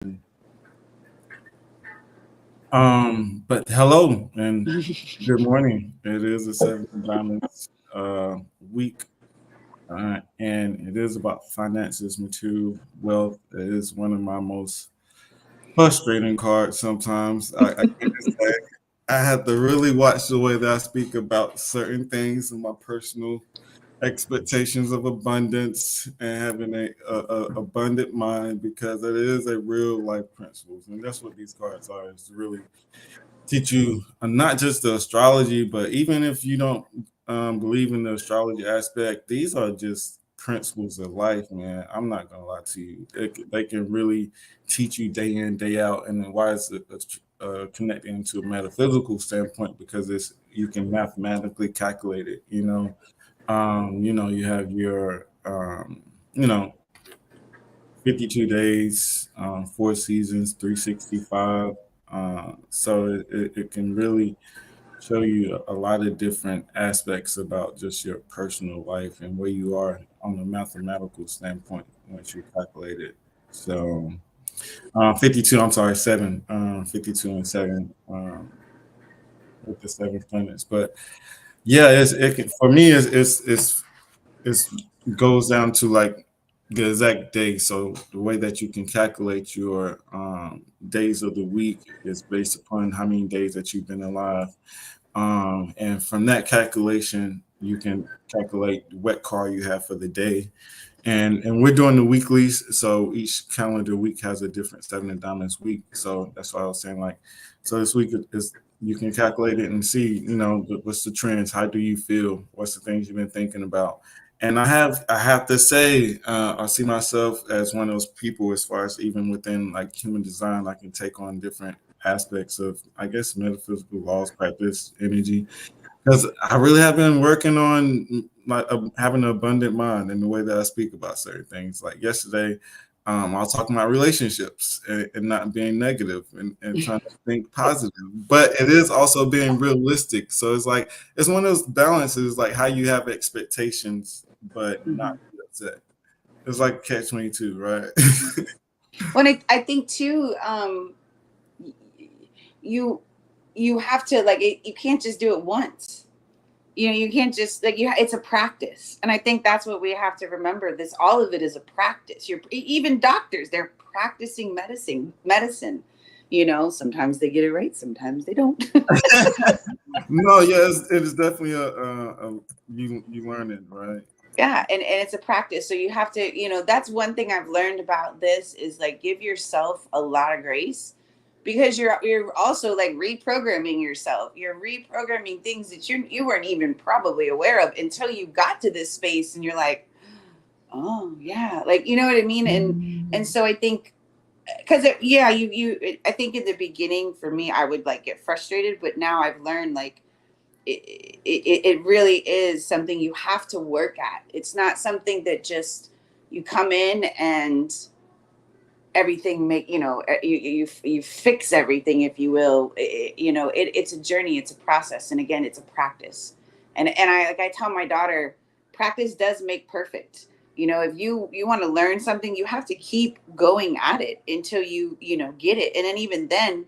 But hello and good morning. It is the Seven Diamonds week, and it is about finances, material wealth. It is one of my most frustrating cards sometimes. I can't say. I have to really watch the way that I speak about certain things in my personal expectations of abundance and having a abundant mind because it is a real life principles, and that's what these cards are. Is to really teach you not just the astrology, but even if you don't believe in the astrology aspect, these are just principles of life, man. I'm not gonna lie to you. They can really teach you day in, day out, and then why is it connected into a metaphysical standpoint because it's you can mathematically calculate it. You have your you know 52 days, 4 seasons, 365. So it can really show you a lot of different aspects about just your personal life and where you are on a mathematical standpoint once you calculate it. So 52, I'm sorry, 7, 52 and 7 with the 7 planets. But yeah, for me, it's goes down to like the exact day. So the way that you can calculate your days of the week is based upon how many days that you've been alive. And from that calculation, you can calculate what car you have for the day. And we're doing the weeklies, so each calendar week has a different Seven of Diamonds week. So that's why I was saying like, so this week is you can calculate it and see, what's the trends, how do you feel, what's the things you've been thinking about. And I have to say, I see myself as one of those people as far as even within like human design, I can take on different aspects of I guess metaphysical laws, practice, energy, because I really have been working on my having an abundant mind in the way that I speak about certain things. Like yesterday, I was talking about relationships and not being negative and trying to think positive, but it is also being realistic. So it's like it's one of those balances, like how you have expectations but not be upset. It's like catch 22, right? When I think too, you you have to like you can't just do it once. You can't just like it's a practice, and I think that's what we have to remember. This all of it is a practice. Even doctors, they're practicing medicine. Sometimes they get it right, sometimes they don't. No, yeah, it is definitely you learn it, right? Yeah, and it's a practice, so you have to, that's one thing I've learned about this is like give yourself a lot of grace, because you're also like reprogramming yourself. You're reprogramming things that you weren't even probably aware of until you got to this space, and you're like, oh yeah, like, you know what I mean. And so I think, because yeah, I think in the beginning for me I would like get frustrated, but now I've learned like it really is something you have to work at. It's not something that just you come in and everything you fix everything, if you will. It's a journey, it's a process, and again, it's a practice. And I tell my daughter, practice does make perfect. If you want to learn something, you have to keep going at it until you get it. And then even then,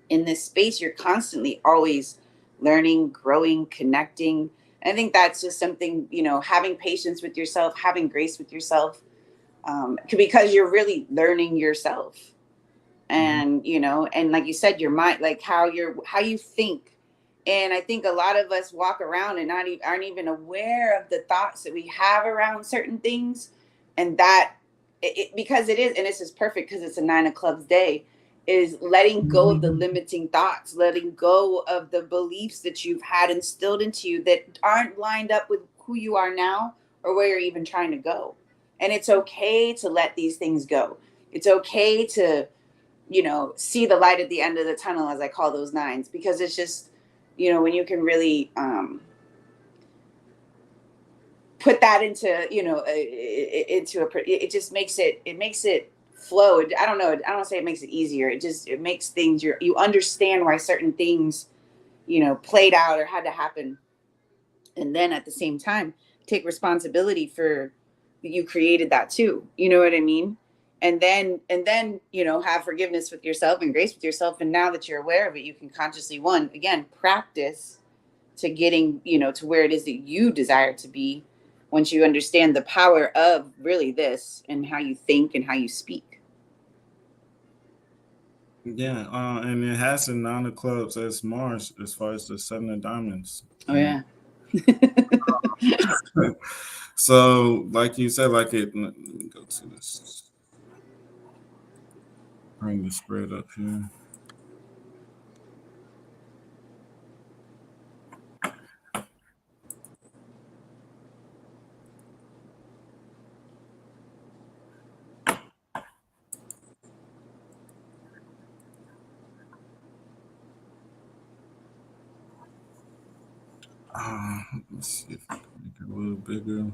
in this space, you're constantly always learning, growing, connecting. And I think that's just something, having patience with yourself, having grace with yourself, because you're really learning yourself. Mhm. And like you said, your mind, like how you think. And I think a lot of us walk around and aren't even aware of the thoughts that we have around certain things. And that because it is, and this is perfect because it's a 9 of clubs day, is letting go of the limiting thoughts, letting go of the beliefs that you've had instilled into you that aren't lined up with who you are now or where you're even trying to go. And it's okay to let these things go. It's okay to, see the light at the end of the tunnel, as I call those nines, because it's just, when you can really put that into, it just makes it flow. I don't know. I don't say it makes it easier. It makes things, you understand why certain things, played out or had to happen. And then at the same time, take responsibility for you created that too. You know what I mean? and then have forgiveness with yourself and grace with yourself. And now that you're aware of it, you can consciously, again, practice to getting to where it is that you desire to be, once you understand the power of really this and how you think and how you speak. Yeah, and it has the 9 of clubs as Mars as far as the 7 of diamonds. Oh yeah. So, like you said, let me go to this. Bring the spread up here. Let's see if I can make it a little bigger.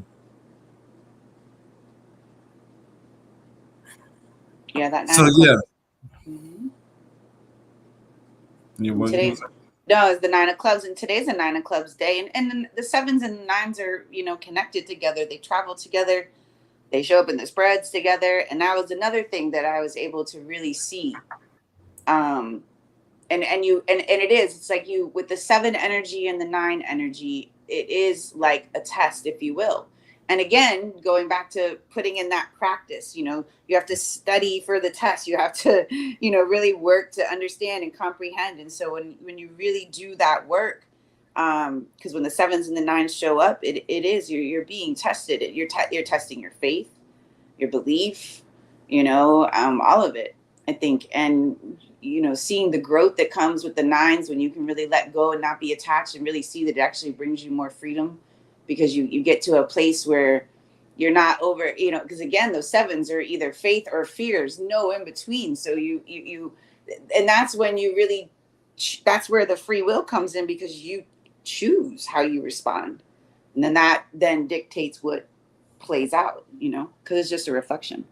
Yeah, that 9 so yeah. Mm-hmm. No, it's the 9 of clubs, and today's a 9 of clubs day, and then the 7s and the 9s are connected together. They travel together, they show up in the spreads together, and that was another thing that I was able to really see. And it's like you with the 7 energy and the 9 energy, it is like a test, if you will. And again, going back to putting in that practice, you have to study for the test. You have to, really work to understand and comprehend. And so when you really do that work, because when the 7s and the 9s show up, it is you're being tested. You're testing your faith, your belief, all of it, I think. And seeing the growth that comes with the 9s when you can really let go and not be attached, and really see that it actually brings you more freedom, because you get to a place where you're not over, because again, those 7s are either faith or fears, no in between. So you and that's when you really, that's where the free will comes in, because you choose how you respond, and then that then dictates what plays out, because it's just a reflection.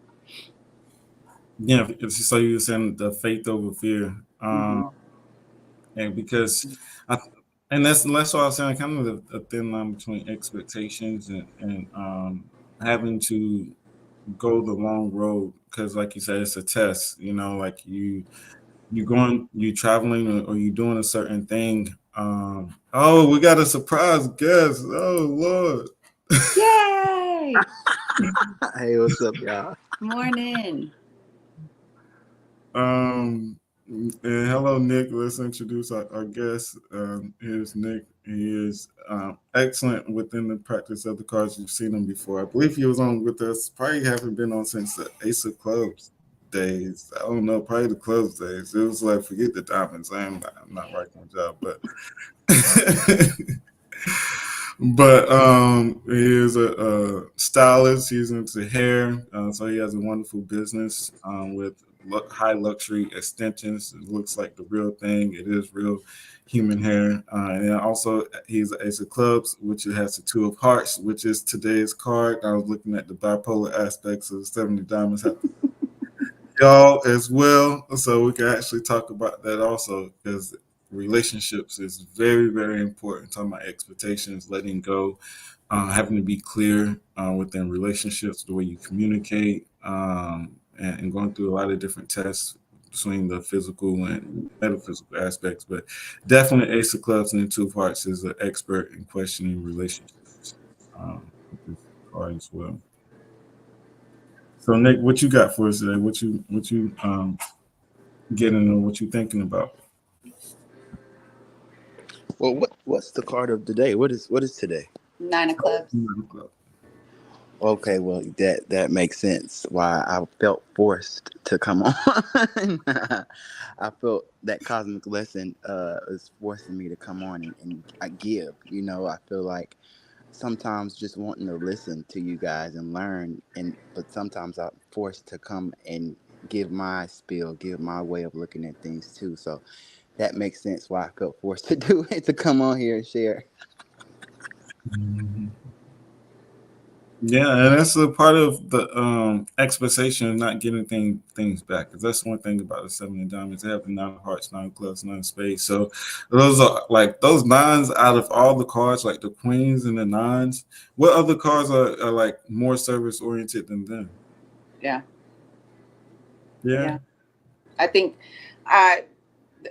Yeah, so you were saying the faith over fear, Mm-hmm. and because and that's what I was saying, kind of a thin line between expectations and having to go the long road, because like you said, it's a test. Like you traveling, or you doing a certain thing. Oh, we got a surprise guest. Oh Lord. Yay. Hey, what's up, y'all? Morning. And hello, Nick. Let's introduce our guest. Here's Nick. He is excellent within the practice of the cards. You've seen him before. I believe he was on with us. Probably haven't been on since the Ace of Clubs days. I don't know. Probably the clubs days. It was like, forget the diamonds. I'm not writing my job, but he is a stylist. He's into hair, so he has a wonderful business with high luxury extensions. It looks like the real thing. It is real human hair. And also he's an Ace of Clubs, which it has the 2 of Hearts, which is today's card. I was looking at the bipolar aspects of the 70 diamonds y'all as well, so we can actually talk about that also, because relationships is very, very important. Talking about expectations, letting go, having to be clear within relationships, the way you communicate, and going through a lot of different tests between the physical and metaphysical aspects. But definitely Ace of Clubs and the 2 of Hearts is an expert in questioning relationships with this card as well. So Nick, what you got for us today? What you getting, or what you thinking about? Well, what's the card of the day? What is today? 9 of clubs. Okay, well that makes sense. Why I felt forced to come on. I felt that cosmic lesson is forcing me to come on and I give. I feel like sometimes just wanting to listen to you guys and learn, but sometimes I'm forced to come and give my spiel, give my way of looking at things too. So that makes sense why I felt forced to do it, to come on here and share. Mm-hmm. Yeah, and that's a part of the expectation of not getting things back. Because that's one thing about the 7 of diamonds. They have the 9 of hearts, 9 of clubs, 9 of spades. So those are like those 9s out of all the cards, like the queens and the 9s. What other cards are like more service oriented than them? Yeah. Yeah. I think,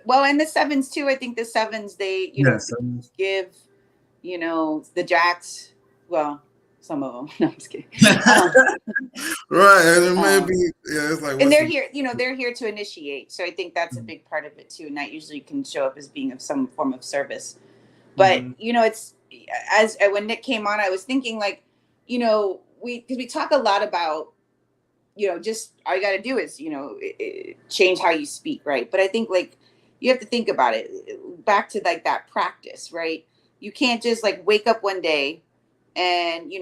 well, and the sevens too. I think the sevens, they, Yes. give, the jacks, well, some of them. No, I'm just kidding. Right, and it may Um, be, yeah, it's like, and what's they're the here, they're here to initiate. So I think that's a big part of it too. And that usually can show up as being of some form of service. But, it's, as when Nick came on, I was thinking like, because we talk a lot about, just all you got to do is, change how you speak, right? But I think like you have to think about it back to like that practice, right? You can't just like wake up one day and,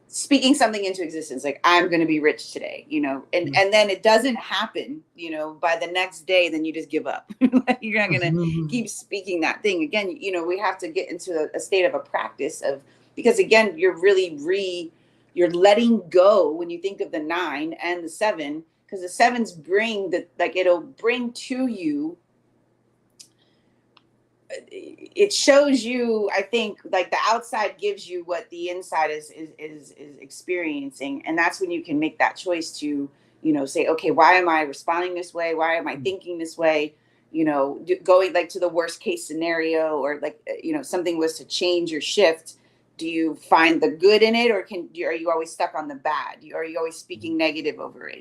speaking something into existence, like I'm going to be rich today, and then it doesn't happen, by the next day, then you just give up. You're not going to keep speaking that thing again. We have to get into a state of a practice of, because again, you're letting go when you think of the 9 and the 7, because the 7s bring the, like, it'll bring to you, it shows you, I think, like the outside gives you what the inside is experiencing, and that's when you can make that choice to, say, okay, why am I responding this way? Why am I thinking this way? Going like to the worst case scenario, or like, something was to change or shift. Do you find the good in it, or are you always stuck on the bad? Are you always speaking negative over it?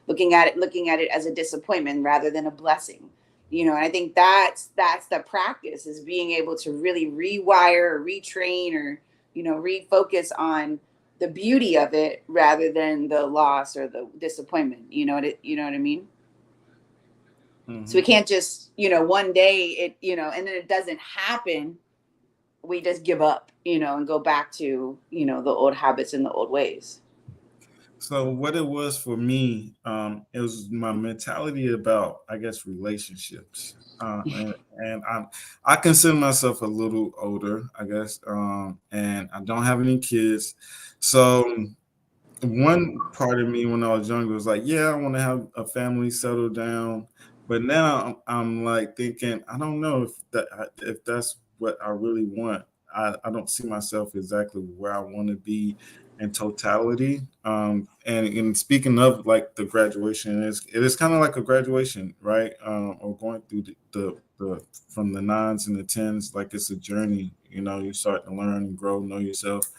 Looking at it as a disappointment rather than a blessing. And I think that's the practice, is being able to really rewire or retrain, or, refocus on the beauty of it rather than the loss or the disappointment. You know what I mean? So we can't just, one day it, and then it doesn't happen. We just give up, and go back to, the old habits and the old ways. So what it was for me, it was my mentality about, I guess, relationships. And I consider myself a little older, I guess, and I don't have any kids. So one part of me when I was younger was like, yeah, I want to have a family, settle down. But now I'm like thinking, I don't know if that's what I really want. I don't see myself exactly where I want to be in totality. And speaking of like the graduation, it is kind of like a graduation, right? Or going through the from the 9s and the 10s, like it's a journey. You start to learn and grow, know yourself,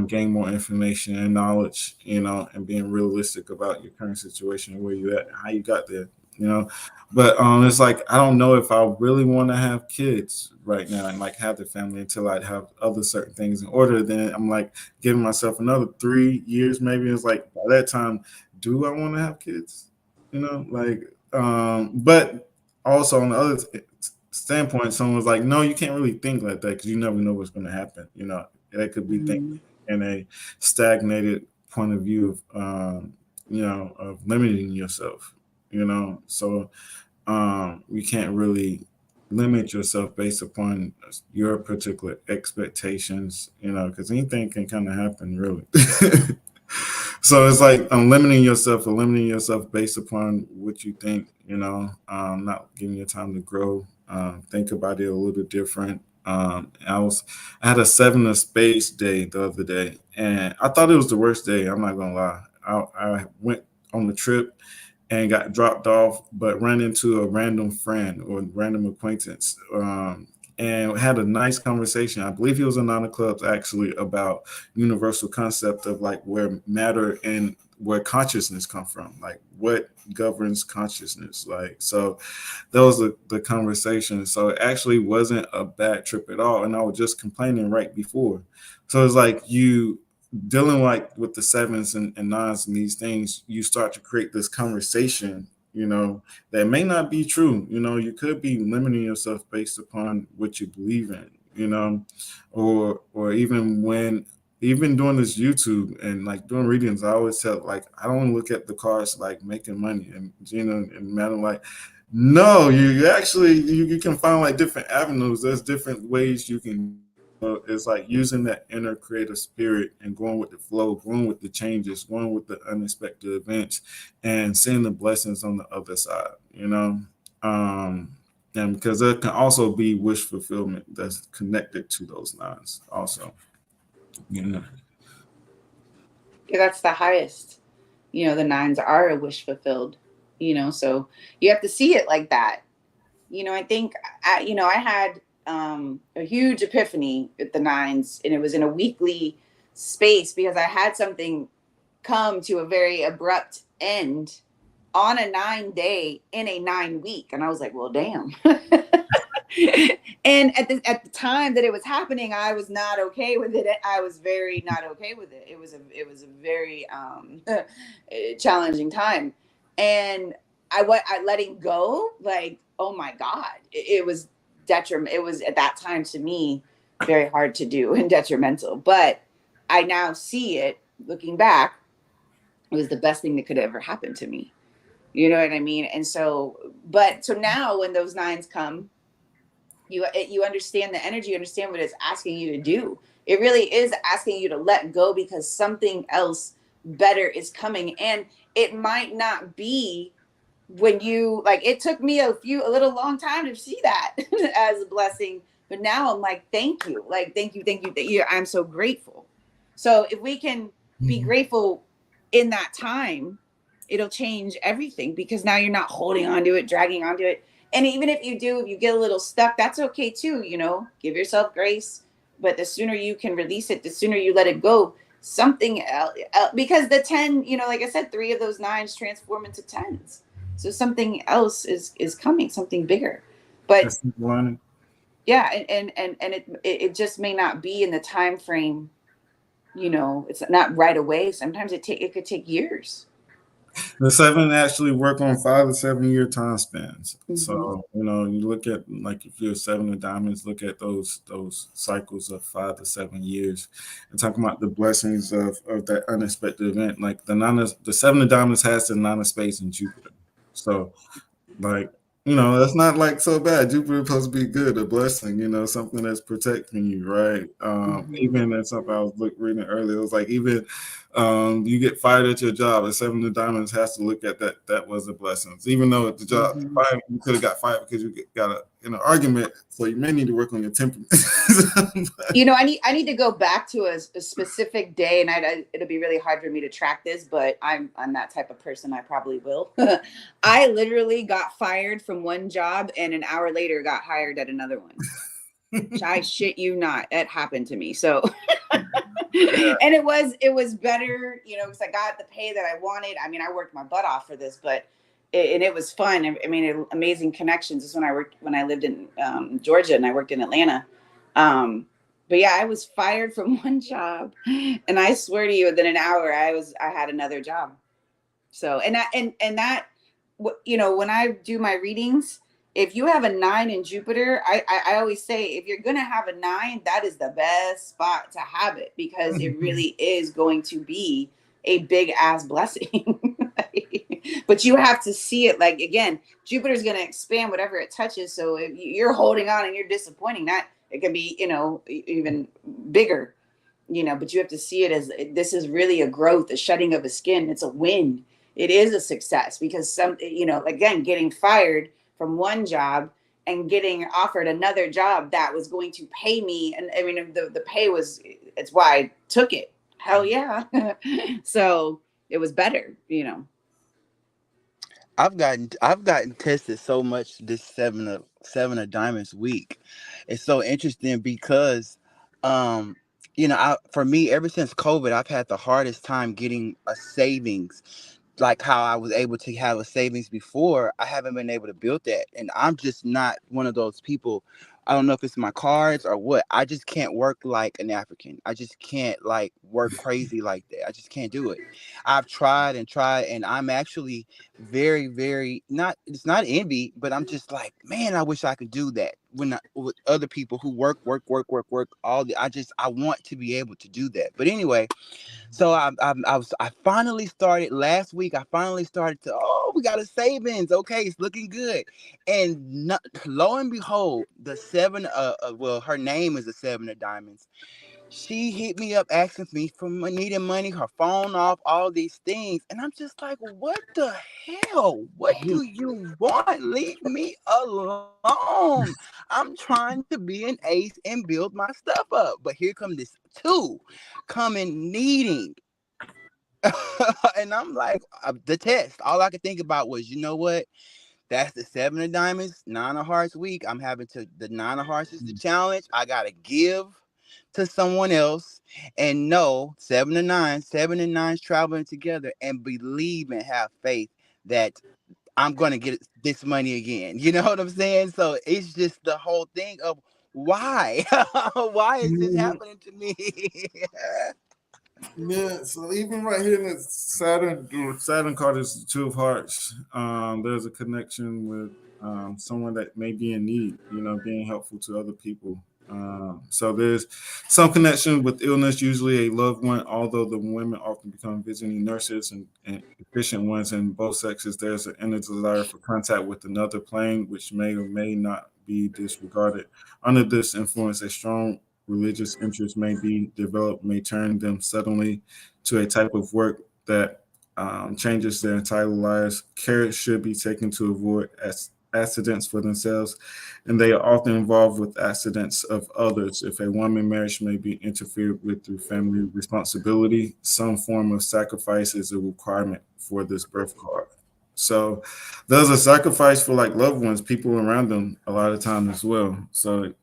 gain more information and knowledge, and being realistic about your current situation, where you at, how you got there, you know. But it's like I don't know if I really want to have kids right now and like have the family until I have other certain things in order. Then I'm like giving myself another 3 years, maybe. It's like by that time, do I want to have kids? Like, but also on the other standpoint, someone was like, no, you can't really think like that because you never know what's going to happen. That could be thinking in a stagnated point of view of, of limiting yourself, So you can't really limit yourself based upon your particular expectations, because anything can kind of happen, really. So it's like limiting yourself based upon what you think, not giving you time to grow, think about it a little different. I had a 7 of spades day the other day, and I thought it was the worst day. I'm not gonna lie. I went on the trip and got dropped off, but ran into a random friend or random acquaintance, and had a nice conversation. I believe he was a 9 of clubs, actually, about universal concept of like where matter and where consciousness come from, like what governs consciousness. Like, so that was the conversation. So it actually wasn't a bad trip at all. And I was just complaining right before. So it's like you dealing like with the 7s and 9s and these things, you start to create this conversation, that may not be true. You could be limiting yourself based upon what you believe in, or even doing this YouTube and like doing readings, I always tell like I don't look at the cards like making money and and matter like no, you actually you can find like different avenues. There's different ways you can. It's like using that inner creative spirit and going with the flow, going with the changes, going with the unexpected events, and seeing the blessings on the other side. And because there can also be wish fulfillment that's connected to those 9s also. Yeah, that's the highest. you know, the nines are a wish fulfilled, you know, so you have to see it like that. You know, I think, I had a huge epiphany with the nines, and it was in a weekly space because I had something come to a very abrupt end on a 9 day in a 9 week. And I was like, well, damn. And at the time that it was happening, I was not okay with it. I was very not okay with it. It was a very challenging time, and I letting go, like, oh my god, it was detriment. It was at that time to me very hard to do and detrimental. But I now see it looking back. It was the best thing that could ever happen to me. You know what I mean? And so now when those nines come, you understand the energy, you understand what it's asking you to do. It really is asking you to let go because something else better is coming, and it might not be when you like. It took me a little long time to see that as a blessing, but now I'm like, thank you, like thank you. I'm so grateful. So if we can be grateful in that time, it'll change everything because now you're not holding on to it, dragging onto it. And even if you do, if you get a little stuck, that's okay too. You know, give yourself grace. But the sooner you can release it, the sooner you let it go. Something else, because the 10, you know, like I said, 3 of those nines transform into 10s. So something else is coming, something bigger. But yeah, and it just may not be in the time frame. You know, it's not right away. Sometimes it could take years. The 7 actually work on 5 to 7 year time spans. Mm-hmm. So, you know, you look at, like, if you're 7 of diamonds, look at those cycles of 5 to 7 years and talking about the blessings of that unexpected event. Like the 7 of diamonds has the 9 of spades in Jupiter. So, like, you know, that's not like so bad. Jupiter supposed to be good, a blessing, you know, something that's protecting you, right? Even that's something I was reading earlier. It was like, even you get fired at your job, a 7 of diamonds has to look at that was a blessing. Even though at the job you could have got fired because you got in an argument, so you may need to work on your temperament. You know, I need to go back to a specific day, and it'll be really hard for me to track this, but I'm that type of person. I probably will. I literally got fired from one job, and an hour later got hired at another one. I shit you not, that happened to me. So, and it was better, you know, because I got the pay that I wanted. I mean, I worked my butt off for this, but it was fun. I mean, amazing connections. This is when I lived in Georgia, and I worked in Atlanta. But yeah, I was fired from one job, and I swear to you, within an hour, I had another job. So, and that, you know, when I do my readings, if you have a 9 in Jupiter, I always say, if you're going to have a 9, that is the best spot to have it, because it really is going to be a big ass blessing. But you have to see it. Like, again, Jupiter's going to expand whatever it touches. So if you're holding on and you're disappointing, that it can be, you know, even bigger, you know, but you have to see it as, this is really a growth, a shedding of a skin. It's a win. It is a success, because some, you know, again, getting fired from one job and getting offered another job that was going to pay me. And I mean, the pay was, it's why I took it. Hell yeah. So it was better, you know. I've gotten tested so much this seven of diamonds week. It's so interesting because, you know, for me, ever since COVID, I've had the hardest time getting a savings. Like how I was able to have a savings before, I haven't been able to build that. And I'm just not one of those people. I don't know if it's my cards or what. I just can't work like an African. I just can't like work crazy like that. I just can't do it. I've tried and tried, and I'm actually very, very not. It's not envy, but I'm just like, man, I wish I could do that. With other people who work all the, I want to be able to do that. But anyway, so I finally started last week. I finally started to, we got a savings. Okay, it's looking good. And lo and behold, the 7, well, her name is the 7 of diamonds. She hit me up asking me for needing money, her phone off, all these things. And I'm just like, what the hell? What do you want? Leave me alone. I'm trying to be an ace and build my stuff up. But here come this 2 coming needing And I'm like, the test. All I could think about was, you know what? That's the 7 of diamonds, 9 of hearts week. I'm having to, the 9 of hearts is the challenge. I gotta give to someone else, and know 7 and 9, 7 and 9's traveling together, and believe and have faith that I'm gonna get this money again. You know what I'm saying? So it's just the whole thing of why, why is this Mhm. happening to me? Yeah, so even right here in the Saturn card is the Two of Hearts. There's a connection with someone that may be in need, being helpful to other people. So there's some connection with illness, usually a loved one, although the women often become visiting nurses and efficient ones in both sexes. There's an inner desire for contact with another plane, which may or may not be disregarded. Under this influence, a strong religious interest may be developed, may turn them suddenly to a type of work that changes their entire lives. Care should be taken to avoid accidents for themselves, and they are often involved with accidents of others. If a woman marriage may be interfered with through family responsibility, some form of sacrifice is a requirement for this birth card. So there's a sacrifice for like loved ones, people around them a lot of time as well. So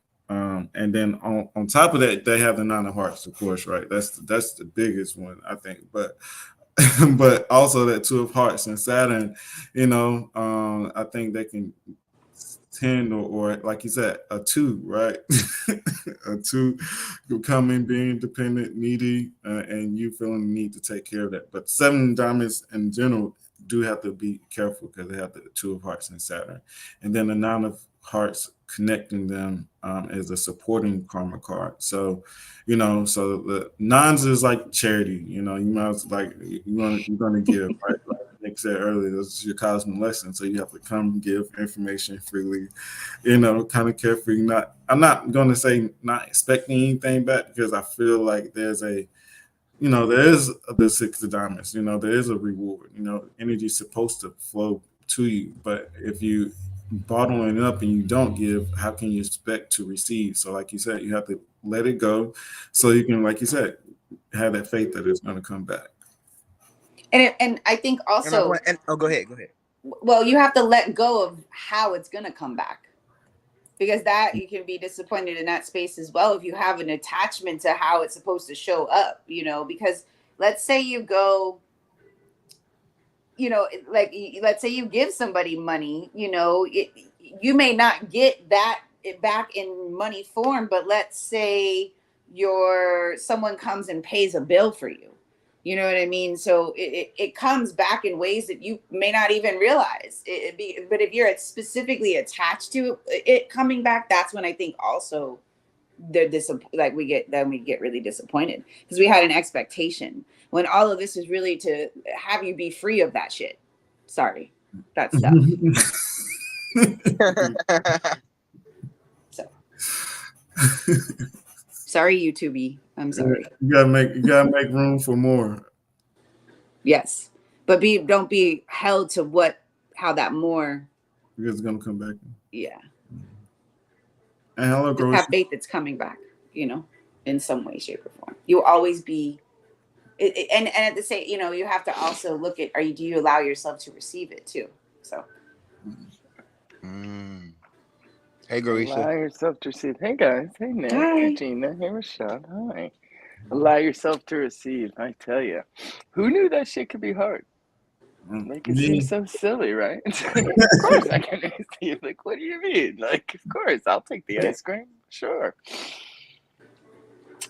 and then on top of that, they have the 9 of hearts, of course, right? That's the biggest one, I think. But but also that 2 of hearts and Saturn, I think they can 10 or like you said, a two, right? A two becoming being dependent, needy, and you feeling the need to take care of that. But 7 diamonds in general do have to be careful because they have the 2 of hearts and Saturn. And then the 9 of hearts connecting them is a supporting karma card. So, so the nines is like charity, you might as like you're gonna give, right? Like Nick said earlier, this is your cosmic lesson. So you have to come give information freely, kind of carefree. I'm not gonna say not expecting anything back because I feel like there is the 6 of diamonds, there is a reward, energy's supposed to flow to you. But if you bottle it up and you don't give, how can you expect to receive? So like you said, you have to let it go so you can, like you said, have that faith that it's going to come back. And I think And I also, want, and oh, go ahead, go ahead. well, you have to let go of how it's going to come back, because that you can be disappointed in that space as well if you have an attachment to how it's supposed to show up, because let's say you go, like let's say you give somebody money, you may not get that back in money form, but let's say someone comes and pays a bill for you. You know what I mean? So it comes back in ways that you may not even realize. But if you're specifically attached to it coming back, that's when I think also we get really disappointed because we had an expectation when all of this is really to have you be free of that shit. Sorry, that stuff. So sorry, YouTube. I'm sorry. You gotta make room for more. Yes, but don't be held to how that more. Because it's gonna come back. Yeah. And hello, Just have faith it's coming back, in some way, shape, or form. You'll always be, and at the same, you have to also look at, do you allow yourself to receive it too? So. Hey, Garisha. Allow yourself to receive. Hey, guys. Hey, Nick. Hi. Hey, Gina. Hey, Rashad. Hi. Allow yourself to receive. I tell you. Who knew that shit could be hard? Like, it seems so silly, right? Of course I can receive. Like, what do you mean? Like, of course, I'll take the ice cream. Sure.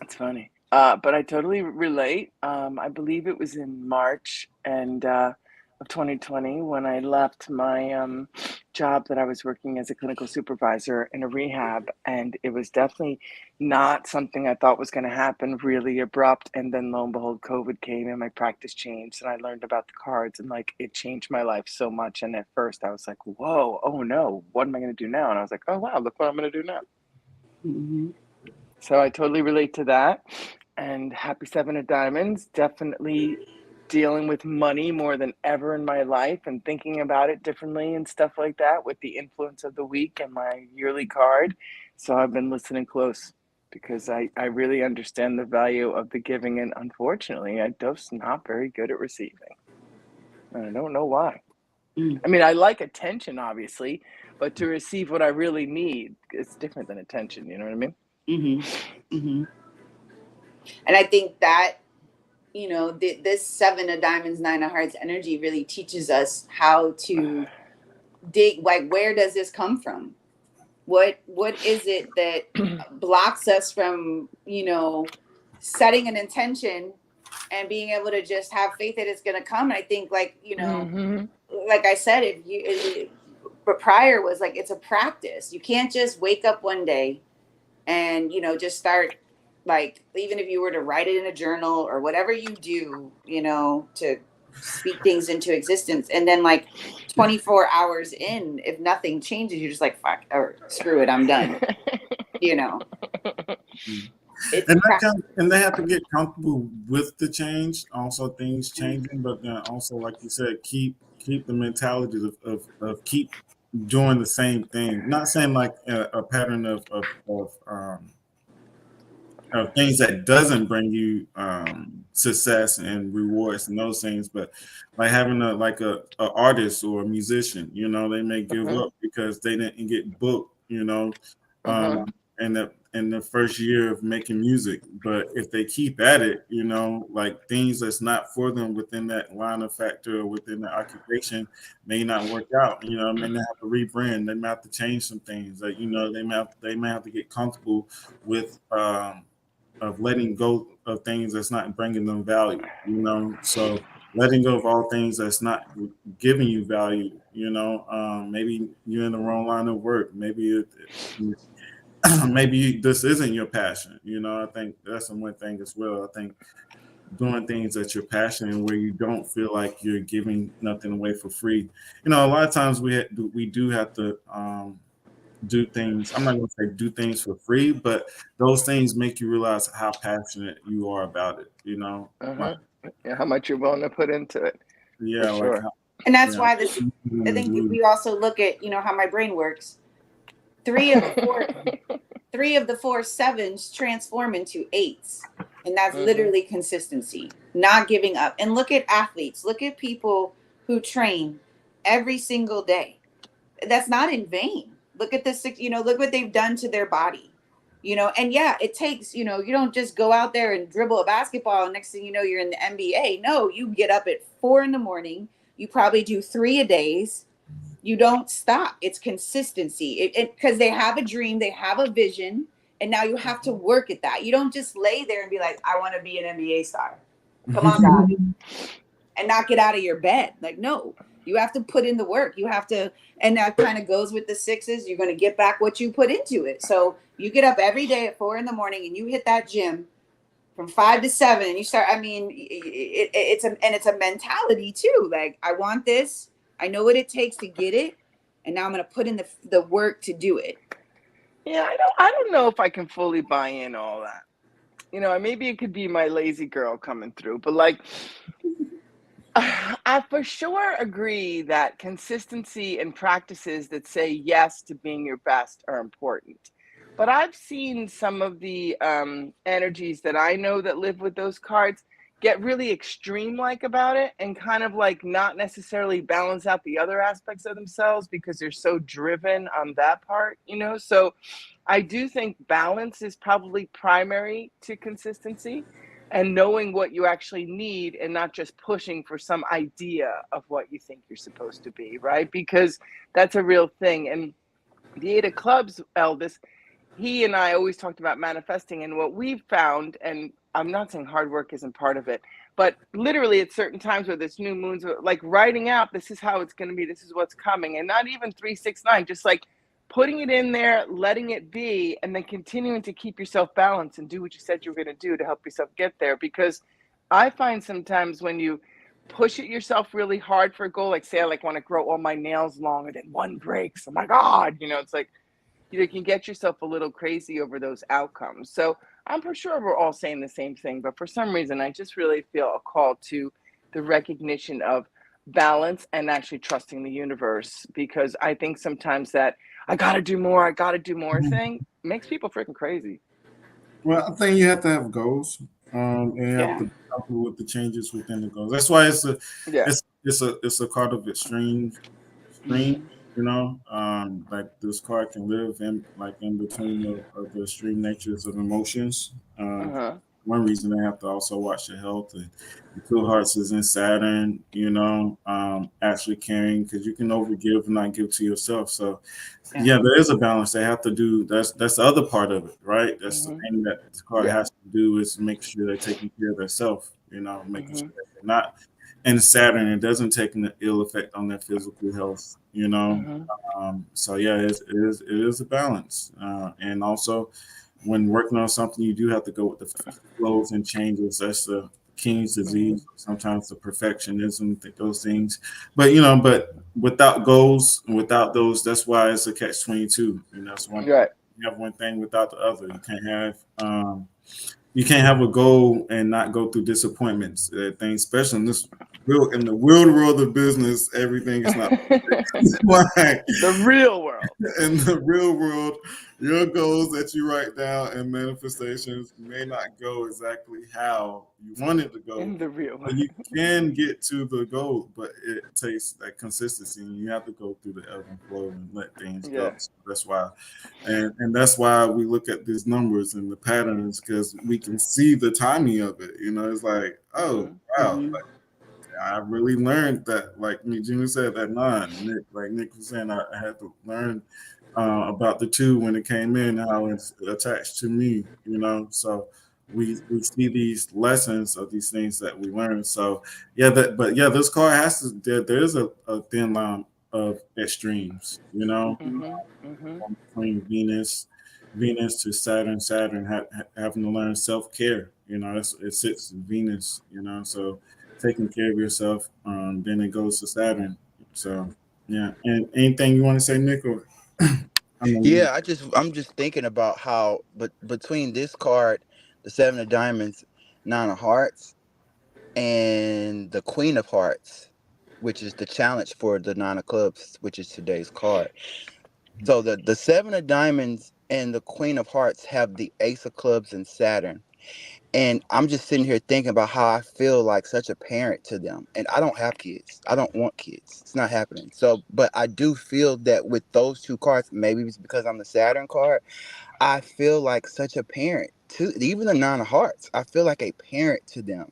It's funny. But I totally relate. I believe it was in March of 2020 when I left my job that I was working as a clinical supervisor in a rehab, and it was definitely not something I thought was going to happen, really abrupt. And then lo and behold, COVID came and my practice changed, and I learned about the cards, and like it changed my life so much. And at first I was like, whoa, oh no, what am I going to do now? And I was like, oh wow, look what I'm going to do now. Mm-hmm. So I totally relate to that. And happy 7 of diamonds, definitely dealing with money more than ever in my life and thinking about it differently and stuff like that with the influence of the week and my yearly card. So I've been listening close. because I really understand the value of the giving, and unfortunately, I'm just not very good at receiving. And I don't know why. Mm. I mean, I like attention, obviously, but to receive what I really need, it's different than attention. You know what I mean? Mm-hmm. Mm-hmm. And I think that, this 7 of diamonds, 9 of hearts energy really teaches us how to dig, like, where does this come from? What is it that blocks us from, setting an intention and being able to just have faith that it's going to come? And I think, like, Mm-hmm. like I said, but prior was like, it's a practice. You can't just wake up one day and, just start, like, even if you were to write it in a journal or whatever you do, to speak things into existence. And then, like, 24 hours in, if nothing changes, you're just like, fuck, or screw it, I'm done. It's And they have to get comfortable with the change. Also, things changing, but then also, like you said, keep the mentality of keep doing the same thing. Not saying like a pattern of things that doesn't bring you success and rewards and those things, but like having a artist or a musician, they may give up because they didn't get booked, in the first year of making music. But if they keep at it, like things that's not for them within that line of factor or within the occupation may not work out. May not have to rebrand. They may have to change some things. Like, they may have to get comfortable with of letting go of things that's not bringing them value, so letting go of all things that's not giving you value, maybe you're in the wrong line of work, maybe maybe this isn't your passion, I think that's one thing as well. I think doing things that you're passionate in where you don't feel like you're giving nothing away for free. A lot of times we do have to do things. I'm not going to say do things for free, but those things make you realize how passionate you are about it. Like, Yeah, how much you're willing to put into it. yeah, sure. like and that's why this. I think we also look at how my brain works. 3 of the 4 sevens transform into 8s, and that's literally consistency, not giving up. And look at athletes. Look at people who train every single day. That's not in vain. Look at this, look what they've done to their body, and yeah, it takes, you don't just go out there and dribble a basketball and next thing you know, you're in the NBA. No, you get up at 4 a.m. You probably do 3 a days. You don't stop. It's consistency. Because they have a dream, they have a vision, and now you have to work at that. You don't just lay there and be like, I want to be an NBA star. Come on, God. And not get out of your bed. Like, no. You have to put in the work. You have to, and that kind of goes with the 6s. You're going to get back what you put into it. So you get up every day at 4 a.m. and you hit that gym from 5 to 7, and you start. I mean, it's a mentality too. Like, I want this. I know what it takes to get it, and now I'm going to put in the work to do it. Yeah, I don't know if I can fully buy in all that. Maybe it could be my lazy girl coming through, but like. I for sure agree that consistency and practices that say yes to being your best are important. But I've seen some of the energies that I know that live with those cards get really extreme like about it and kind of like not necessarily balance out the other aspects of themselves because they're so driven on that part, So I do think balance is probably primary to consistency. And knowing what you actually need and not just pushing for some idea of what you think you're supposed to be, right? Because that's a real thing. And the 8 of Clubs, Elvis, he and I always talked about manifesting. And what we've found, and I'm not saying hard work isn't part of it, but literally at certain times where there's new moons, like writing out, this is how it's going to be, this is what's coming. And not even 3, 6, 9, just like putting it in there, letting it be, and then continuing to keep yourself balanced and do what you said you were going to do to help yourself get there. Because I find sometimes when you push it yourself really hard for a goal, like say I want to grow all my nails long and then one breaks. Oh my God, it's like you can get yourself a little crazy over those outcomes. So I'm for sure we're all saying the same thing, but for some reason, I just really feel a call to the recognition of balance and actually trusting the universe, because I think sometimes that I got to do more thing makes people freaking crazy. Well, I think you have to have goals, and you have Yeah. to be comfortable with the changes within the goals. That's why Yeah. it's a card of extreme. You know, like this card can live in between of the extreme natures of emotions. Uh-huh. One reason they have to also watch their health. And the Two Hearts is in Saturn. You know, actually caring because you can overgive and not give to yourself. So Yeah. yeah, there is a balance. They have to do that's the other part of it, right? That's the thing that the card Yeah. has to do is make sure they're taking care of themselves, you know, making sure Mhm. that they're not and Saturn, it doesn't take an ill effect on their physical health, you know. Mhm. So yeah, it is a balance, and also when working on something, you do have to go with the flows and changes. That's the king's disease. Mhm. Sometimes the perfectionism, those things. But but without goals, without those, that's why it's a catch-22. You know, it's one Right. you have one thing without the other. You can't have a goal and not go through disappointments. Things, especially in the real world of business, everything is not like The real world. in the real world, your goals that you write down and manifestations may not go exactly how you want it to go. In the real But world. you can get to the goal, but it takes that consistency, and you have to go through the ebb and flow and let things go. Yeah. So that's why, and that's why we look at these numbers and the patterns because we can see the timing of it. You know, it's like, oh Mhm. wow, I really learned that, like me, Gina said, that nine. Nick, like Nick was saying, I had to learn about the two when it came in, how it's attached to me, you know. So we see these lessons of these things that we learn. So yeah, but yeah, this card has to. There is a thin line of extremes, you know, Mhm. Mhm. between Venus to Saturn. Saturn having to learn self care. You know, it sits in Venus. You know, so taking care of yourself. Then it goes to Saturn. So yeah. And anything you want to say, Nick? Or I know you. Yeah, I'm just thinking about how, but between this card, the Seven of Diamonds, Nine of Hearts, and the Queen of Hearts, which is the challenge for the Nine of Clubs, which is today's card. So the Seven of Diamonds and the Queen of Hearts have the Ace of Clubs and Saturn. And I'm just sitting here thinking about how I feel like such a parent to them. And I don't have kids. I don't want kids. It's not happening. So, but I do feel that with those two cards, maybe it's because I'm the Saturn card, I feel like such a parent to even the Nine of Hearts. I feel like a parent to them,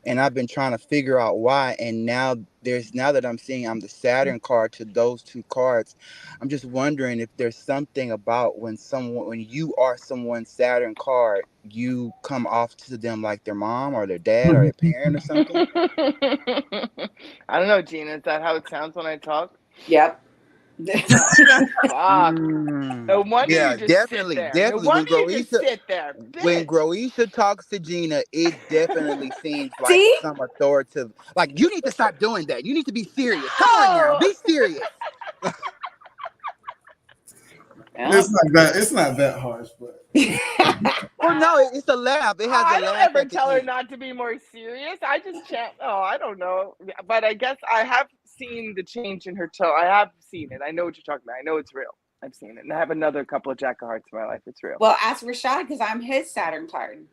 and I've been trying to figure out why. And now that I'm seeing I'm the Saturn card to those two cards, I'm just wondering if there's something about when you are someone's Saturn card, you come off to them like their mom or their dad or their parent or something. I don't know, Gina. Is that how it sounds when I talk? Yep. Fuck. No wonder you Yeah, just sit definitely, there. No definitely. wonder you just sit there, When bitch. Groisha talks to Gina, it definitely seems like See? some authoritative. Like you need to stop doing that. You need to be serious. Come on now, No. be serious. Yep. It's not that harsh, but Well, no, it's a laugh. It has a I don't laugh ever at the tell her end. not to be more serious. I just chant. Oh, I don't know. But I guess I have seen the change in her tone. I have seen it. I know what you're talking about. I know it's real. I've seen it. And I have another couple of Jack of Hearts in my life. It's real. Well, ask Rashad because I'm his Saturn card.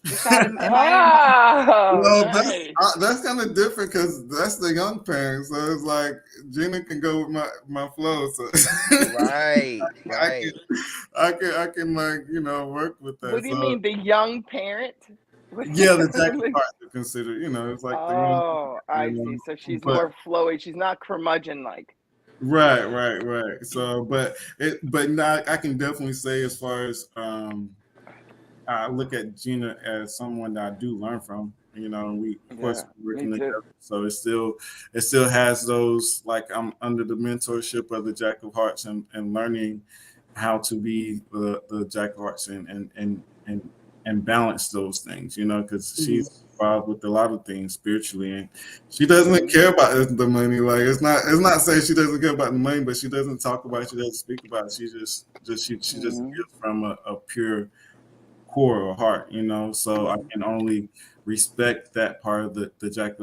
Rashad, am I in? Oh, well, nice. that's kind of different because that's the young parent. So it's like Gina can go with my flow. So Right, I can right. I can like work with What that. do you So mean, the young parent? yeah, the Jack of Hearts are considered. It's like the young. Oh, You I see. know, So she's but more flowy. She's not curmudgeon like. right. So, but not. I can definitely say as far as I look at Gina as someone that I do learn from. We of Yeah, course me working too. together, so it still has those like I'm under the mentorship of the Jack of Hearts and learning how to be the Jack of Hearts and balance those things. Because Mhm. she's involved with a lot of things spiritually, and she doesn't Hmm. care about the money. Like it's not saying she doesn't care about the money, but she doesn't talk about it. She doesn't speak about it. She just Hmm. gives from a pure core or heart. So I Hmm. can only respect that part of the Jack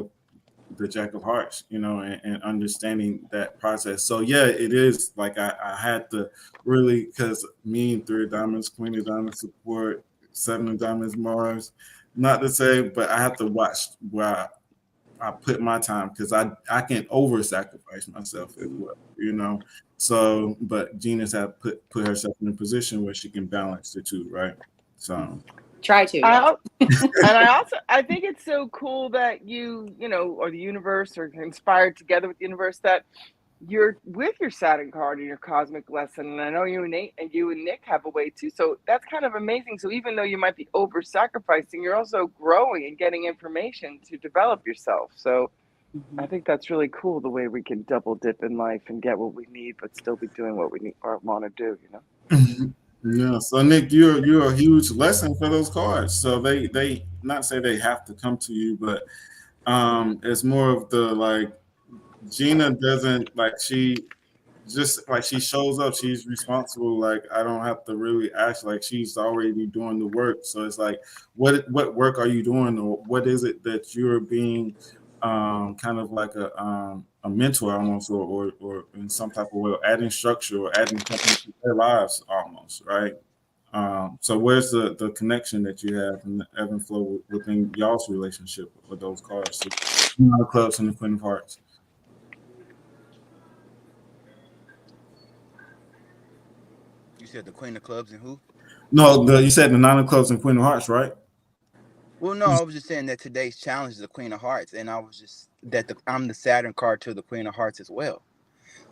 of Hearts, and understanding that process. So yeah, it is like I had to really because me and Three of Diamonds, Queen of Diamonds support. Seven of Diamonds, Mars. Not to say, but I have to watch where I put my time because I can over sacrifice myself as well, you know. So, but Gina's have put herself in a position where she can balance the two, right? So, Try to. Yeah. And I think it's so cool that you know, or the universe, or inspired together with the universe, that you're with your Saturn card and your cosmic lesson. And I know you and Nick have a way too. So that's kind of amazing. So even though you might be over sacrificing, you're also growing and getting information to develop yourself. So I think that's really cool, the way we can double dip in life and get what we need, but still be doing what we need or want to do, you know? yeah. So Nick, you're a huge lesson for those cards. So they not say they have to come to you, but it's more of the like Gina doesn't like she just like she shows up, she's responsible. Like I don't have to really ask. Like she's already doing the work. So it's like, what work are you doing, or what is it that you're being, kind of like a mentor almost, or in some type of way, adding structure or adding something to their lives almost, right? So where's the connection that you have and the ebb and flow within y'all's relationship with those cards, the Queen of Clubs and the Queen of Hearts? You said the Queen of Clubs and who? No, you said the Nine of Clubs and Queen of Hearts, right? Well, no, I was just saying that today's challenge is the Queen of Hearts, and I was just that I'm the Saturn card to the Queen of Hearts as well.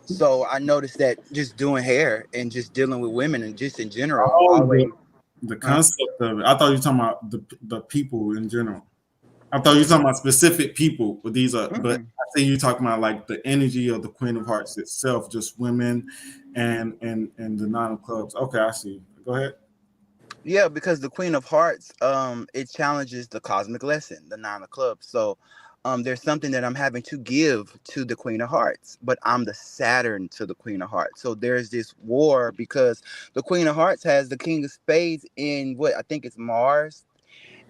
So I noticed that just doing hair and just dealing with women and just in general, Oh, always. the concept of it. I thought you were talking about the people in general. I thought you were talking about specific people, but these are. But I think you're talking about like the energy of the Queen of Hearts itself, just women, and the Nine of Clubs. Okay, I see. Go ahead. Yeah, because the Queen of Hearts, it challenges the cosmic lesson, the Nine of Clubs. So, there's something that I'm having to give to the Queen of Hearts, but I'm the Saturn to the Queen of Hearts. So there's this war because the Queen of Hearts has the King of Spades in what I think it's Mars,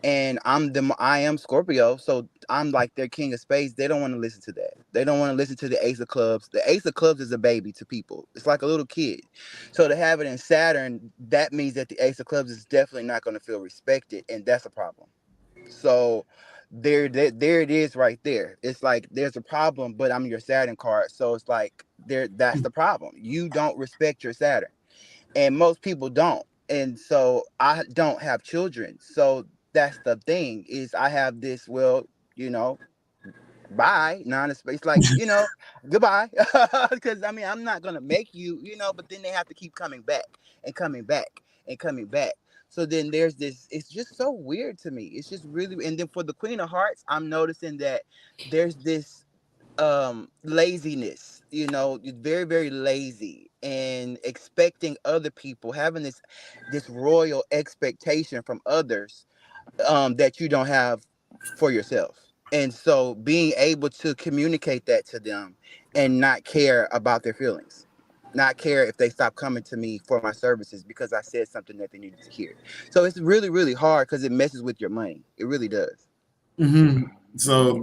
and I am Scorpio, so I'm like their King of Spades. They don't want to listen to that. They don't want to listen to the Ace of Clubs. The Ace of Clubs is a baby to people. It's like a little kid. So to have it in Saturn, that means that the Ace of Clubs is definitely not going to feel respected, and that's a problem. So there it is right there. It's like there's a problem, but I'm your Saturn card, so it's like that's the problem. You don't respect your Saturn, and most people don't. And so I don't have children, so that's the thing is I have this, well, you know, bye, non-space, like, you know, goodbye. Because I mean, I'm not gonna make you, you know, but then they have to keep coming back and coming back and coming back. So then there's this, it's just so weird to me. It's just really, and then for the Queen of Hearts, I'm noticing that there's this laziness, you know, you're very, very lazy and expecting other people, having this royal expectation from others, that you don't have for yourself. And so being able to communicate that to them and not care about their feelings, not care if they stop coming to me for my services because I said something that they needed to hear. So it's really, really hard because it messes with your money. It really does. Mm-hmm. So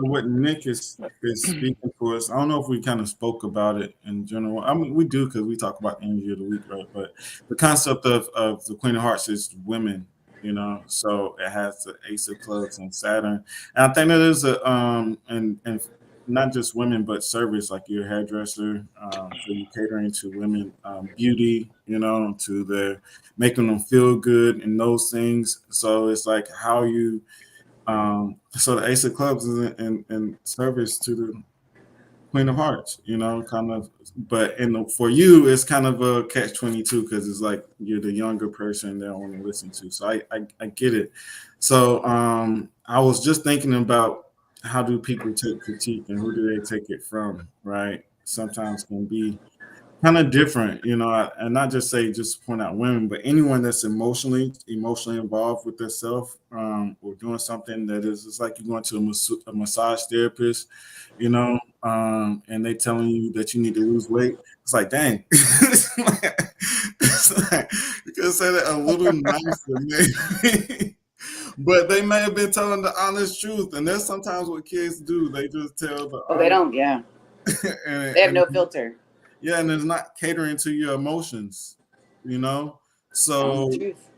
what Nick is speaking for us, I don't know if we kind of spoke about it in general. I mean, we do because we talk about the energy of the week, right? But the concept of the Queen of Hearts is women, you know. So it has the Ace of Clubs and Saturn, and I think that is a and not just women, but service like your hairdresser. So you're catering to women, beauty, you know, to their making them feel good and those things. So it's like how you. So the Ace of Clubs is in service to the Queen of Hearts, you know, kind of. But for you, it's kind of a catch-22 because it's like you're the younger person they don't want to listen to. So I get it. So I was just thinking about how do people take critique and who do they take it from, right? Sometimes can be kind of different, you know, and not just say just point out women, but anyone that's emotionally involved with themselves, or doing something that is it's like you're going to a massage therapist, you know, and they telling you that you need to lose weight. It's like, dang, you could say that a little nicer, maybe. But they may have been telling the honest truth, and that's sometimes what kids do. They just tell the Oh, they don't. Yeah, they have no filter. yeah, and it's not catering to your emotions, you know. Telling the So truth.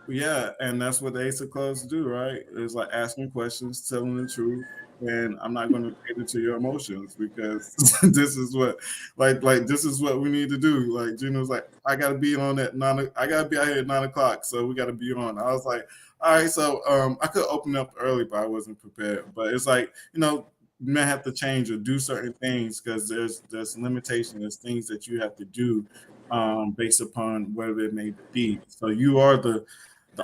Yeah, and that's what the Ace of Clubs do, right? It's like asking questions, telling the truth, and I'm not going to cater to your emotions because this is what, like this is what we need to do. Like Gina was like, I got to be on at I got to be out here at 9 o'clock, so we got to be on. I was like, all right, so I could open up early, but I wasn't prepared. But it's like, you may have to change or do certain things because there's limitations, there's things that you have to do based upon whatever it may be. So you are the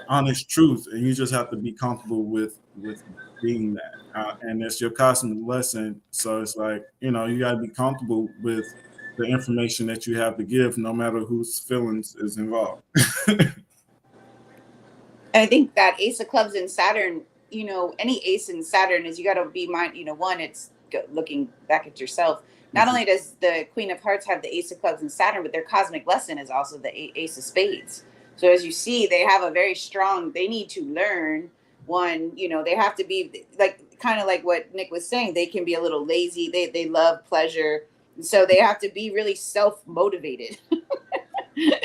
honest truth, and you just have to be comfortable with being that. And it's your cosmic lesson. So it's like, you got to be comfortable with the information that you have to give, no matter whose feelings is involved. I think that Ace of Clubs in Saturn, any ace in Saturn is, you got to be mind, one, it's looking back at yourself. Not only does the Queen of Hearts have the Ace of Clubs in Saturn, but their cosmic lesson is also the Ace of Spades. So as you see, they have a very strong, they need to learn one, they have to be like, kind of like what Nick was saying, they can be a little lazy. They love pleasure. So they have to be really self-motivated.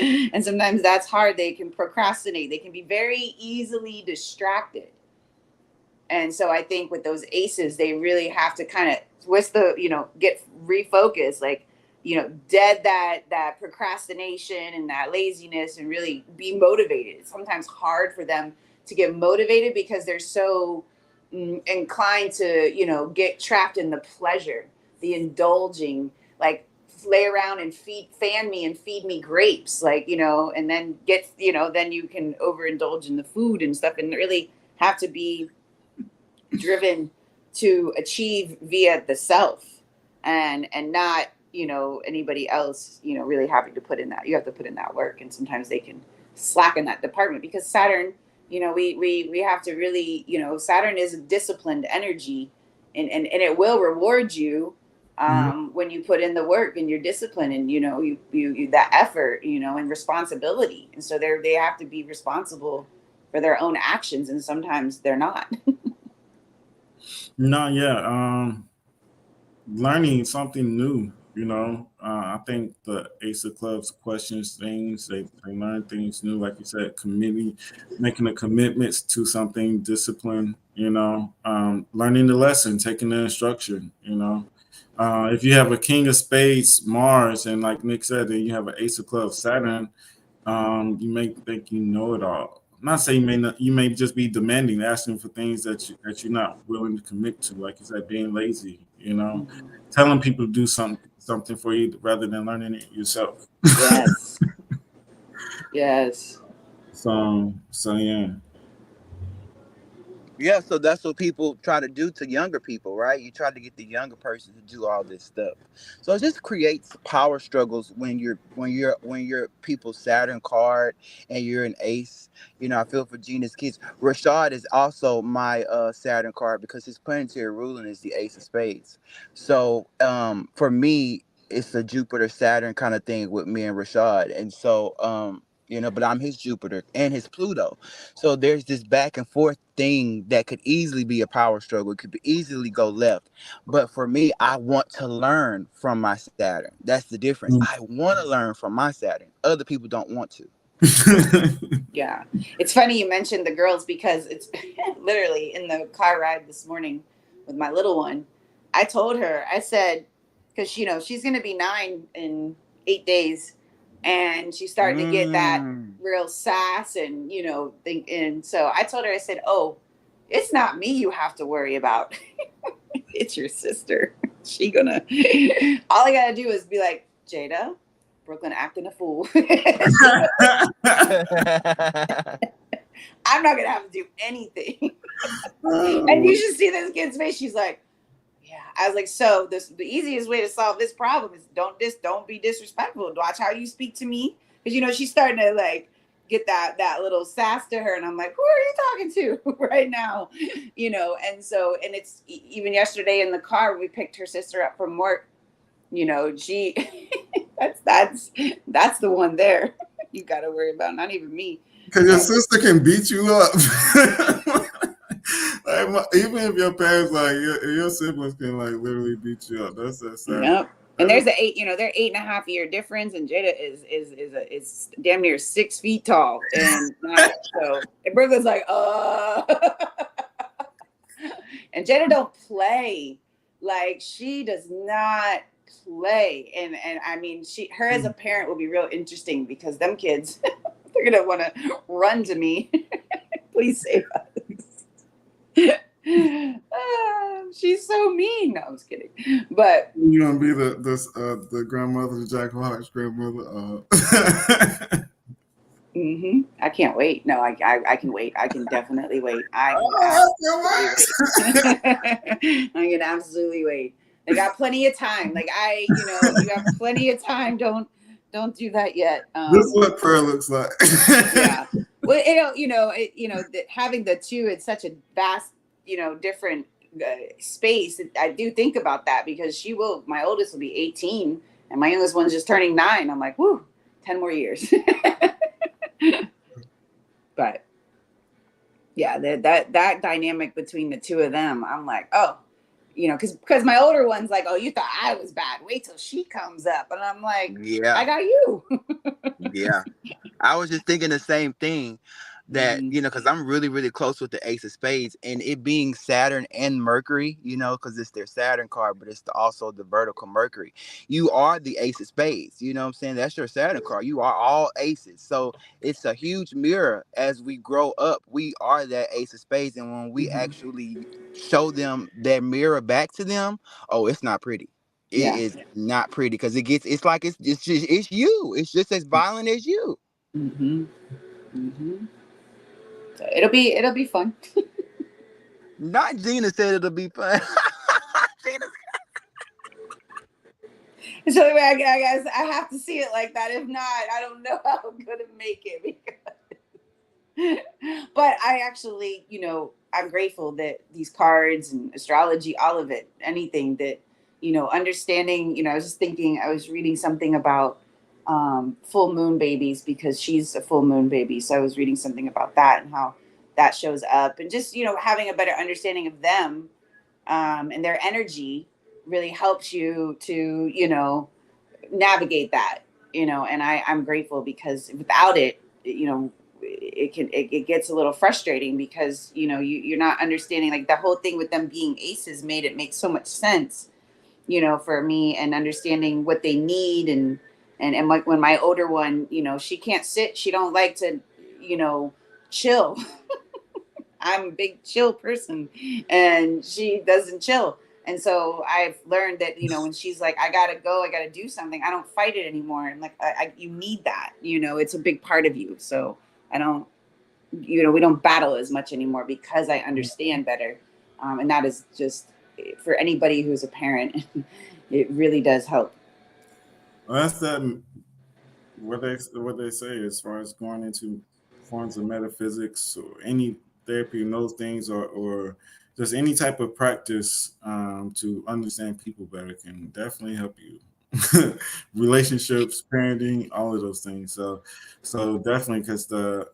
And sometimes that's hard. They can procrastinate. They can be very easily distracted. And so I think with those aces, they really have to kind of get refocused, like, dead that procrastination and that laziness and really be motivated. It's sometimes hard for them to get motivated because they're so inclined to, get trapped in the pleasure, the indulging, like, lay around and fan me and feed me grapes, like, and then then you can overindulge in the food and stuff, and really have to be driven to achieve via the self, and not anybody else really having to put in that. You have to put in that work, and sometimes they can slack in that department because Saturn, we have to really, Saturn is a disciplined energy, and it will reward you when you put in the work and your discipline, and you that effort, and responsibility. And so they have to be responsible for their own actions, and sometimes they're not. No, yeah. Learning something new, I think the Ace of Clubs questions things, they learn things new, like you said, making a commitment to something, discipline, learning the lesson, taking the instruction, if you have a King of Spades Mars, and like Nick said, then you have an Ace of Clubs Saturn, you may think you know it all. I'm not saying you may just be demanding, asking for things that you're not willing to commit to, like you said, being lazy, telling people to do something for you rather than learning it yourself. Yes. Yes. So yeah. Yeah, so that's what people try to do to younger people, right? You try to get the younger person to do all this stuff. So it just creates power struggles when you're people's Saturn card and you're an ace. I feel for Gina's kids. Rashad is also my Saturn card because his planetary ruling is the Ace of Spades. So for me, it's a Jupiter Saturn kind of thing with me and Rashad, and so but I'm his Jupiter and his Pluto. So there's this back and forth thing that could easily be a power struggle. It could easily go left. But for me, I want to learn from my Saturn. That's the difference. I want to learn from my Saturn. Other people don't want to. Yeah. It's funny you mentioned the girls because it's literally in the car ride this morning with my little one. I told her, I said, because, she's going to be 9 in 8 days. And she's starting to get that real sass and, and so I told her, I said, oh, it's not me you have to worry about. It's your sister. All I got to do is be like, Jada, Brooklyn acting a fool. I'm not going to have to do anything. And you should see this kid's face. She's like, yeah. I was like, so the easiest way to solve this problem is don't be disrespectful. Watch how you speak to me. Because, she's starting to like get that little sass to her. And I'm like, who are you talking to right now? And so, and it's even yesterday in the car, we picked her sister up from work. She, that's the one there. You got to worry about, not even me. Because your sister can beat you up. Like, even if your parents, like your siblings can like literally beat you up. That's sad. Yep. And there's they're 8.5 year difference, and Jada is damn near 6 feet tall, and so Brooklyn's like, and Jada don't play, like she does not play, and I mean her as a parent will be real interesting because them kids, they're gonna want to run to me, please save us. She's so mean. No, I'm just kidding. But you're gonna be the grandmother, the Jack Hawk's grandmother. I can't wait. No, I can wait. I can definitely wait. I can absolutely wait. They got plenty of time. Like you have plenty of time. Don't do that yet. This is what prayer looks like. Yeah. Well, having the two in such a vast, different space. I do think about that because my oldest will be 18 and my youngest one's just turning 9. I'm like, whoo, 10 more years. But yeah, that dynamic between the two of them, I'm like, oh, because my older one's like, oh, you thought I was bad. Wait till she comes up. And I'm like, yeah, I got you. Yeah. I was just thinking the same thing. That, because I'm really, really close with the Ace of Spades, and it being Saturn and Mercury, because it's their Saturn card, but it's also the vertical Mercury. You are the Ace of Spades. You know what I'm saying? That's your Saturn card. You are all aces. So it's a huge mirror. As we grow up, we are that Ace of Spades. And when we actually show them that mirror back to them, oh, it's not pretty. It is not pretty because it's like it's you. It's just as violent as you. So it'll be fun. Not Gina said it'll be fun. So I guess I have to see it like that. If not, I don't know how I'm gonna make it. But I actually, I'm grateful that these cards and astrology, all of it, anything that, understanding. I was just thinking. I was reading something about full moon babies because she's a full moon baby. So I was reading something about that and how that shows up, and just having a better understanding of them and their energy really helps you to navigate that, and I'm grateful because without it, it gets a little frustrating because you're not understanding, like the whole thing with them being aces made it make so much sense for me, and understanding what they need and like when my older one, she can't sit, she don't like to chill. I'm a big chill person and she doesn't chill. And so I've learned that, when she's like, I gotta go, I gotta do something, I don't fight it anymore. I'm like, you need that, it's a big part of you. So I don't, we don't battle as much anymore because I understand better. And that is just for anybody who's a parent, it really does help. Well, that's what they say as far as going into forms of metaphysics or any therapy and those things, or just any type of practice to understand people better can definitely help you. Relationships, parenting, all of those things. So definitely, because the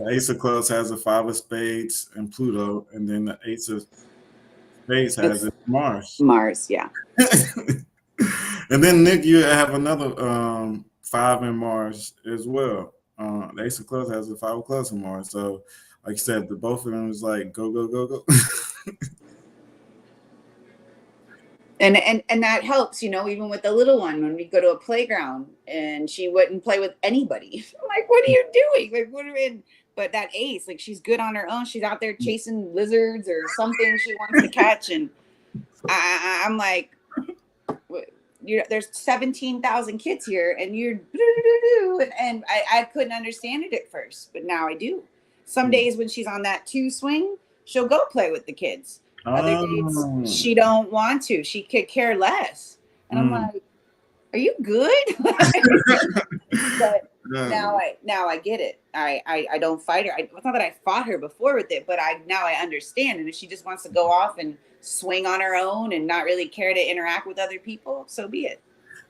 Ace of Clubs has a 5 of Spades and Pluto, and then the Ace of Spades has Mars. Mars, yeah. And then Nick, you have another 5 in Mars as well. The Ace of Clubs has a 5 of Clubs in Mars. So, like you said, the both of them is like go, go, go, go. And that helps, even with the little one, when we go to a playground and she wouldn't play with anybody. I'm like, what are you doing? Like, what are you? But that Ace, like, she's good on her own. She's out there chasing lizards or something she wants to catch. And I'm like, there's 17,000 kids here and you're, and I couldn't understand it at first, but now I do. Some days when she's on that 2 swing, she'll go play with the kids. Other days she don't want to. She could care less. And I'm like, are you good? But now I get it. I don't fight her. It's not that I fought her before with it, but now I understand. And if she just wants to go off and swing on her own and not really care to interact with other people, so be it.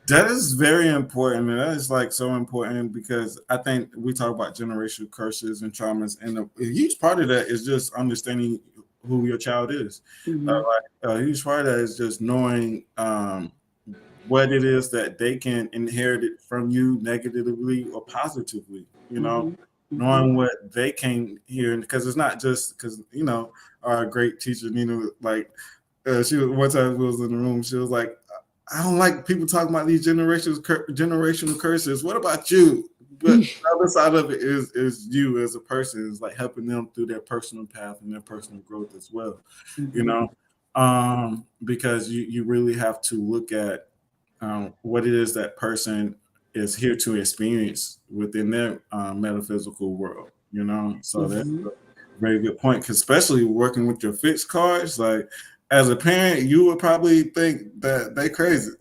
That is very important, and that is like so important because I think we talk about generational curses and traumas, and a huge part of that is just understanding who your child is. A huge part of that is just knowing what it is that they can inherit it from you negatively or positively, you know, knowing what they can hear. Because it's not just because, you know, our great teacher, Nina, like, she was one time we was in the room, she was like, I don't like people talking about these generational curses. What about you? But the other side of it is you as a person, is like helping them through their personal path and their personal growth as well, you know, because you really have to look at what it is that person is here to experience within their metaphysical world, you know. So that's a very good point, 'cause especially working with your fixed cards. Like, as a parent, you would probably think that they crazy.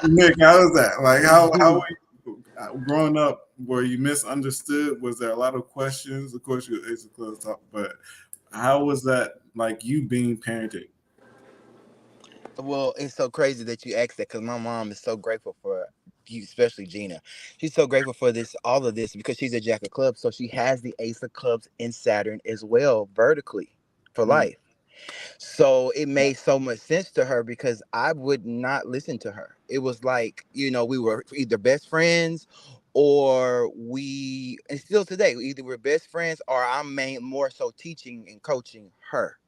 Nick, how is that? Like, how were you growing up? Were you misunderstood? Was there a lot of questions? Of course, you're Ace of Clubs talk, but how was that, like, you being parented? Well, it's so crazy that you asked that because my mom is so grateful for you, especially Gina. She's so grateful for this, all of this, because she's a Jack of Clubs. So she has the Ace of Clubs in Saturn as well, vertically for life. So it made so much sense to her because I would not listen to her. It was like, you know, we were either best friends or and still today, either we're best friends or I'm more so teaching and coaching her.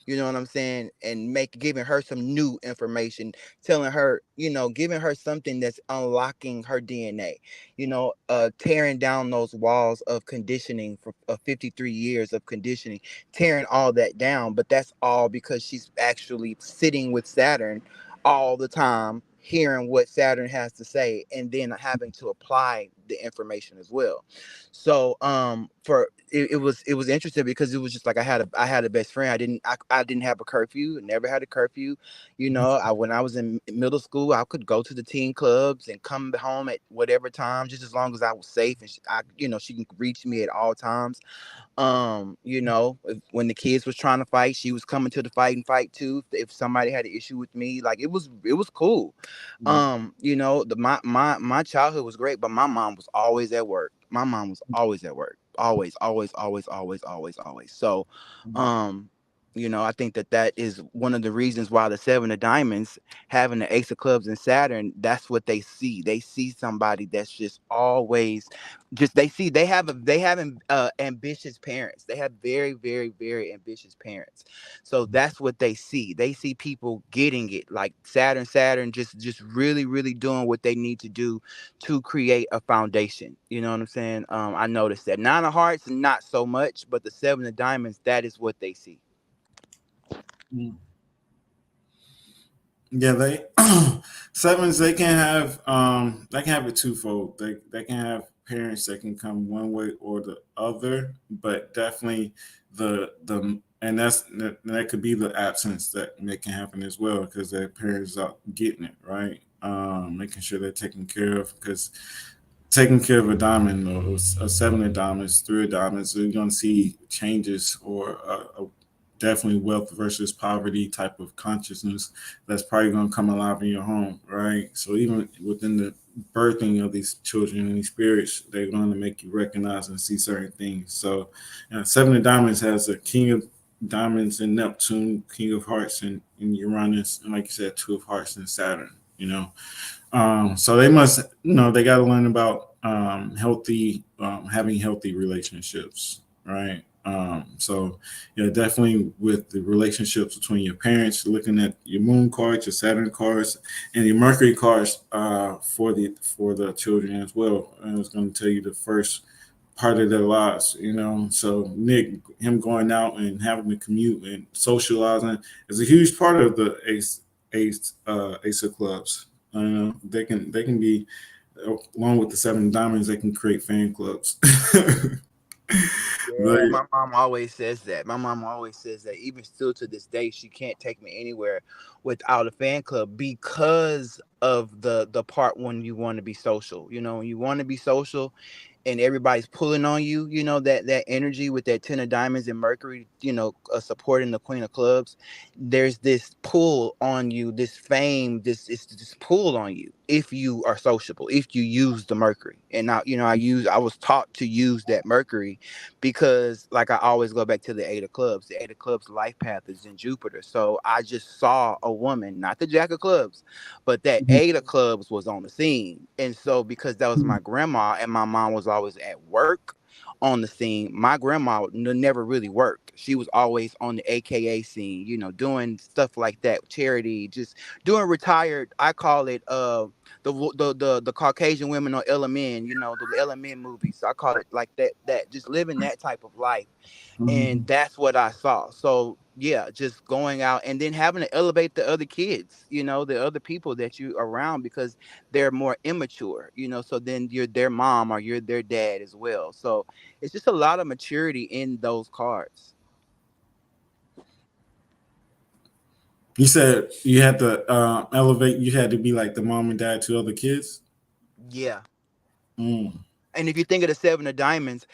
You know what I'm saying? And giving her some new information, telling her, you know, giving her something that's unlocking her DNA, you know, tearing down those walls of conditioning for 53 years of conditioning, tearing all that down. But that's all because she's actually sitting with Saturn all the time, hearing what Saturn has to say, and then having to apply the information as well. So it was interesting because it was just like I had a best friend. I didn't have a curfew. Never had a curfew. You know, when I was in middle school, I could go to the teen clubs and come home at whatever time, just as long as I was safe and she can reach me at all times. You know, when the kids was trying to fight, she was coming to the fight too. If somebody had an issue with me, like it was cool. You know, my childhood was great, but my mom was always at work. My mom was always at work. Always, always, always, always, always, always. So, you know, I think that is one of the reasons why the Seven of Diamonds having the Ace of Clubs and Saturn, that's what they see. They see somebody that's just always they have ambitious parents. They have very, very, very ambitious parents. So that's what they see. They see people getting it, like Saturn just really, really doing what they need to do to create a foundation. You know what I'm saying? I noticed that. Nine of Hearts, not so much, but the Seven of Diamonds, that is what they see. Yeah, they sevens, they can have it twofold. They can have parents that can come one way or the other, but definitely the and that could be the absence that can happen as well, because their parents are getting it right, making sure they're taken care of, because taking care of a diamond or a seven of diamonds, three of diamonds, you're going to see changes, or definitely wealth versus poverty type of consciousness that's probably going to come alive in your home, right? So even within the birthing of these children and these spirits, they're going to make you recognize and see certain things. So, Seven of Diamonds has a King of Diamonds in Neptune, King of Hearts in Uranus, and like you said, Two of Hearts in Saturn. You know, so they must, you know, they got to learn about having healthy relationships, right? So yeah, definitely with the relationships between your parents, looking at your moon cards, your Saturn cards, and your Mercury cards for the children as well. And it's going to tell you the first part of their lives, you know. So Nick, him going out and having to commute and socializing is a huge part of the Ace of Clubs. They can be, along with the Seven Diamonds, they can create fan clubs. Yeah, my mom always says that. My mom always says that. Even still to this day, she can't take me anywhere without a fan club because of the part when you want to be social. You know, when you want to be social and everybody's pulling on you, you know, that energy with that 10 of diamonds and Mercury, you know, supporting the Queen of Clubs. There's this pull on you, this fame, this pull on you if you are sociable, if you use the Mercury. And now, you know, I was taught to use that Mercury because, like, I always go back to the 8 of Clubs. The 8 of Clubs life path is in Jupiter. So I just saw a woman, not the Jack of Clubs, but that 8 of Clubs was on the scene. And so, because that was my grandma and my mom was always at work on the scene, my grandma never really worked. She was always on the AKA scene, you know, doing stuff like that, charity, just doing retired. I call it the Caucasian women on LMN, you know, the LMN movies. I call it like that, just living that type of life. And that's what I saw. So yeah, just going out and then having to elevate the other kids, you know, the other people that you around, because they're more immature, you know. So then you're their mom or you're their dad as well. So it's just a lot of maturity in those cards. You said you had to elevate. You had to be like the mom and dad to other kids. Yeah. Mm. And if you think of the 7 of diamonds,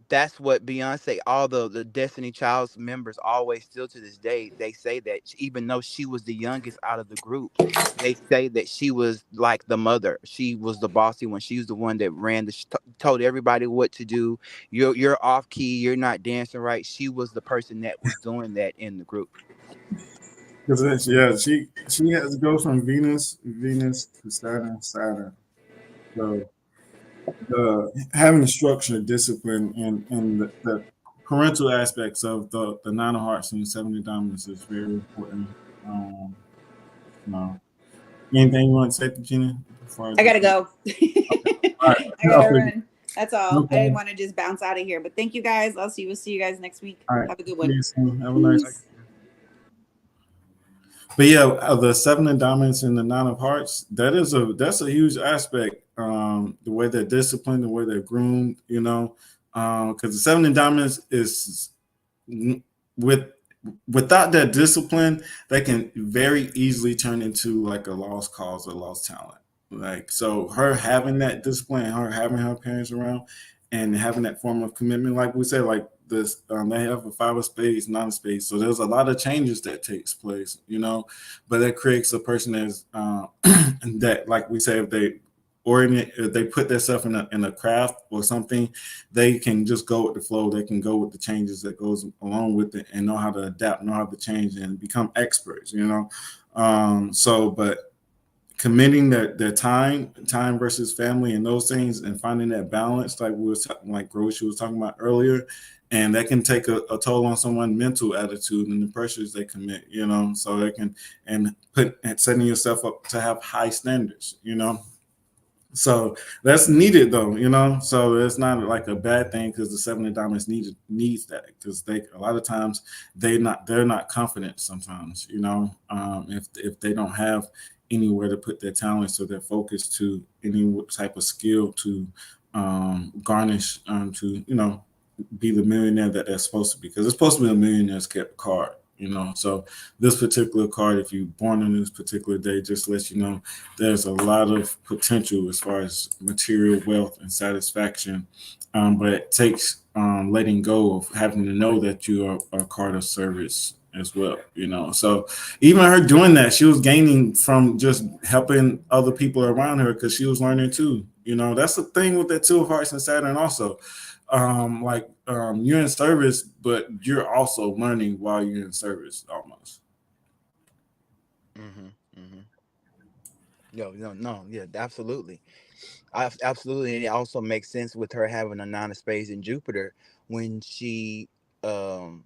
that's what Beyonce, all the Destiny Child's members always, still to this day, they say that even though she was the youngest out of the group, they say that she was like the mother. She was the bossy one. She was the one that ran told everybody what to do. You're off key, you're not dancing right. She was the person that was doing that in the group. Because yeah, she has to go from Venus to Saturn. So the having the structure, discipline, and the parental aspects of the 9 of Hearts and the 7 of Diamonds is very important. Um, no. Anything you want to say, Gina? Before I I just gotta go. all right. I gotta run. That's all. I didn't Okay. want to just bounce out of here. But thank you guys. We'll see you guys next week. All right. Have a good See one. you soon. Have a nice. Peace. But yeah, the 7 of Diamonds and the 9 of Hearts, that's a huge aspect. The way they're disciplined, the way they're groomed, you know, because the 7 of Diamonds is with without that discipline, they can very easily turn into like a lost cause or lost talent. Like so, her having that discipline, her having her parents around, and having that form of commitment, like we said, like this, they have a 5 of Spades, 9 of Spades. So there's a lot of changes that takes place, you know, but that creates a person that's that, like we say, if they orient, if they put themselves in a craft or something, they can just go with the flow. They can go with the changes that goes along with it and know how to adapt, know how to change, and become experts. You know, but committing their time versus family, and those things, and finding that balance, like like Roshi was talking about earlier, and that can take a toll on someone's mental attitude and the pressures they commit. You know, so they can and setting yourself up to have high standards. You know. So that's needed though, you know. So it's not like a bad thing because the 7 of Diamonds needs that because they a lot of times they're not confident sometimes, you know. If they don't have anywhere to put their talents or their focus to any type of skill to garnish to be the millionaire that they're supposed to be, because it's supposed to be a millionaire's card, you know. So this particular card, if you're born on this particular day, just lets you know there's a lot of potential as far as material wealth and satisfaction, but it takes letting go of having to know that you are a card of service as well, you know. So even her doing that, she was gaining from just helping other people around her because she was learning too, you know. That's the thing with that 2 of Hearts and Saturn also. You're in service, but you're also learning while you're in service almost. Mm-hmm, mm-hmm. No, yeah, absolutely. Absolutely, and it also makes sense with her having a 9 of Spades in Jupiter when she um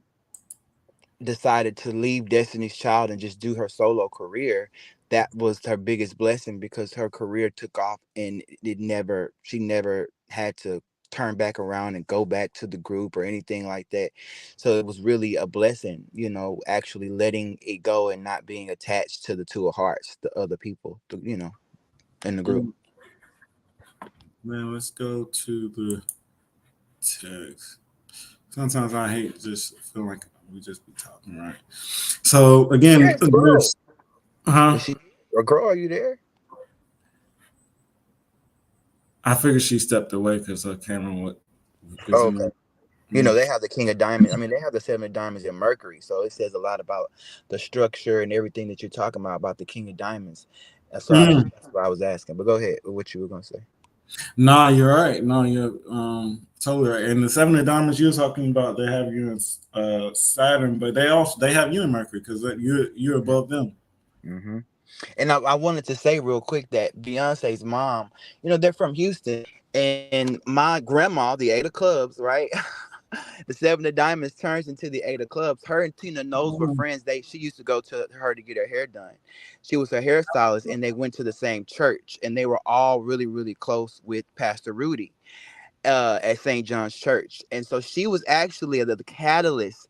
decided to leave Destiny's Child and just do her solo career. That was her biggest blessing because her career took off and she never had to turn back around and go back to the group or anything like that. So it was really a blessing, you know, actually letting it go and not being attached to the 2 of Hearts, the other people, in the group. Man, let's go to the text. Sometimes I hate just feel like we just be talking, right? So again, Yes, girl. there's Is she or girl? Are you there? I figured she stepped away because her camera Oh, okay. isn't. You know, they have the King of Diamonds. I mean, they have the Seven of Diamonds in Mercury. So it says a lot about the structure and everything that you're talking about the King of Diamonds. So that's what I was asking. But go ahead with what you were going to say. Nah, you're right. No, you're totally right. And the Seven of Diamonds you're talking about, they have you in Saturn, but they have you in Mercury because you're above them. Mm-hmm. And I wanted to say real quick that Beyonce's mom, you know, they're from Houston, and my grandma, the Eight of Clubs, right? The Seven of Diamonds turns into the Eight of Clubs. Her and Tina Knowles were friends. She used to go to her to get her hair done. She was her hairstylist, and they went to the same church, and they were all really, really close with Pastor Rudy at St. John's Church. And so she was actually the catalyst,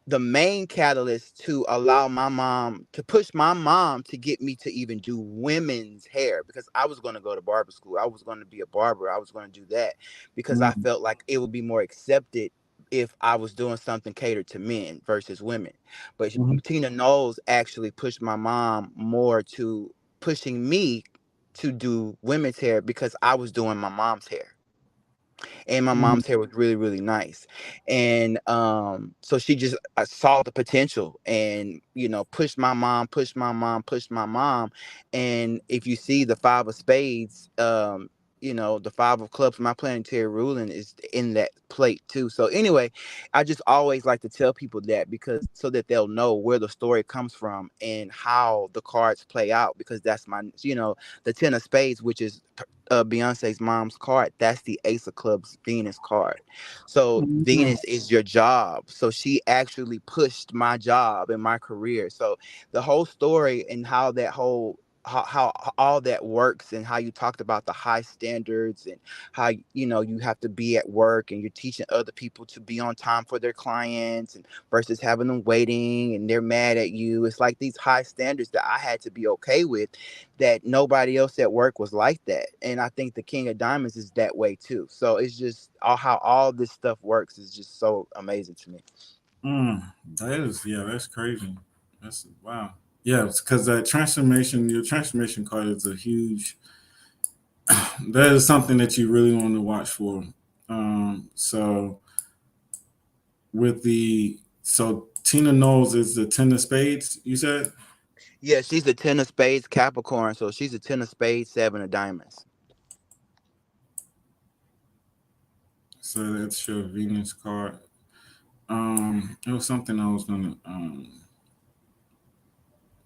the main catalyst to allow my mom to push my mom to get me to even do women's hair, because I was going to go to barber school. I was going to be a barber. I was going to do that because I felt like it would be more accepted if I was doing something catered to men versus women. But Tina Knowles actually pushed my mom more to pushing me to do women's hair because I was doing my mom's hair, and my mom's hair was really, really nice. And so she just saw the potential and, you know, pushed my mom. And if you see the Five of Spades, you know, the Five of Clubs, my planetary ruling is in that plate too. So anyway, I just always like to tell people that, because so that they'll know where the story comes from and how the cards play out, because that's my, you know, the Ten of Spades, which is Beyonce's mom's card, that's the Ace of Clubs Venus card. So Venus is your job. So she actually pushed my job and my career. So the whole story and how that whole how all that works, and how you talked about the high standards and how, you know, you have to be at work and you're teaching other people to be on time for their clients, and versus having them waiting and they're mad at you. It's like these high standards that I had to be okay with, that nobody else at work was like that. And I think the King of Diamonds is that way too. So it's just how all this stuff works is just so amazing to me. That is, yeah, that's crazy. That's wow. Yeah, because that transformation, your transformation card is a huge. That is something that you really want to watch for. So with Tina Knowles is the Ten of Spades. You said. Yeah, she's a Ten of Spades Capricorn, so she's a Ten of Spades, Seven of Diamonds. So that's your Venus card. It was something I was gonna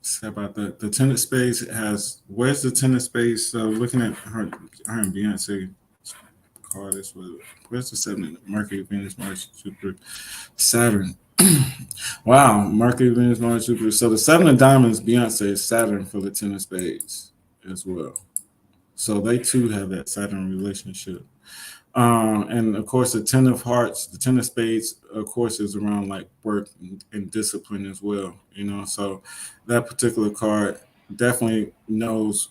say about the Ten of Spades has. Where's the Ten of Spades? So looking at her and Beyonce card, is where's the seven? Mercury, Venus, Mars, Jupiter, Saturn. Wow, Mercury, Venus, Mars, Jupiter. So the Seven of Diamonds, Beyonce is Saturn for the Ten of Spades as well. So they too have that Saturn relationship. And of course, the Ten of Hearts, the Ten of Spades, of course, is around like work and discipline as well. You know, so that particular card definitely knows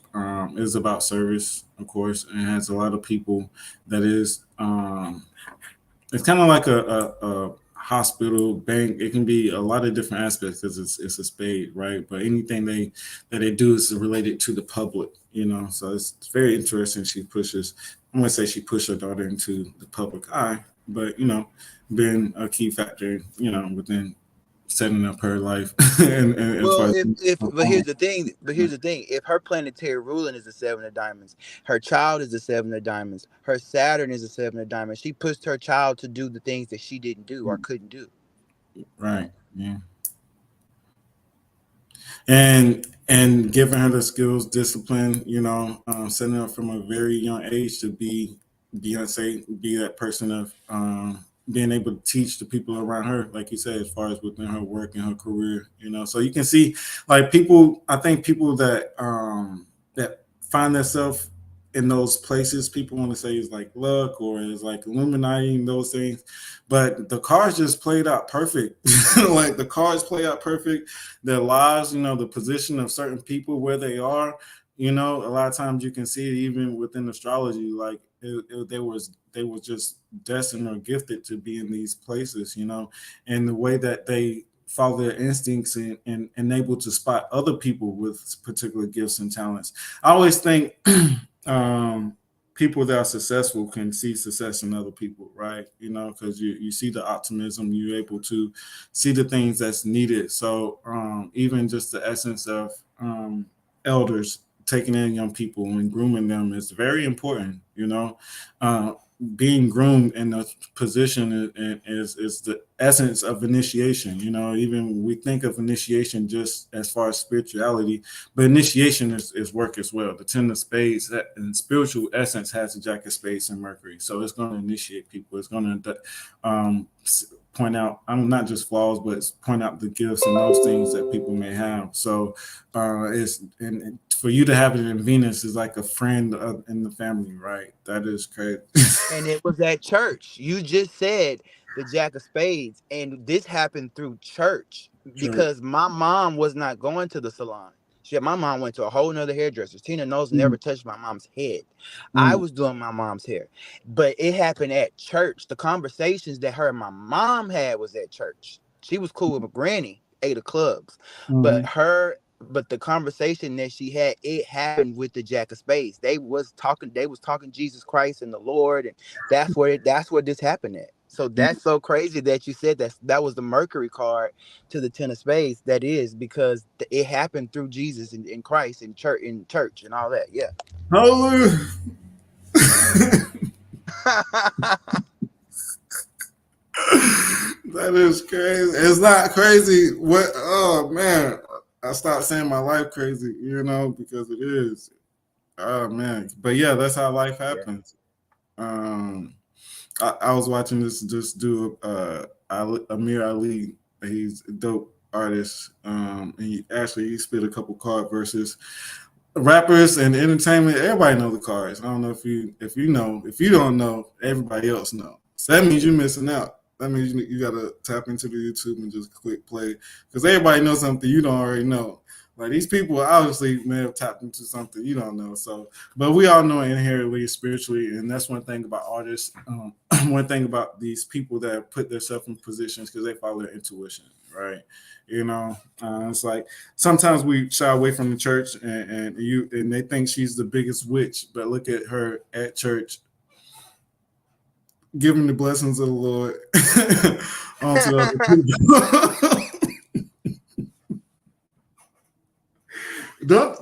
is about service, of course, and has a lot of people that is. It's kind of like a hospital bank. It can be a lot of different aspects because it's a spade, right? But anything that they do is related to the public, you know. So it's very interesting. She pushes. I'm gonna say she pushed her daughter into the public eye, but you know, being a key factor, you know, within setting up her life and as Well, far as if but here's the thing. But here's the thing. If her planetary ruling is the Seven of Diamonds, her child is the Seven of Diamonds, her Saturn is the Seven of Diamonds. She pushed her child to do the things that she didn't do or couldn't do. right, yeah. And giving her the skills, discipline, you know, setting up from a very young age to be Beyonce, be that person of being able to teach the people around her, like you said, as far as within her work and her career, you know. So you can see, like people, I think people that find themselves in those places, people want to say is like luck or is like illuminating those things, but the cards just played out perfect. Like the cards play out perfect, their lives, you know, the position of certain people where they are, you know, a lot of times you can see it even within astrology, like they were just destined or gifted to be in these places, you know, and the way that they follow their instincts and able to spot other people with particular gifts and talents. I always think um people that are successful can see success in other people, right? You know, because you see the optimism, you're able to see the things that's needed. So even just the essence of elders taking in young people and grooming them is very important. You know, uh, being groomed in a position is the essence of initiation. You know, even when we think of initiation just as far as spirituality, but initiation is work as well. The Ten of Spades, that in spiritual essence, has the Jack of Spades and Mercury, so it's going to initiate people. It's going to point out, not just flaws, but point out the gifts and those things that people may have. So it's and for you to have it in Venus is like a friend in the family, right? That is crazy. And it was at church. You just said the Jack of Spades, and this happened through church Sure. because my mom was not going to the salon. My mom went to a whole nother hairdresser. Tina knows Mm, never touched my mom's head. I mm, was doing my mom's hair, but it happened at church. The conversations that her and my mom had was at church. She was cool with my granny, ate the clubs, but mm. but the conversation that she had, it happened with the Jack of Spades. They was talking Jesus Christ and the Lord, and that's where this happened at. So that's so crazy that you said that was the Mercury card to the Ten of Spades. That is because it happened through Jesus and Christ and church and all that. Yeah. Hallelujah. That is crazy. It's not crazy. What? Oh man, I stopped saying my life crazy. You know, because it is. Oh man, but yeah, that's how life Yeah. happens. Um, I was watching this dude, Amir Ali. He's a dope artist. And he spit a couple card verses. Rappers and entertainment, everybody know the cards. I don't know if you don't know, everybody else know. So that means you're missing out. That means you gotta tap into the YouTube and just click play because everybody knows something you don't already know. Like these people obviously may have tapped into something you don't know. So, but we all know inherently spiritually, and that's one thing about artists. One thing about these people that put themselves in positions because they follow their intuition, right? You know, it's like sometimes we shy away from the church, and they think she's the biggest witch, but look at her at church giving the blessings of the Lord onto other people. Do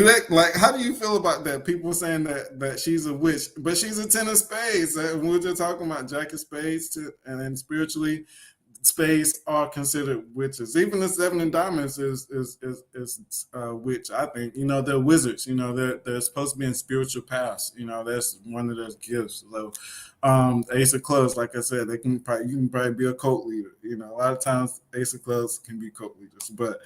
that, like, how do you feel about that? People saying that she's a witch, but she's a Ten of Spades. And we're just talking about Jack of Spades, and then spiritually, spades are considered witches. Even the Seven of Diamonds is witch. I think they're wizards. They're supposed to be in spiritual paths. That's one of their gifts. So, Ace of Clubs, like I said, you can probably be a cult leader. A lot of times Ace of Clubs can be cult leaders, but.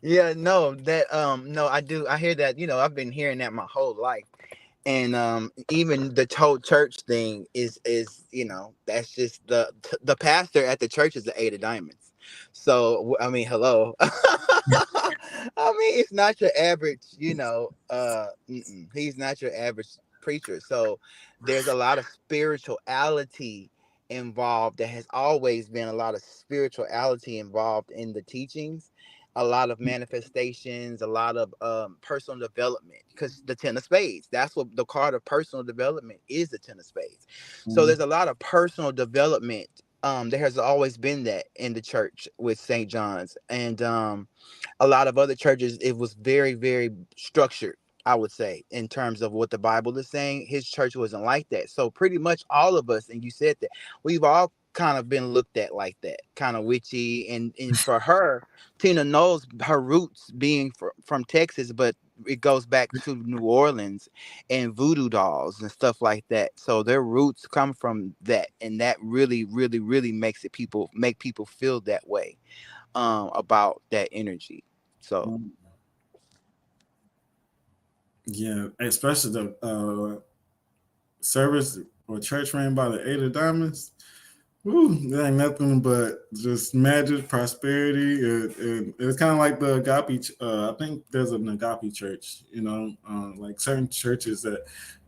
Yeah, no, no, I hear that. I've been hearing that my whole life. And even the whole church thing is that's just the pastor at the church is the Eight of Diamonds. So I mean, hello. I mean, it's not your average, he's not your average preacher. So there's a lot of spirituality involved. There has always been a lot of spirituality involved in the teachings, a lot of manifestations, a lot of personal development. Because the Ten of Spades, that's what the card of personal development is, the Ten of Spades. So there's a lot of personal development. There has always been that in the church with St. John's, and a lot of other churches, it was very, very structured, I would say, in terms of what the Bible is saying. His church wasn't like that. So pretty much all of us, and you said that, we've all kind of been looked at like that, kind of witchy. And for her, Tina knows her roots being from Texas, but it goes back to New Orleans and voodoo dolls and stuff like that. So their roots come from that, and that really, really, really make people feel that way about that energy. So Yeah, especially the service or church ran by the Eight of Diamonds. Woo, that ain't nothing but just magic, prosperity, and it's kind of like the agape. I think there's an agape church. Like certain churches that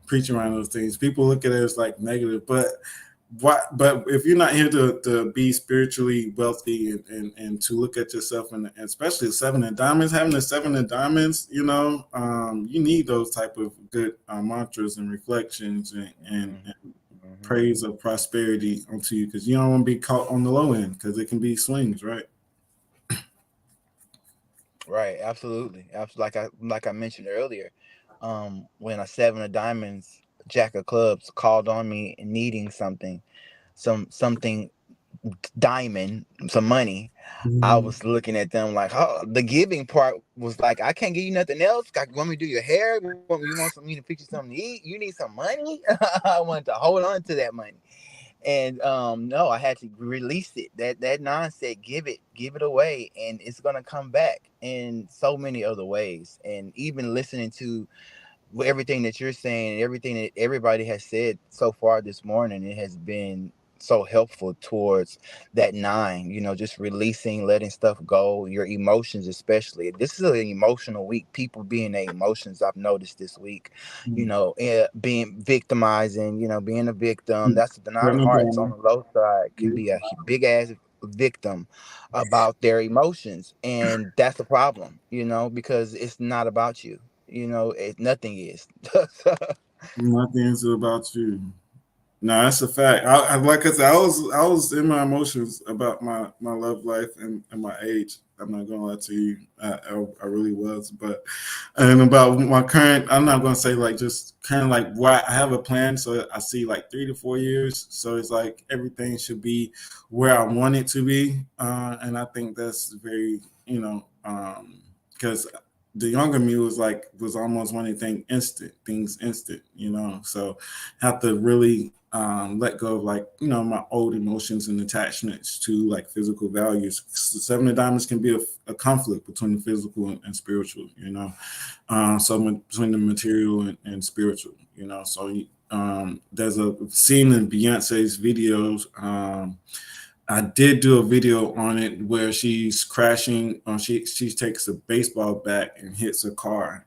preach around those things. People look at it as like negative, but what? But if you're not here to be spiritually wealthy and to look at yourself, and especially the seven of diamonds, having the seven of diamonds, you need those type of good mantras and reflections and praise of prosperity onto you, because you don't want to be caught on the low end, because it can be swings, right? Right, absolutely. Like I mentioned earlier, when a seven of diamonds, jack of clubs called on me and needing something diamond, some money, I was looking at them like, oh, the giving part was like, I can't give you nothing else. You want me to do your hair? You want me to fix you something to eat? You need some money? I wanted to hold on to that money. And no, I had to release it. That nine said, give it away, and it's gonna come back in so many other ways. And even listening to everything that you're saying, everything that everybody has said so far this morning, it has been so helpful towards that nine, just releasing, letting stuff go, your emotions. Especially, this is an emotional week. People being their emotions, I've noticed this week, being victimizing, being a victim. That's the nine of hearts on the low side, can be a big ass victim about their emotions, and that's the problem, because it's not about you. Nothing is. Nothing's about you. No, that's a fact. Like I said, I was in my emotions about my love life and my age. I'm not gonna lie to you. I really was, and about my current, I'm not gonna say like just kind of like why I have a plan. So I see like 3 to 4 years. So it's like everything should be where I want it to be, and I think that's very, because the younger me was almost wanting things instant, So have to really let go of like my old emotions and attachments to like physical values. Seven of diamonds can be a conflict between the physical and spiritual, so between the material and spiritual, So there's a scene in Beyonce's videos. I did do a video on it where she's crashing. She takes a baseball bat and hits a car.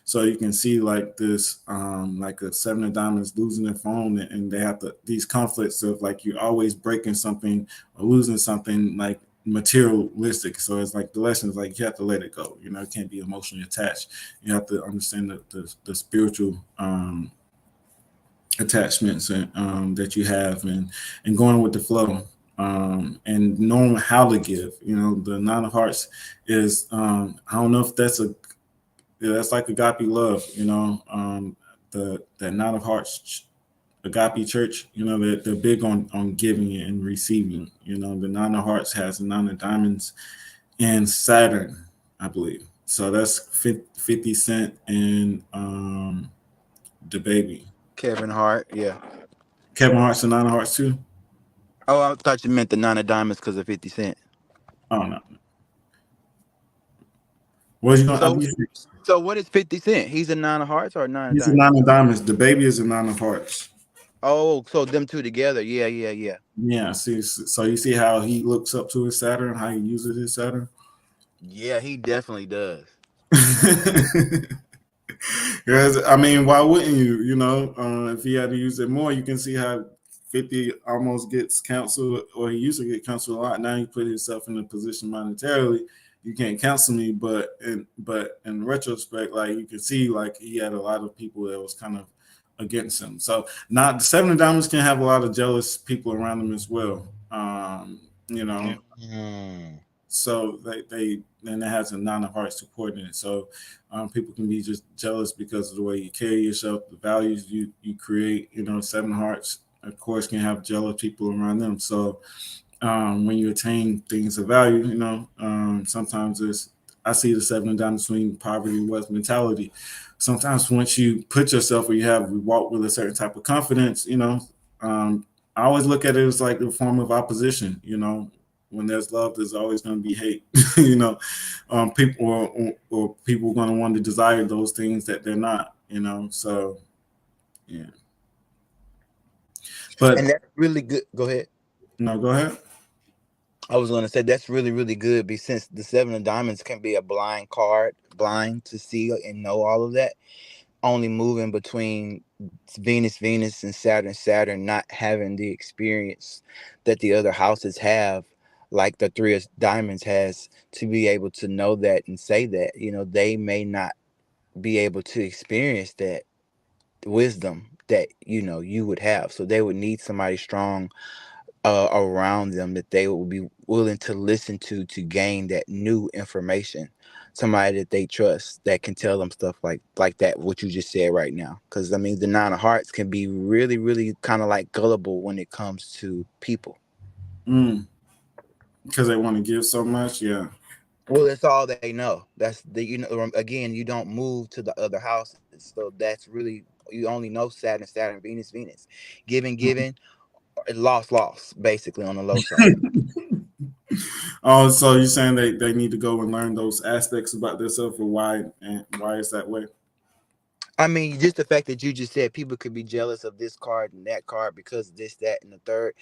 So you can see like this, like a seven of diamonds losing their phone, and they have these conflicts of like you're always breaking something or losing something like materialistic. So it's like the lesson is like you have to let it go. It can't be emotionally attached. You have to understand the spiritual attachments and that you have, and going with the flow, and knowing how to give. The nine of hearts is I don't know if that's like agape love. The nine of hearts agape church. They're big on giving and receiving. The nine of hearts has the nine of diamonds and Saturn, I believe. So that's 50 Cent and the baby. Kevin Hart, yeah. Kevin Hart's and Nine of Hearts too. Oh, I thought you meant the nine of diamonds because of 50 Cent. Oh no. What you So, gonna? so what is 50 Cent? He's a nine of hearts or a nine of He's a diamonds? nine of diamonds. The baby is a nine of hearts. Oh, so them two together. Yeah. Yeah. See, so you see how he looks up to his Saturn, how he uses his Saturn. Yeah, he definitely does. Because I mean, why wouldn't you? If he had to use it more, you can see how 50 almost gets canceled, or he used to get canceled a lot. Now he put himself in a position monetarily. You can't cancel me, but in retrospect, like you can see, like he had a lot of people that was kind of against him. So now the seven of diamonds can have a lot of jealous people around him as well. So they then it has a nine of hearts supporting it. So people can be just jealous because of the way you carry yourself, the values you create. Seven of hearts, of course, can have jealous people around them. So when you attain things of value, sometimes I see the seven of diamonds between poverty and wealth mentality. Sometimes once you put yourself where you walk with a certain type of confidence, I always look at it as like a form of opposition. When there's love, there's always going to be hate. People or people going to want to desire those things that they're not. So yeah. But And that's really good. Go ahead. No, go ahead. I was going to say that's really, really good, because since the seven of diamonds can be a blind card, blind to see and know all of that. only moving between Venus and Saturn not having the experience that the other houses have, like the three of diamonds has, to be able to know that and say that, they may not be able to experience that wisdom that you would have. So they would need somebody strong around them that they would be willing to listen to gain that new information. Somebody that they trust that can tell them stuff like that, what you just said right now. Because I mean, the Nine of Hearts can be really, really kind of like gullible when it comes to people. Because they want to give so much. Yeah. Well, that's all they know. That's again, you don't move to the other houses, so that's really, you only know Saturn, Venus, giving, loss, basically on the low side. Oh, so you're saying they need to go and learn those aspects about themselves, or why is that way? I mean, just the fact that you just said people could be jealous of this card and that card because of this, that, and the third,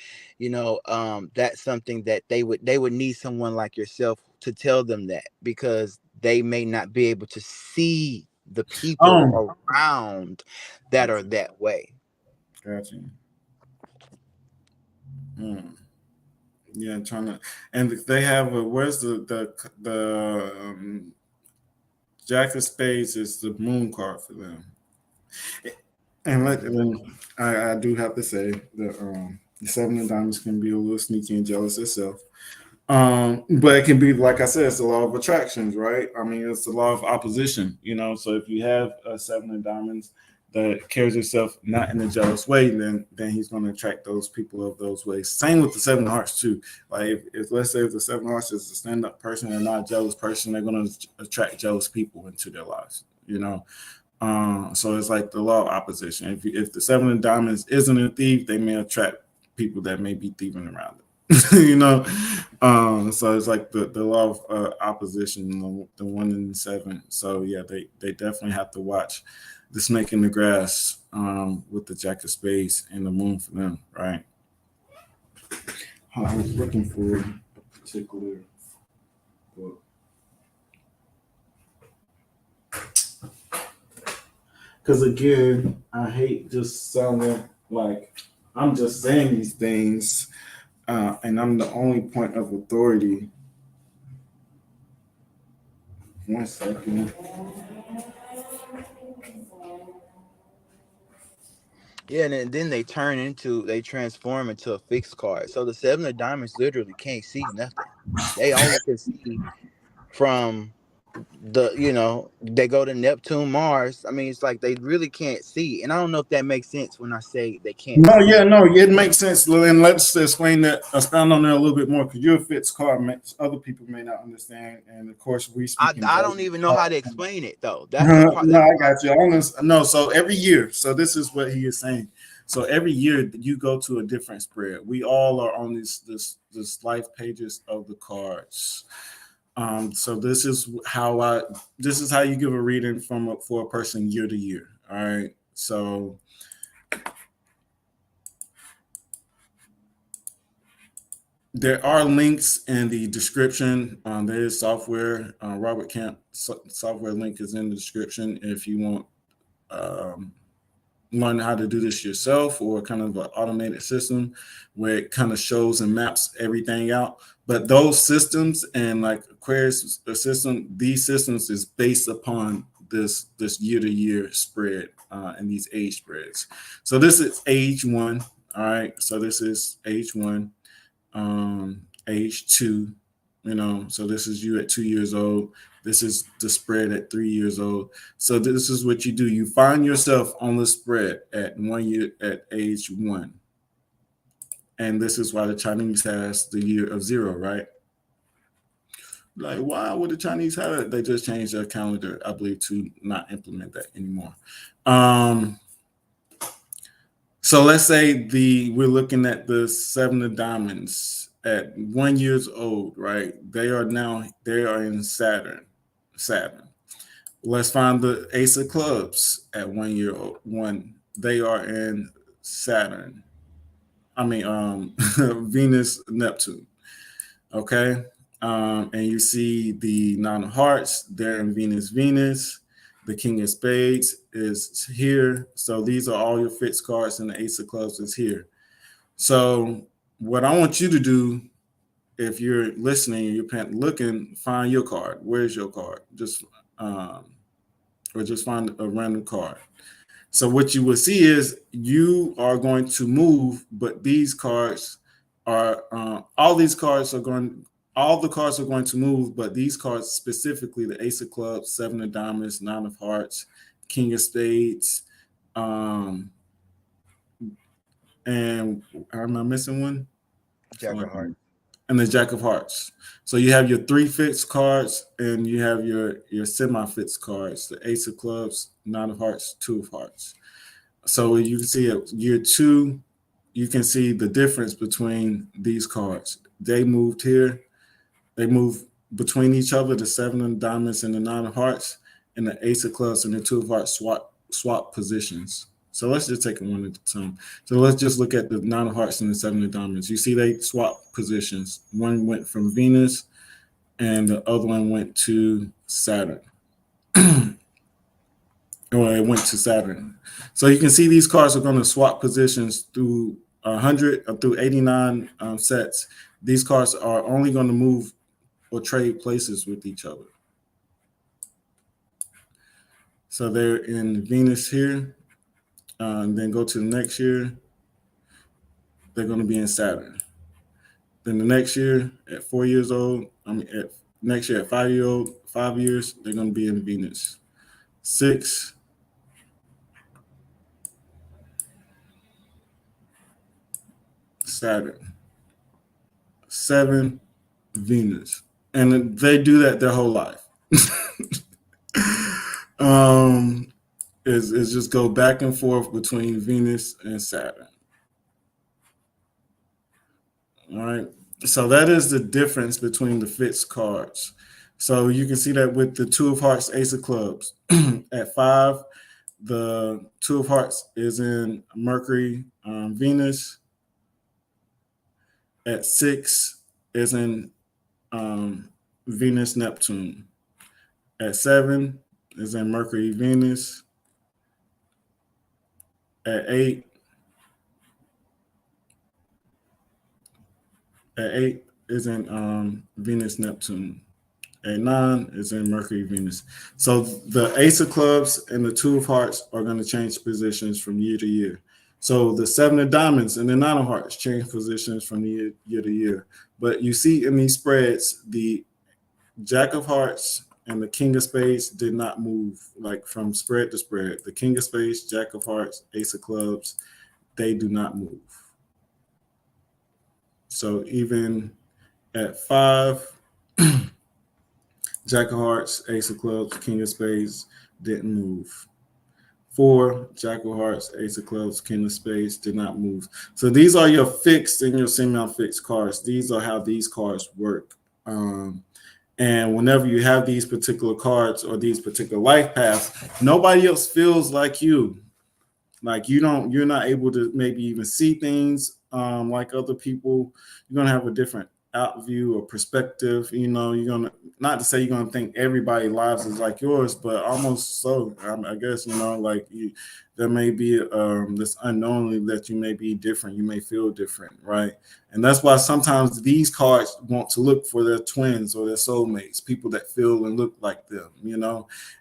that's something that they would need someone like yourself to tell them that, because they may not be able to see the people around that are that way. Gotcha. Yeah, trying to, and they have where's the Jack of Spades is the moon card for them. And I do have to say the Seven of Diamonds can be a little sneaky and jealous itself. But it can be, like I said, it's the law of attractions, right? I mean, it's the law of opposition, So if you have a Seven of Diamonds that carries himself not in a jealous way, then he's going to attract those people of those ways. Same with the Seven of Hearts too. Like if let's say if the Seven of Hearts is a stand-up person and not a jealous person, they're going to attract jealous people into their lives, So it's like the law of opposition. If the Seven of Diamonds isn't a thief, they may attract people that may be thieving around it. So it's like the law of opposition, the 1 and 7. So yeah, they definitely have to watch the snake in the grass with the Jack of Spades and the moon for them, right? I was looking for a particular book. Because again, I hate just sounding like I'm just saying these things and I'm the only point of authority. 1 second. Yeah, and then they transform into a fixed card. So the Seven of Diamonds literally can't see nothing. They only can see from they go to Neptune, Mars. I mean, it's like they really can't see. And I don't know if that makes sense when I say they can't No, see. yeah, no, it makes sense. And let's explain that, expound on that a little bit more, because your fits card makes other people may not understand. And of course, we speak in I don't judgment. even know how to explain it though. That's the part. No, That's I why. got you. No, so every year, so this is what he is saying. So every year you go to a different spread. We all are on this life pages of the cards. So this is how you give a reading for a person year to year. All right. So there are links in the description. There is software. Robert Camp software link is in the description if you want learn how to do this yourself, or kind of an automated system where it kind of shows and maps everything out. But those systems and like Aquarius system, these systems is based upon this year to year spread and these age spreads. So this is age 1. All right. So this is age 1, age 2. So this is you at 2 years old. This is the spread at 3 years old. So this is what you do. You find yourself on the spread at 1 year, at age 1. And this is why the Chinese has the year of 0, right? Like, why would the Chinese have it? They just changed their calendar, I believe, to not implement that anymore. So let's say we're looking at the 7 of diamonds at 1 year old, right? They are in Saturn. Let's find the Ace of Clubs at 1 year old. They are in Saturn. I mean, Venus, Neptune. Okay. And you see the Nine of Hearts, they're in Venus. The King of Spades is here. So these are all your fixed cards, and the Ace of Clubs is here. So what I want you to do, if you're listening, you're looking, find your card. Where's your card? Or just find a random card. So what you will see is you are going to move, but these cards are all the cards are going to move, but these cards specifically, the Ace of Clubs, Seven of Diamonds, Nine of Hearts, King of Spades, and am I missing one? Jack of Hearts. And the Jack of Hearts. So you have your 3 fixed cards, and you have your semi-fixed cards, the Ace of Clubs, Nine of Hearts, Two of Hearts. So you can see at year 2, you can see the difference between these cards. They moved here. They move between each other, the Seven of Diamonds and the Nine of Hearts, and the Ace of Clubs and the Two of Hearts swap positions. So let's just take it one at a time. So let's just look at the Nine of Hearts and the Seven of Diamonds. You see they swap positions. One went from Venus and the other one went to Saturn. Or it went to Saturn. So you can see these cards are going to swap positions through 100 or through 89 sets. These cards are only going to move or trade places with each other. So they're in Venus here. And then go to the next year, they're going to be in Saturn. Then the next year, at 4 years old, next year at 5 years, they're going to be in Venus. 6, Saturn. 7, Venus. And they do that their whole life. Is just go back and forth between Venus and Saturn. All right. So that is the difference between the fixed cards. So you can see that with the Two of Hearts, Ace of Clubs. At 5, the Two of Hearts is in Mercury, Venus. At 6 is in Venus, Neptune. At 7 is in Mercury, Venus. At 8 is in Venus, Neptune. At 9 is in Mercury, Venus. So the Ace of Clubs and the Two of Hearts are going to change positions from year to year. So the Seven of Diamonds and the Nine of Hearts change positions from year to year. But you see in these spreads, the Jack of Hearts and the King of Spades did not move like from spread to spread. The King of Spades, Jack of Hearts, Ace of Clubs, they do not move. So even at 5, Jack of Hearts, Ace of Clubs, King of Spades didn't move. 4, Jack of Hearts, Ace of Clubs, King of Spades did not move. So these are your fixed and your semi-fixed cards. These are how these cards work. And whenever you have these particular cards or these particular life paths, nobody else feels like you. Like you're not able to maybe even see things like other people. You're gonna have a different out view or perspective. You're gonna, not to say you're gonna think everybody's lives is like yours, but almost so. I guess there may be this unknowingly that you may be different. You may feel different, right? And that's why sometimes these cards want to look for their twins or their soulmates, people that feel and look like them,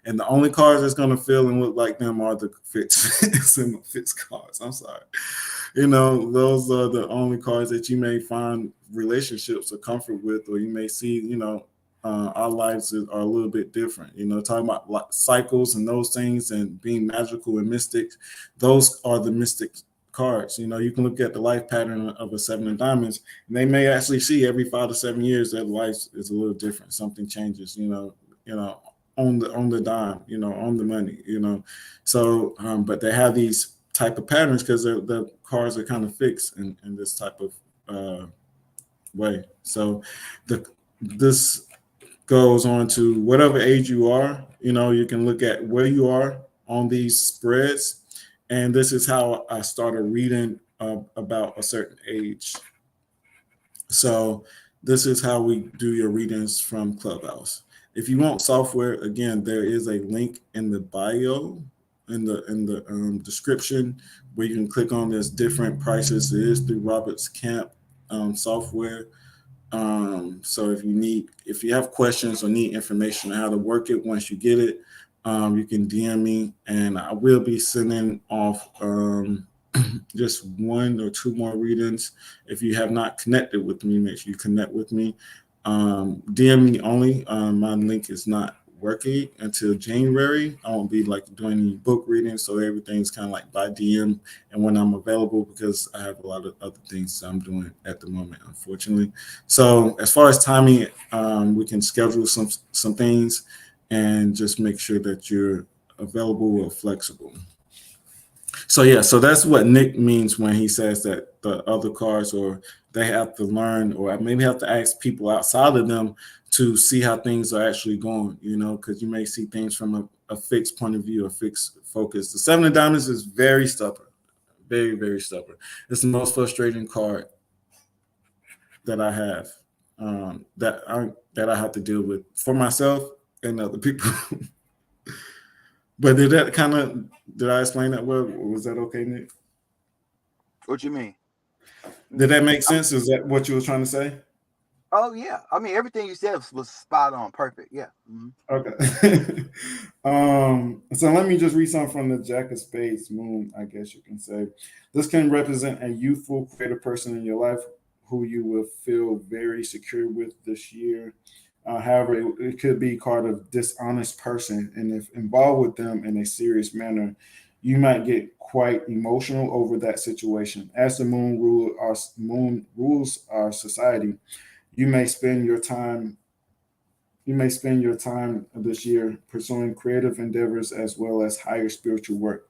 And the only cards that's going to feel and look like them are the fixed cards. I'm sorry. Those are the only cards that you may find relationships or comfort with, or you may see, our lives are a little bit different. Talking about cycles and those things and being magical and mystic, those are the mystic cards. You can look at the life pattern of a Seven of Diamonds, and they may actually see every 5 to 7 years that life is a little different. Something changes, on the dime, on the money, So, but they have these type of patterns because the cards are kind of fixed in this type of way. So this goes on to whatever age you are. You can look at where you are on these spreads. And this is how I started reading about a certain age. So this is how we do your readings from Clubhouse. If you want software, again, there is a link in the bio, in the description, where you can click on. There's different prices. It is through Robert's Camp software. So if you have questions or need information on how to work it, once you get it, you can DM me, and I will be sending off just one or two more readings. If you have not connected with me, make sure you connect with me. DM me only. My link is not working until January. I won't be like doing any book readings, so everything's kind of like by DM and when I'm available, because I have a lot of other things I'm doing at the moment, unfortunately. So as far as timing, we can schedule some things and just make sure that you're available or flexible. So yeah, so that's what Nick means when he says that the other cards, or they have to learn, or maybe have to ask people outside of them to see how things are actually going, because you may see things from a fixed point of view, a fixed focus. The Seven of Diamonds is very stubborn, very, very stubborn. It's the most frustrating card that I have, that I have to deal with for myself and other people. But did I explain that well? Was that okay, Nick? What you mean? Did that make sense? Is that what you were trying to say? Oh yeah, I mean everything you said was spot on, perfect. Yeah. Mm-hmm. Okay. So let me just read something from the Jack of Spades Moon, I guess you can say. This can represent a youthful, creative person in your life who you will feel very secure with this year. However, it could be a card of dishonest person, and if involved with them in a serious manner, you might get quite emotional over that situation. As the moon rules our society, you may spend your time this year pursuing creative endeavors as well as higher spiritual work.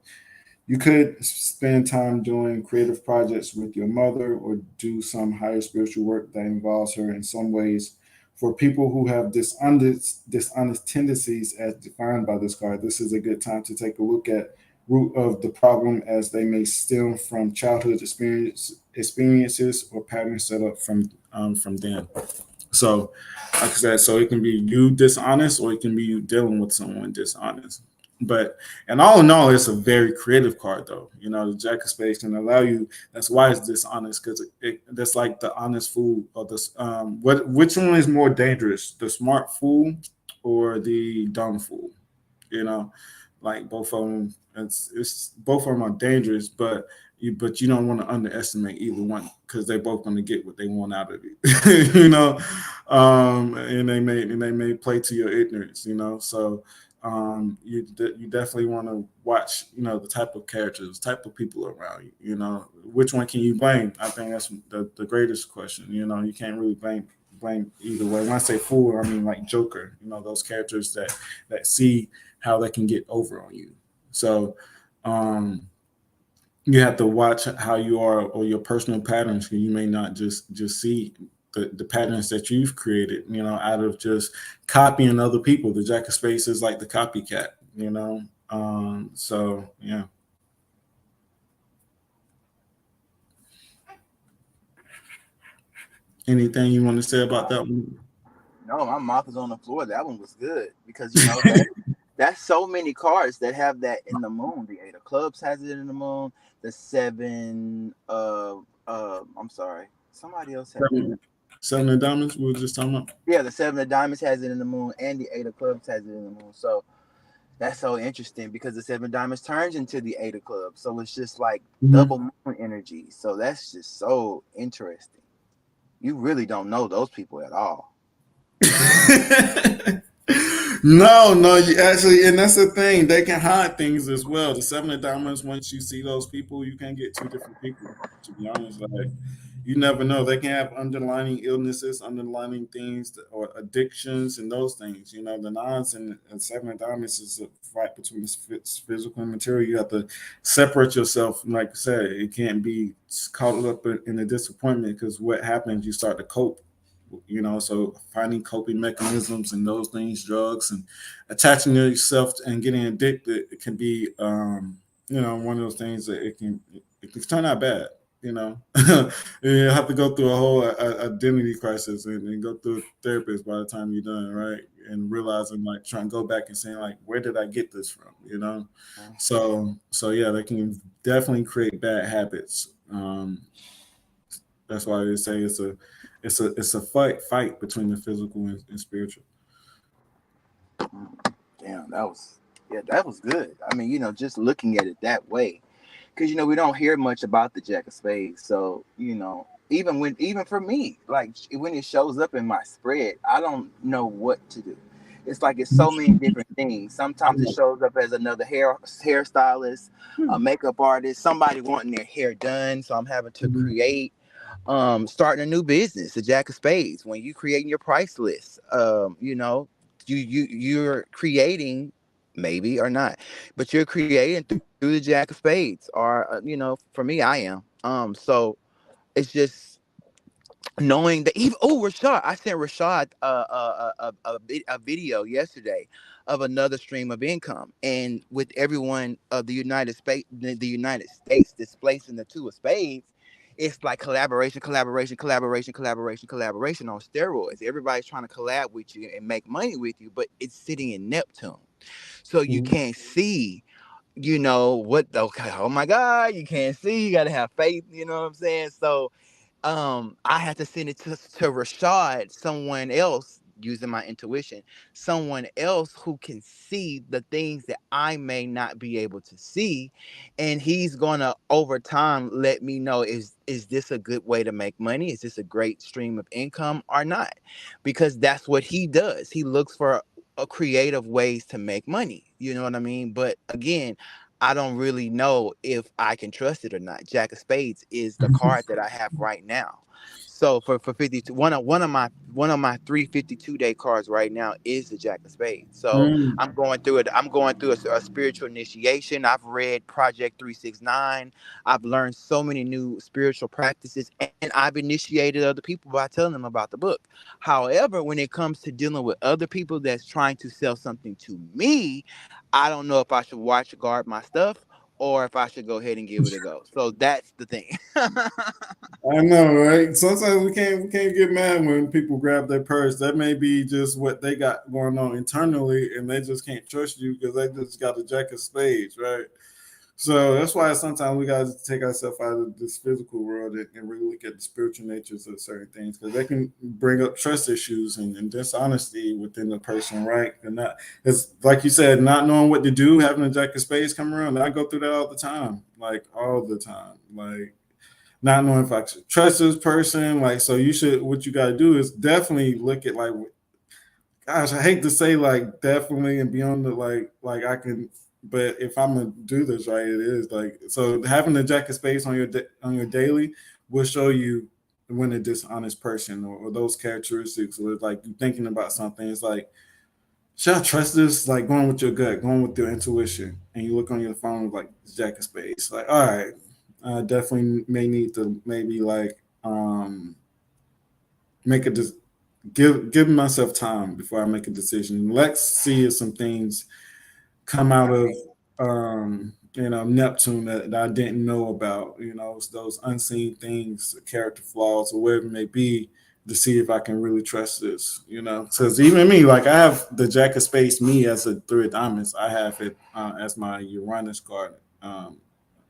You could spend time doing creative projects with your mother, or do some higher spiritual work that involves her in some ways. For people who have dishonest tendencies as defined by this card, this is a good time to take a look at root of the problem, as they may stem from childhood experiences or patterns set up from then. So, like I said, so it can be you dishonest, or it can be you dealing with someone dishonest. But and all in all, it's a very creative card, though. The Jack of Spades can allow you. That's why it's dishonest, because that's like the honest fool, or this. Which one is more dangerous, the smart fool or the dumb fool? You know, like both of them. It's both of them are dangerous, but you don't want to underestimate either one, because they're both going to get what they want out of it. And they may play to your ignorance. So you definitely want to watch, the type of characters, type of people around you. Which one can you blame? I think that's the greatest question. You can't really blame either way. When I say fool, I mean like Joker. Those characters that see how they can get over on you. So you have to watch how you are, or your personal patterns, because you may not just see the patterns that you've created, out of just copying other people. The Jack of Spades is like the copycat, so yeah. Anything you want to say about that one? No, my mouth is on the floor. That one was good, because that's so many cards that have that in the moon. The Eight of Clubs has it in the moon. The Seven I'm sorry, somebody else has it. Seven of Diamonds, we were just talking about. Yeah, the Seven of Diamonds has it in the moon, and the Eight of Clubs has it in the moon. So that's so interesting, because the Seven of Diamonds turns into the Eight of Clubs. So it's just like double moon energy. So that's just so interesting. You really don't know those people at all. No, you actually, and that's the thing. They can hide things as well. The Seven of Diamonds, once you see those people, you can get two different people. To be honest, like you never know. They can have underlying illnesses, underlying things, or addictions, and those things. The nines and Seven of Diamonds is a fight between physical and material. You have to separate yourself. Like I said, it can't be caught up in the disappointment, because what happens, you start to cope. So finding coping mechanisms and those things, drugs, and attaching yourself and getting addicted, it can be, one of those things that it can turn out bad. you know, you have to go through a whole identity crisis and go through a therapist by the time you're done, right? And realizing, like, trying to go back and saying, like, where did I get this from, you know? So yeah, they can definitely create bad habits. That's why they say it's a fight between the physical and spiritual. Damn, that was good. I mean, just looking at it that way, because we don't hear much about the Jack of Spades. So even for me, like when it shows up in my spread, I don't know what to do. It's like it's so many different things. Sometimes it shows up as another hairstylist, a makeup artist, somebody wanting their hair done. So I'm having to create, starting a new business, the Jack of Spades. When you creating your price list, you're creating, maybe or not, but you're creating through the Jack of Spades, or for me, I am. So it's just knowing that even Rashad, I sent Rashad a video yesterday of another stream of income, and with everyone of the United States displacing the two of spades. It's like collaboration, collaboration, collaboration, collaboration, collaboration on steroids. Everybody's trying to collab with you and make money with you, but it's sitting in Neptune. So you can't see, what, okay, oh my God, you can't see, you got to have faith, you know what I'm saying? So I had to send it to Rashad, someone else, using my intuition, someone else who can see the things that I may not be able to see, and he's gonna over time let me know, is this a good way to make money? Is this a great stream of income or not? Because that's what he does. He looks for creative ways to make money. You know what I mean? But again, I don't really know if I can trust it or not. Jack of Spades is the card that I have right now. So for 52, one of my 352-day cards right now is the Jack of Spades. So Mm. I'm going through it. I'm going through a spiritual initiation. I've read Project 369. I've learned so many new spiritual practices, and I've initiated other people by telling them about the book. However, when it comes to dealing with other people that's trying to sell something to me, I don't know if I should watch guard my stuff or if I should go ahead and give it a go. So that's the thing. I know, right? Sometimes we can't get mad when people grab their purse. That may be just what they got going on internally, and they just can't trust you because they just got a Jack of Spades, right? So that's why sometimes we got to take ourselves out of this physical world and really look at the spiritual natures of certain things, because they can bring up trust issues and dishonesty within the person, right? And not, it's like you said, not knowing what to do, having a Jack of Spades come around. I go through that all the time, like all the time, like not knowing if I should trust this person. Like, so what you got to do is definitely look at, like, gosh, I hate to say, like, definitely and beyond the, like I can, but if I'm gonna do this right, it is like, so having the Jack of Spades on your daily will show you when a dishonest person, or those characteristics, or like you thinking about something. It's like, should I trust this? Like going with your gut, going with your intuition, and you look on your phone like Jack of Spades. Like, all right, I definitely may need to maybe like make a give myself time before I make a decision. Let's see if some things come out of Neptune that I didn't know about. It's those unseen things, character flaws, or whatever it may be, to see if I can really trust this. Because even me, like, I have the Jack of Spades, me as a three of diamonds. I have it as my Uranus card.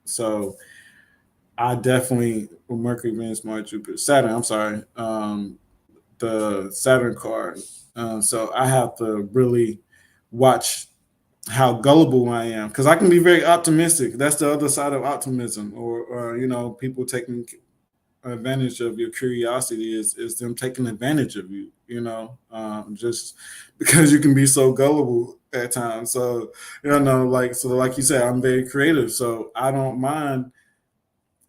So I definitely, Mercury, Venus, Mars, Jupiter, Saturn. I'm sorry. The Saturn card. So I have to really watch how gullible I am, because I can be very optimistic. That's the other side of optimism, or people taking advantage of your curiosity is them taking advantage of you. Just because you can be so gullible at times. So like you said, I'm very creative, so I don't mind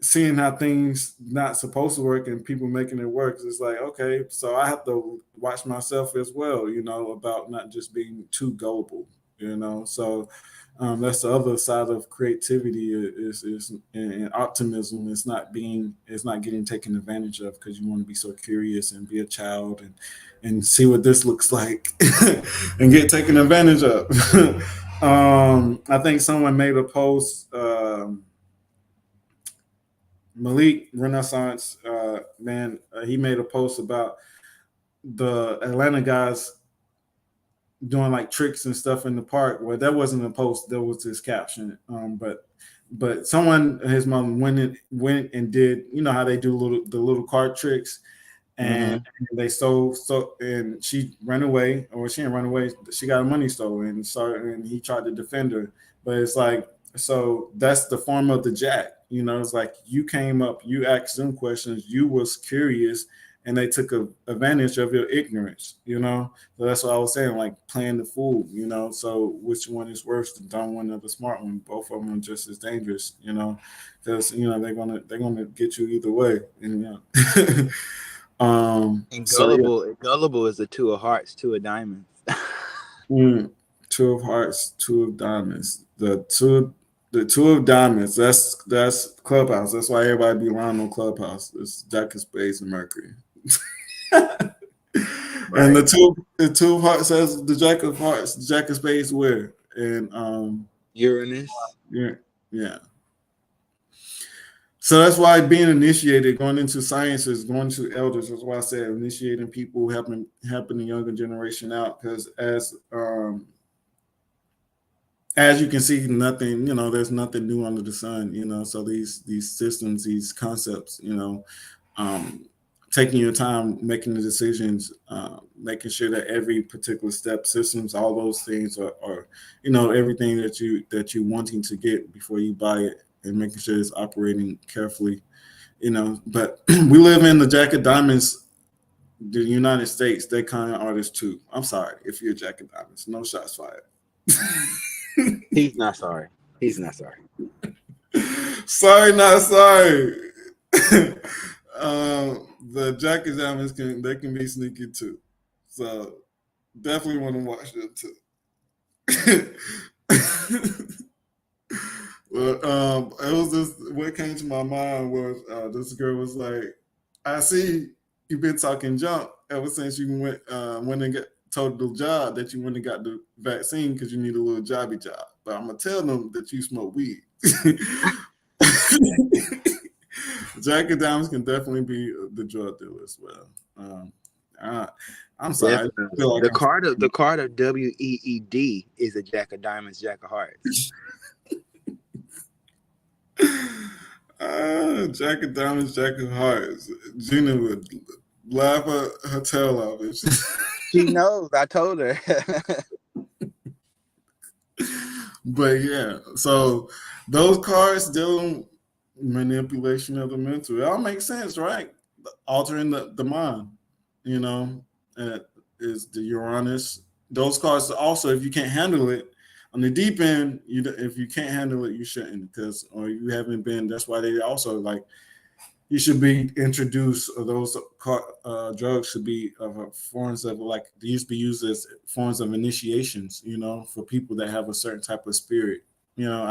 seeing how things not supposed to work and people making it work. It's like, okay, so I have to watch myself as well, about not just being too gullible. So that's the other side of creativity, is and optimism. It's not getting taken advantage of because you want to be so curious and be a child and see what this looks like and get taken advantage of. I think someone made a post. Malik Renaissance, man, he made a post about the Atlanta guys doing like tricks and stuff in the park. Well, that wasn't a post; that was his caption. But someone, his mom went and did, you know how they do the little card tricks, and they stole, and she ran away, or she didn't run away. She got her money stolen, and he tried to defend her. But it's like, so that's the form of the jack. You know, it's like you came up, you asked them questions, you was curious, and they took advantage of your ignorance. You know, so that's what I was saying, like playing the fool. You know, so which one is worse, the dumb one or the smart one? Both of them are just as dangerous. You know, because you know they're gonna get you either way. And you know. And So yeah. gullible is a two of hearts, two of diamonds. Two of hearts, two of diamonds. The two of diamonds. That's Clubhouse. That's why everybody be lying on Clubhouse. It's Jack of Spades and Mercury. And the two of hearts says the Jack of Hearts, the Jack of Spades where? And Uranus. yeah. So that's why being initiated, going into sciences, going to elders, that's why I said initiating people, helping the younger generation out. Because as you can see, nothing, you know, there's nothing new under the sun, you know. So these systems, these concepts, you know, taking your time, making the decisions, making sure that every particular step, systems, all those things are you know, everything that you wanting to get before you buy it, and making sure it's operating carefully, you know. But we live in the Jack of Diamonds, the United States. They kind of artists too. I'm sorry if you're a Jack of Diamonds. No shots fired. He's not sorry. He's not sorry. Sorry, not sorry. The Jack of Diamonds can be sneaky too. So definitely want to watch them too. Well, it was just what came to my mind was this girl was like, I see you've been talking junk ever since you went and got told the job that you went and got the vaccine because you need a little jobby job. But I'm gonna tell them that you smoke weed. Jack of Diamonds can definitely be the drug dealer as well. I'm sorry. Definitely. Like the card of WEED is a Jack of Diamonds, Jack of Hearts. Jack of Diamonds, Jack of Hearts. Gina would laugh her tail off. She knows. I told her. But yeah, so those cards dealing manipulation of the mental. It all makes sense, right? Altering the mind, you know, is the Uranus. Those cards also, if you can't handle it, on the deep end, if you can't handle it, you shouldn't, or you haven't been. That's why they also like you should be introduced, or those drugs should be of forms of, like, they used to be used as forms of initiations, you know, for people that have a certain type of spirit. You know,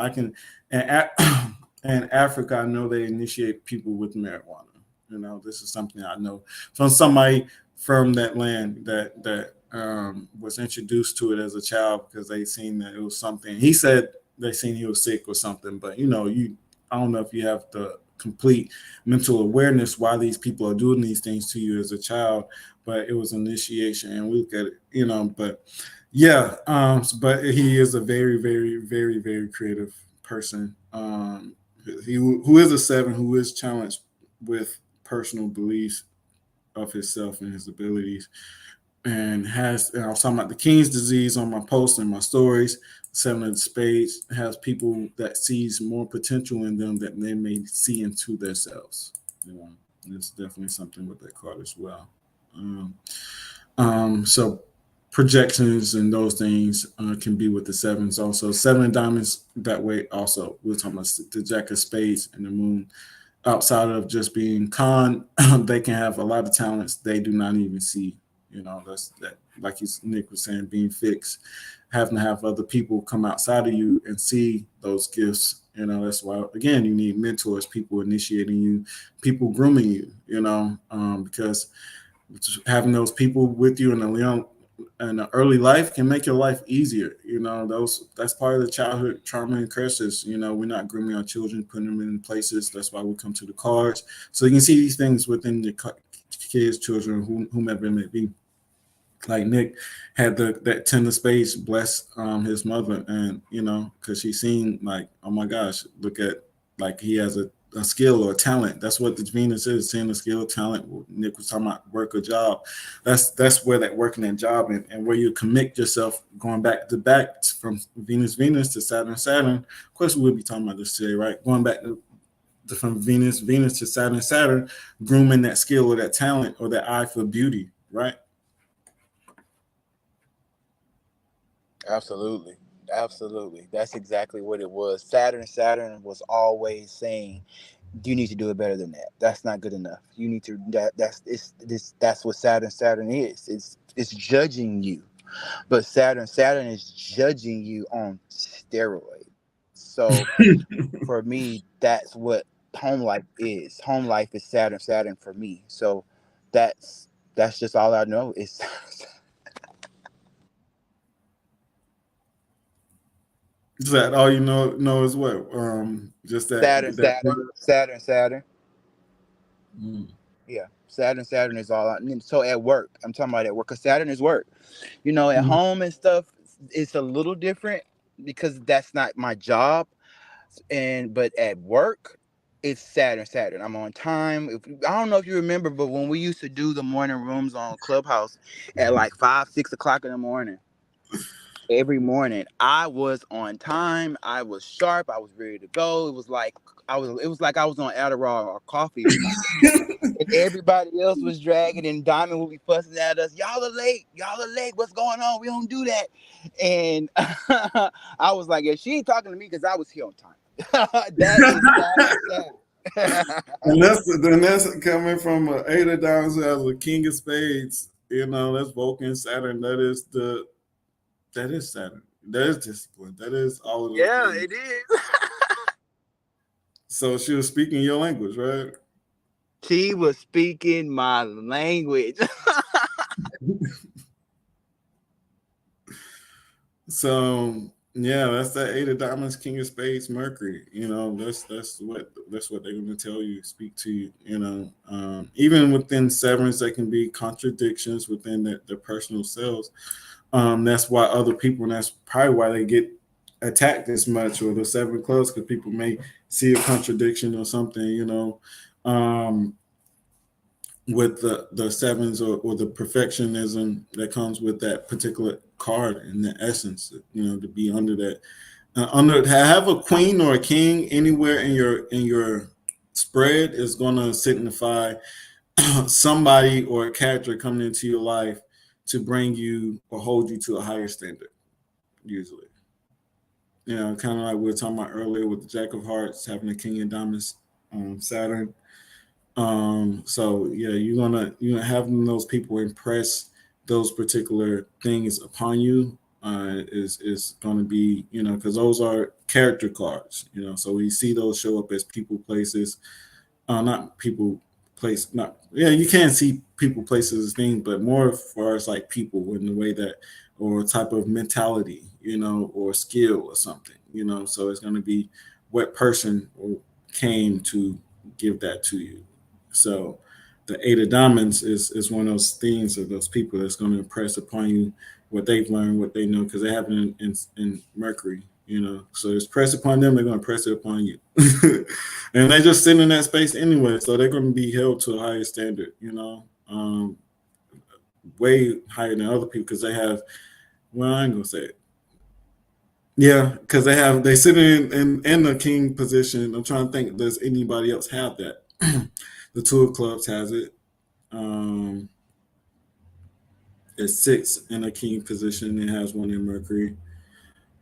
in Africa, I know they initiate people with marijuana. You know, this is something I know from somebody from that land that was introduced to it as a child because they seen that it was something. He said they seen he was sick or something, but you know, I don't know if you have the complete mental awareness why these people are doing these things to you as a child, but it was initiation, and we look at it, you know. But yeah, but he is a very, very, very, very creative person. Who is a 7, who is challenged with personal beliefs of himself and his abilities, and I was talking about the King's disease on my post and my stories. 7 of Spades has people that sees more potential in them that they may see into themselves. You know, it's definitely something with that card as well. So projections and those things can be with the 7s also. 7 of Diamonds that way also. We're talking about the Jack of Spades and the Moon. Outside of just being con, they can have a lot of talents they do not even see. You know, that's that, like Nick was saying, being fixed, having to have other people come outside of you and see those gifts. You know, that's why, again, you need mentors, people initiating you, people grooming you, you know, because having those people with you in a in an early life can make your life easier. You know, that's part of the childhood trauma and curses. You know, we're not grooming our children, putting them in places. That's why we come to the cards. So you can see these things within the kids, children, whomever it may be. Like Nick had that 10 of spades bless his mother, and you know, because she seen like, oh my gosh, look at, like, he has a skill or a talent. That's what the Venus is, seeing a skill, talent. Nick was talking about work or job. That's where that working and job, and where you commit yourself, going back to back from Venus to Saturn. Of course, we'll be talking about this today, right? Going back from Venus to Saturn, grooming that skill or that talent or that eye for beauty, right? Absolutely. Absolutely. That's exactly what it was. Saturn was always saying, you need to do it better than that. That's not good enough. You need to that's what Saturn is. It's judging you. But Saturn is judging you on steroids. So for me, that's what home life is. Home life is Saturn for me. So that's just all I know is Is that all you know is what? Just Saturn. Mm. Yeah, Saturn is all. So at work, I'm talking about at work, because Saturn is work. You know, at Mm. home and stuff, it's a little different because that's not my job. But at work, it's Saturn. I'm on time. I don't know if you remember, but when we used to do the morning rooms on Clubhouse at like 5, 6 o'clock in the morning, every morning, I was on time. I was sharp. I was ready to go. It was like I was on Adderall or coffee or something. And everybody else was dragging, and Diamond would be fussing at us. Y'all are late. What's going on? We don't do that. And I was like, yeah, she ain't talking to me because I was here on time. That is sad. And that's coming from an 8 of diamonds who has a king of spades. You know, that's Vulcan, Saturn. That is Saturn. That is discipline. That is all of those Yeah, things. it is. So she was speaking your language, right? She was speaking my language. So yeah, that's that 8 of diamonds, king of spades, Mercury. You know, that's what they're going to tell you, speak to you. You know, even within sevens, there can be contradictions within their personal selves. That's why other people, and that's probably why they get attacked as much, or the 7 clubs, because people may see a contradiction or something. You know, with the sevens, or the perfectionism that comes with that particular card and the essence, you know, to be under that, under have a queen or a king anywhere in your spread is going to signify somebody or a character coming into your life to bring you or hold you to a higher standard, usually. You know, kind of like we were talking about earlier with the Jack of Hearts having a king of diamonds, Saturn. So yeah, you're gonna having those people impress those particular things upon you, is going to be, you know, because those are character cards, you know. So we see those show up as people, places, not people, place, not, yeah, you can see people, places, as things, but more for us like people in the way that, or type of mentality, you know, or skill or something, you know. So it's going to be what person came to give that to you. So the 8 of diamonds is one of those things, of those people that's going to impress upon you what they've learned, what they know, because they have it in Mercury, you know. So it's pressed upon them, they're going to press it upon you. And they just sit in that space anyway, so they're going to be held to a higher standard, you know, way higher than other people, because they have, well, I ain't going to say it. Yeah, because they sit in the king position. I'm trying to think, does anybody else have that? The 2 of clubs has it. It's 6 in a king position. It has one in Mercury.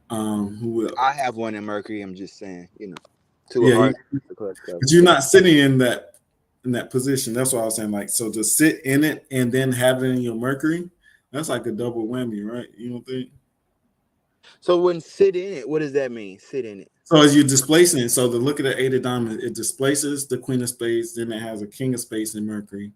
Who else? I have one in Mercury. I'm just saying, you know, 2 of Yeah, hearts. but you're not sitting in that position. That's what I was saying. Like, so to sit in it and then have it in your Mercury, that's like a double whammy, right? You don't think? So when sit in it, what does that mean? Sit in it. So as you're displacing it, so to look at the 8 of diamonds, it displaces the queen of spades, then it has a king of spades in Mercury.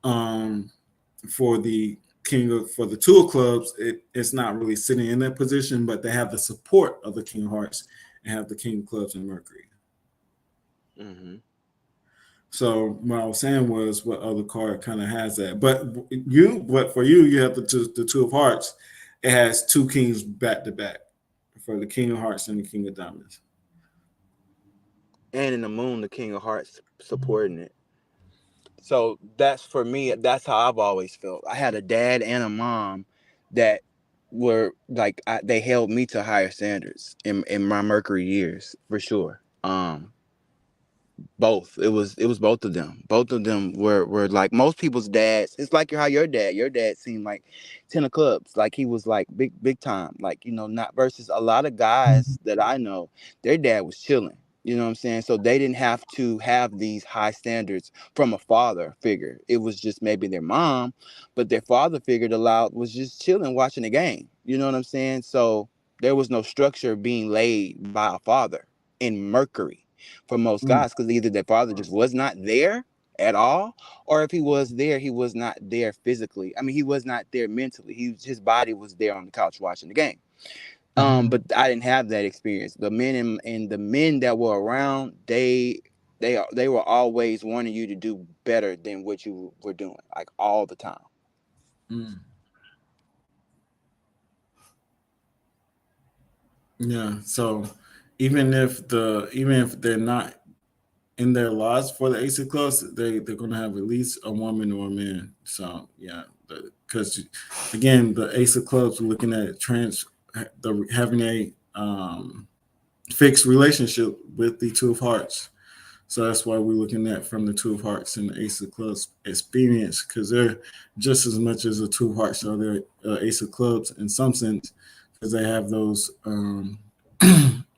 For the for the Two of Clubs, it's not really sitting in that position, but they have the support of the King of Hearts and have the King of Clubs and Mercury. Mm-hmm. So what I was saying was, what other card kind of has that? But for you, you have the Two of Hearts. It has two kings back to back for the King of Hearts and the King of Diamonds. And in the moon, the King of Hearts supporting it. So that's, for me, that's how I've always felt. I had a dad and a mom that were like, they held me to higher standards in my Mercury years, for sure. Both. It was both of them. Both of them were like most people's dads. It's like how your dad seemed like 10 of clubs. Like he was like big time. Like, not versus a lot of guys that I know, their dad was chilling. You know what I'm saying? So they didn't have to have these high standards from a father figure. It was just maybe their mom, but their father figure was just chilling, watching the game. You know what I'm saying? So there was no structure being laid by a father in Mercury for most guys, because either their father just was not there at all, or if he was there, he was not there physically. I mean, he was not there mentally. His body was there on the couch watching the game. But I didn't have that experience. The men and the men that were around, they were always wanting you to do better than what you were doing, like all the time. Yeah. So even if they're not in their lives for the Ace of Clubs, they're going to have at least a woman or a man. So yeah, because again, the Ace of Clubs, we're looking at having a fixed relationship with the Two of Hearts. So that's why we're looking at from the Two of Hearts and the Ace of Clubs experience, because they're just as much as the Two of Hearts are their Ace of Clubs in some sense, because they have those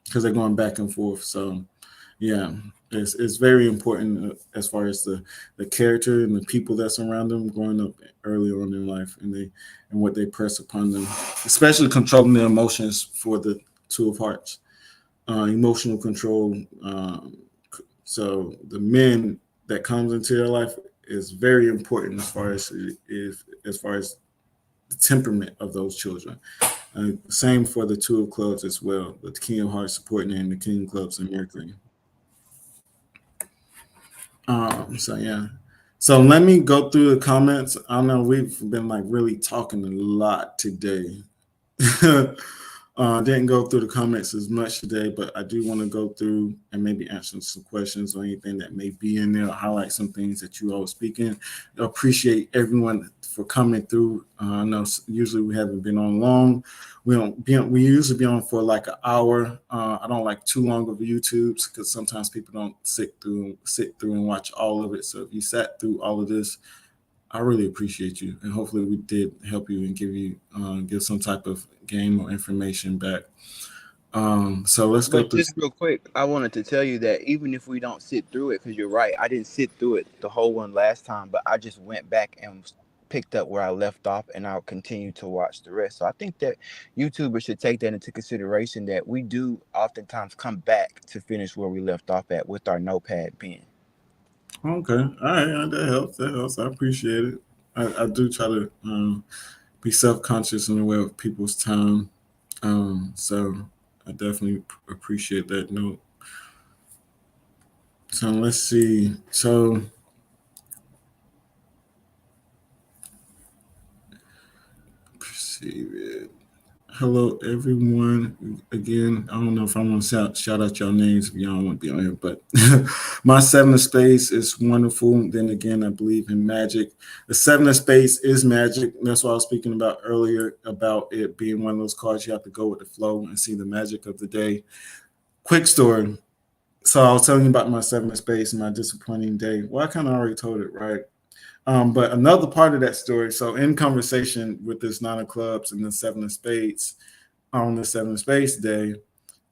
because they're going back and forth. So yeah, it's very important as far as the character and the people that's around them growing up early on in life, and what they press upon them, especially controlling their emotions for the Two of Hearts, emotional control. So the men that comes into their life is very important as far as the temperament of those children. Same for the Two of Clubs as well, the King of Hearts supporting and the King of Clubs and Mercury. So yeah. So let me go through the comments. I know we've been like really talking a lot today. Didn't go through the comments as much today, but I do want to go through and maybe answer some questions or anything that may be in there, highlight some things that you all speaking. I appreciate everyone for coming through. I know usually we haven't been on long. We usually be on for like an hour. I don't like too long of YouTubes because sometimes people don't sit through and watch all of it. So if you sat through all of this, I really appreciate you, and hopefully we did help you and give some type of game or information back. So let's go through. Just real quick, I wanted to tell you that even if we don't sit through it, because you're right, I didn't sit through it the whole one last time, but I just went back and picked up where I left off, and I'll continue to watch the rest. So I think that YouTubers should take that into consideration, that we do oftentimes come back to finish where we left off at with our notepad pen. Okay, all right, that helps. I appreciate it. I do try to be self-conscious in the way of people's time. So I definitely appreciate that note. So let's see. So perceive it. Hello, everyone. Again, I don't know if I want to shout out your names if y'all don't want to be on here, but my Seven of Spades is wonderful. Then again, I believe in magic. The Seven of Spades is magic. That's what I was speaking about earlier, about it being one of those cards you have to go with the flow and see the magic of the day. Quick story. So I was telling you about my Seven of Spades and my disappointing day. Well, I kind of already told it, right? But another part of that story, so in conversation with this Nine of Clubs and the Seven of Spades on the Seven of Spades day,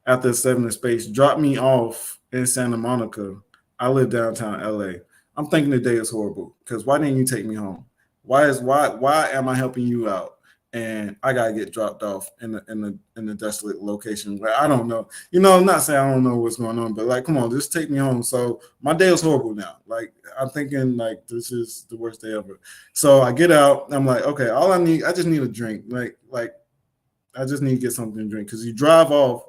after the Seven of Spades dropped me off in Santa Monica, I live downtown LA. I'm thinking the day is horrible because why didn't you take me home? Why am I helping you out? and I gotta get dropped off in the desolate location where I don't know. You know, I'm not saying I don't know what's going on, but like, come on, just take me home. So my day is horrible now. Like, I'm thinking like this is the worst day ever. So I get out. I'm like, okay, I just need a drink. Like I just need to get something to drink, because you drive off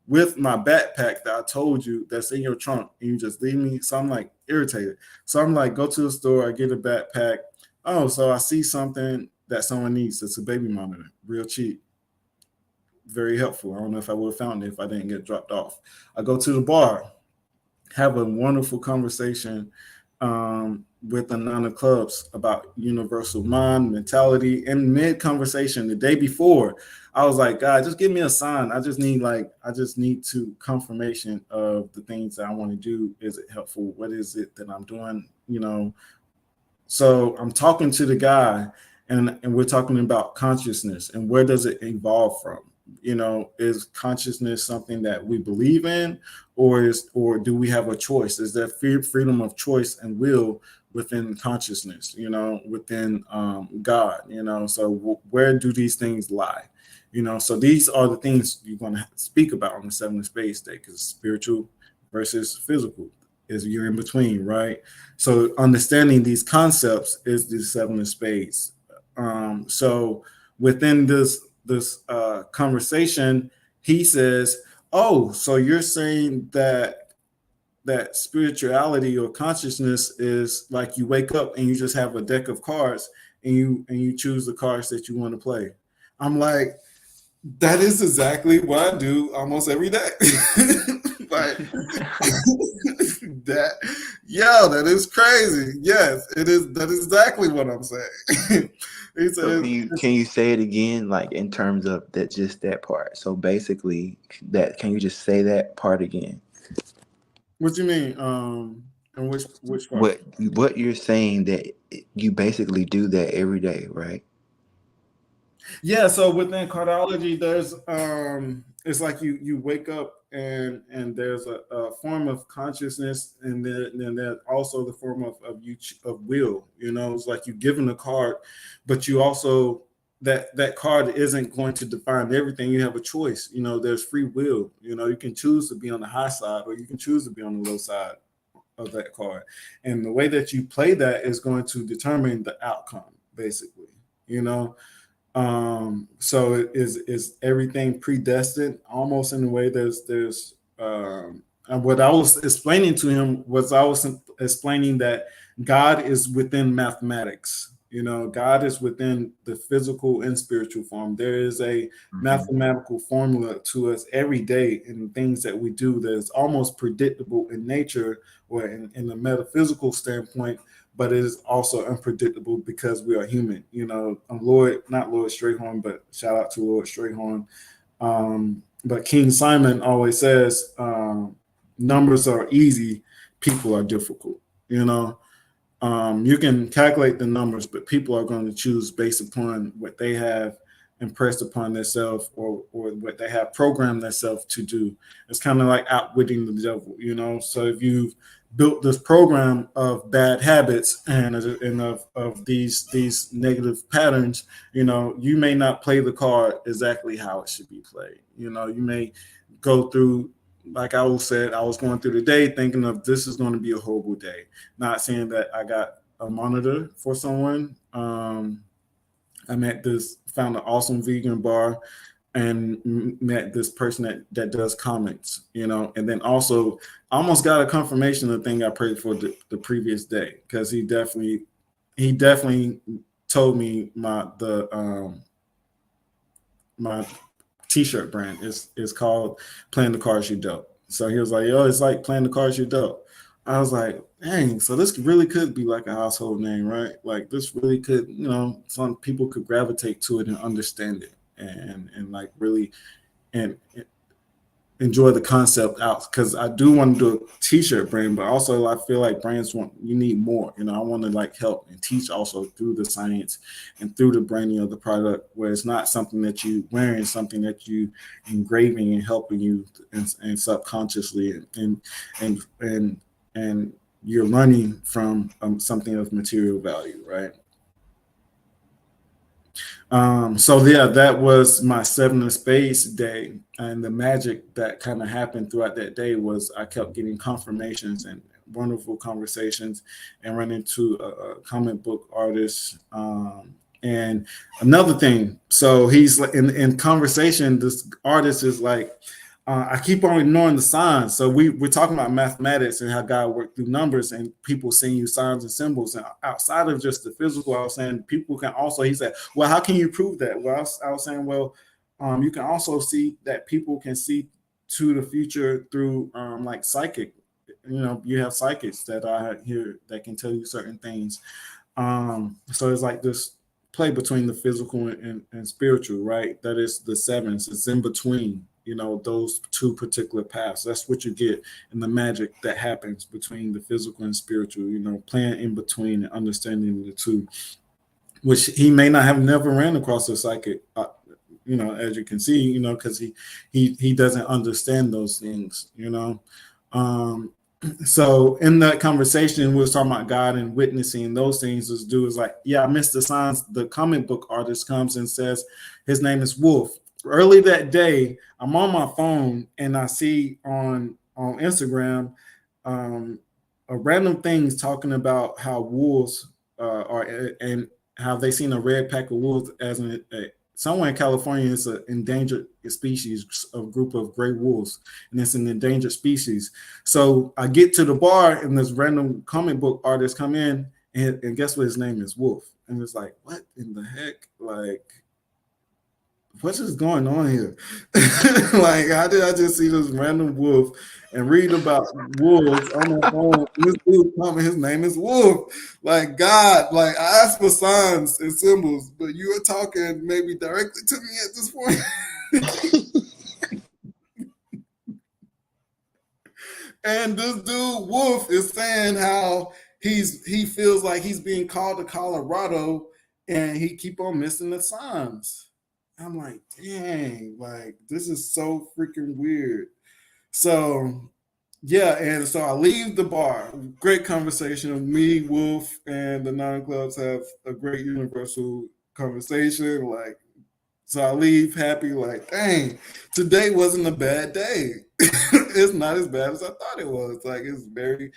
with my backpack that I told you that's in your trunk, and you just leave me. So I'm like irritated. So I'm like, go to the store, I get a backpack. Oh, so I see something that someone needs. It's a baby monitor, real cheap, very helpful. I don't know if I would have found it if I didn't get dropped off. I go to the bar, have a wonderful conversation with Anana Clubs about universal mind, mentality. In mid conversation the day before, I was like, God, just give me a sign. I just need to confirmation of the things that I want to do. Is it helpful? What is it that I'm doing? You know, so I'm talking to the guy, and we're talking about consciousness and where does it evolve from? You know, is consciousness something that we believe in, or do we have a choice? Is there freedom of choice and will within consciousness? You know, within God. You know, so where do these things lie? You know, so these are the things you're going to speak about on the 7 of Spades day, because spiritual versus physical is you're in between, right? So understanding these concepts is the 7 of Spades. So within this conversation, he says, "Oh, so you're saying that spirituality or consciousness is like you wake up and you just have a deck of cards and you choose the cards that you want to play." I'm like, that is exactly what I do almost every day. Like that, yeah, that is crazy. Yes, it is. That is exactly what I'm saying. He So says, can you say it again, like in terms of that, just that part? So basically, that, can you just say that part again? "What do you mean? And which part?" What you're saying, that you basically do that every day, right? Yeah, so within cardology, there's it's like you wake up and there's a form of consciousness, and then there's also the form of will. You know, it's like you given a card, but you also that card isn't going to define everything. You have a choice. You know, there's free will. You know, you can choose to be on the high side, or you can choose to be on the low side of that card, and the way that you play that is going to determine the outcome, basically. You know, so it is everything predestined, almost in a way. There's and what I was explaining to him was, I was explaining that God is within mathematics. You know, God is within the physical and spiritual form. There is a mathematical formula to us every day in things that we do that is almost predictable in nature, or in the metaphysical standpoint, but it is also unpredictable because we are human. You know, not Lord Strayhorn, but shout out to Lord Strayhorn. But King Simon always says, numbers are easy, people are difficult. You know, you can calculate the numbers, but people are going to choose based upon what they have impressed upon themselves, or what they have programmed themselves to do. It's kind of like outwitting the devil, you know. So if you've built this program of bad habits and of these negative patterns, you know, you may not play the card exactly how it should be played. You know, you may go through, like I said, I was going through the day thinking of, this is going to be a horrible day. Not saying that I got a monitor for someone. Found an awesome vegan bar, and met this person that does comments, you know. And then also almost got a confirmation of the thing I prayed for the previous day, because he definitely told me my t-shirt brand is called Playing the Cards You Dealt. So he was like, yo, it's like Playing the Cards You Dealt. I was like, dang, so this really could be like a household name, right? Like, this really could, you know, some people could gravitate to it and understand it, and like really and enjoy the concept out, because I do want to do a t-shirt brand, but also I feel like brands you need more. You know, I want to like help and teach also through the science and through the branding of the product, where it's not something that you wearing, something that you engraving and helping you and subconsciously and you're learning from something of material value, right? So yeah, that was my 7 of spades day, and the magic that kind of happened throughout that day was I kept getting confirmations and wonderful conversations, and run into a comic book artist. And another thing, so he's like in conversation, this artist is like, I keep on ignoring the signs. So we're talking about mathematics and how God worked through numbers and people seeing you signs and symbols. And outside of just the physical, I was saying people can also, he said, well, how can you prove that? Well, I was saying, well, you can also see that people can see to the future through like psychic. You know, you have psychics that are here that can tell you certain things. So it's like this play between the physical and spiritual, right? That is the sevens. It's in between, you know, those two particular paths. That's what you get in the magic that happens between the physical and spiritual, you know, playing in between and understanding the two, which he may not have never ran across a psychic, you know, as you can see, you know, because he doesn't understand those things, you know. So in that conversation, we was talking about God and witnessing those things. This dude is like, yeah, I missed the signs. The comic book artist comes and says his name is Wolf. Early that day, I'm on my phone and I see on Instagram a random things talking about how wolves are and how they seen a red pack of wolves as somewhere in California. It's an endangered species, a group of gray wolves, and it's an endangered species. So I get to the bar and this random comic book artist come in and guess what his name is? Wolf. And it's like, what in the heck? Like, what's just going on here? Like, how did I just see this random wolf and read about wolves on my phone? This dude coming, his name is Wolf. Like, God, like I asked for signs and symbols, but you are talking maybe directly to me at this point. And this dude Wolf is saying how he feels like he's being called to Colorado and he keep on missing the signs. I'm like, dang, like this is so freaking weird. So yeah, and so I leave the bar. Great conversation. Me, Wolf, and the Nine Clubs have a great universal conversation. Like, so I leave happy, like, dang, today wasn't a bad day. It's not as bad as I thought it was. Like, it's very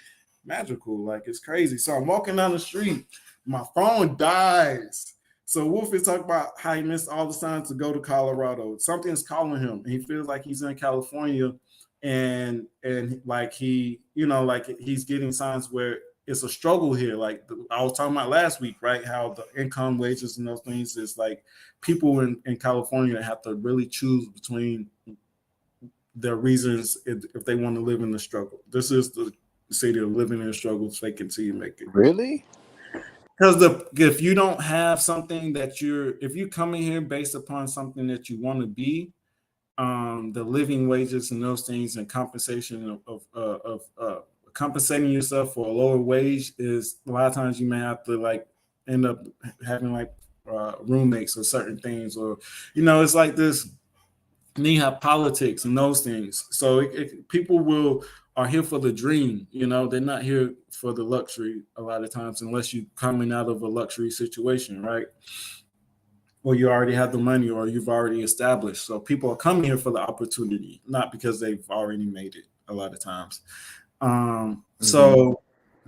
magical. Like, it's crazy. So I'm walking down the street, my phone dies. So Wolf is talking about how he missed all the signs to go to Colorado. Something's calling him, and he feels like he's in California, and like he, you know, like he's getting signs where it's a struggle here. Like I was talking about last week, right? How the income, wages, and those things is like people in California have to really choose between their reasons if they want to live in the struggle. This is the city of living in the struggle, fake it till you make it. Really? Because if you don't have something that if you come in here based upon something that you want to be, the living wages and those things and compensation of compensating yourself for a lower wage is a lot of times you may have to like end up having like roommates or certain things, or you know, it's like this. And then you have politics and those things. So people are here for the dream. You know, they're not here for the luxury a lot of times, unless you're coming out of a luxury situation, right? Or you already have the money, or you've already established. So people are coming here for the opportunity, not because they've already made it a lot of times. So